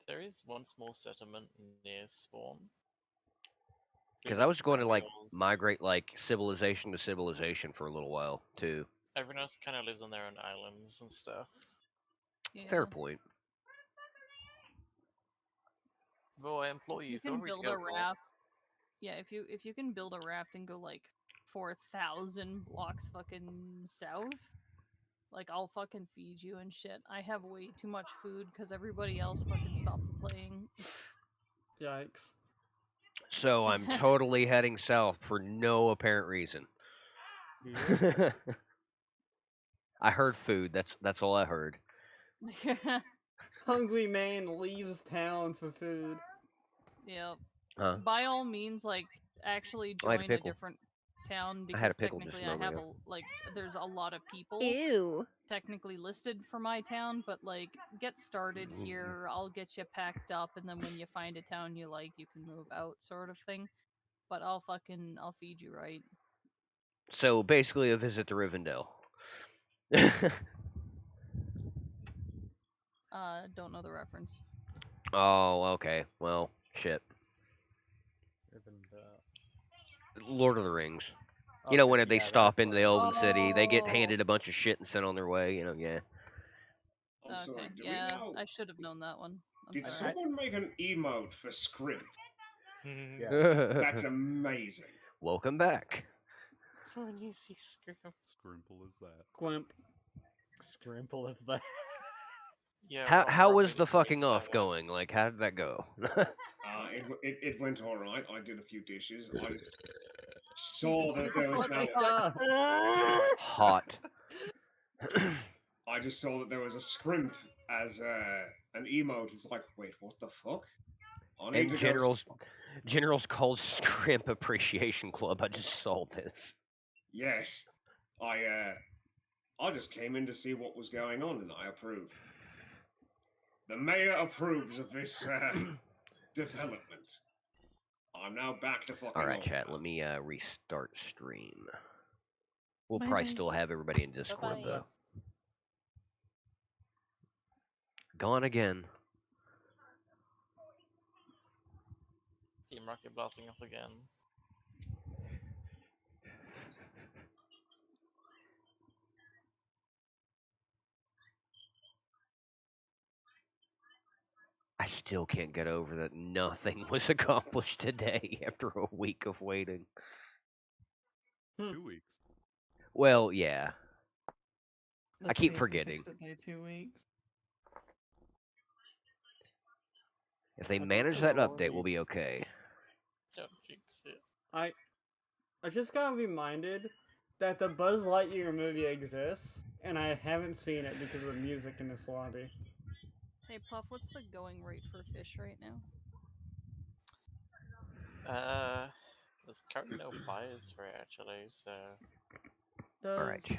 [SPEAKER 2] There is one small settlement near spawn.
[SPEAKER 1] Because I was going to like
[SPEAKER 2] else-
[SPEAKER 1] migrate like civilization to civilization for a little while too.
[SPEAKER 2] Everyone else kind of lives on their own islands and stuff.
[SPEAKER 1] Fair point.
[SPEAKER 2] Well, I implore you,
[SPEAKER 10] You
[SPEAKER 2] feel
[SPEAKER 10] can
[SPEAKER 2] free to
[SPEAKER 10] build
[SPEAKER 2] go
[SPEAKER 10] a
[SPEAKER 2] for it.
[SPEAKER 10] raft. Yeah, if you can build a raft and go like 4,000 blocks fucking south, like I'll fucking feed you and shit. I have way too much food because everybody else fucking stopped playing.
[SPEAKER 5] Yikes.
[SPEAKER 1] So I'm totally heading south for no apparent reason. I heard food. That's all I heard.
[SPEAKER 5] Hungry man leaves town for food.
[SPEAKER 10] Yep.
[SPEAKER 1] Huh?
[SPEAKER 10] By all means, like actually
[SPEAKER 1] I had a
[SPEAKER 10] join a
[SPEAKER 1] pickle.
[SPEAKER 10] different town
[SPEAKER 1] I had a
[SPEAKER 10] because
[SPEAKER 1] pickle just a
[SPEAKER 10] technically I
[SPEAKER 1] moment
[SPEAKER 10] have
[SPEAKER 1] ago.
[SPEAKER 10] a like there's a lot of people
[SPEAKER 1] Ew.
[SPEAKER 10] technically listed for my town, but like get started here, I'll get you packed up, and then when you find a town you like, you can move out, sort of thing. But I'll feed you right.
[SPEAKER 1] So basically, a visit to Rivendell.
[SPEAKER 10] Don't know the reference.
[SPEAKER 1] Oh, okay. Well, shit. Lord of the Rings. You know,
[SPEAKER 4] Okay,
[SPEAKER 1] when they
[SPEAKER 4] yeah,
[SPEAKER 1] stop into
[SPEAKER 4] that's
[SPEAKER 1] the Elven
[SPEAKER 4] what-
[SPEAKER 1] City, they get
[SPEAKER 10] Oh.
[SPEAKER 1] handed a bunch of shit and sent on their way. You know, yeah.
[SPEAKER 10] Okay, yeah, I should have known that one.
[SPEAKER 24] Did
[SPEAKER 10] sorry.
[SPEAKER 24] someone make an emote for Scrimp?
[SPEAKER 1] That's
[SPEAKER 24] amazing.
[SPEAKER 1] Welcome back.
[SPEAKER 2] When you see Scrimp.
[SPEAKER 23] Scrimple is that.
[SPEAKER 4] Squimp. Scrimple is that.
[SPEAKER 2] Yeah.
[SPEAKER 1] How was the fucking off going? Like, how did that go?
[SPEAKER 24] It went all right. I did a few dishes. I saw that there was now.
[SPEAKER 1] Hot.
[SPEAKER 24] I just saw that there was a Scrimp as an emote. It's like, wait, what the fuck? I need
[SPEAKER 1] And
[SPEAKER 24] to go
[SPEAKER 1] General's called Scrimp Appreciation Club. I just saw this.
[SPEAKER 24] Yes, I just came in to see what was going on, and I approve. The mayor approves of this development. I'm now back to fucking.
[SPEAKER 1] All right,
[SPEAKER 24] off.
[SPEAKER 1] chat. Let me restart stream. We'll
[SPEAKER 24] Bye
[SPEAKER 1] probably
[SPEAKER 24] bye.
[SPEAKER 1] still have everybody in Discord
[SPEAKER 2] Bye-bye.
[SPEAKER 1] though. Gone again.
[SPEAKER 2] Team Rocket blasting up again.
[SPEAKER 1] I still can't get over that nothing was accomplished today after a week of waiting.
[SPEAKER 23] 2 weeks.
[SPEAKER 1] Well, yeah. I
[SPEAKER 11] Let's
[SPEAKER 1] keep
[SPEAKER 11] see if they
[SPEAKER 1] forgetting.
[SPEAKER 11] fix it by 2 weeks.
[SPEAKER 1] If they
[SPEAKER 4] thought
[SPEAKER 1] manage
[SPEAKER 4] they
[SPEAKER 1] that
[SPEAKER 4] were
[SPEAKER 1] update, we'll be okay.
[SPEAKER 2] Don't jinx it.
[SPEAKER 5] I just got reminded that the Buzz Lightyear movie exists, and I haven't seen it because of the music in this lobby.
[SPEAKER 10] Hey Puff, what's the going rate for fish right now?
[SPEAKER 2] There's currently no buyers for it actually, so.
[SPEAKER 1] All right,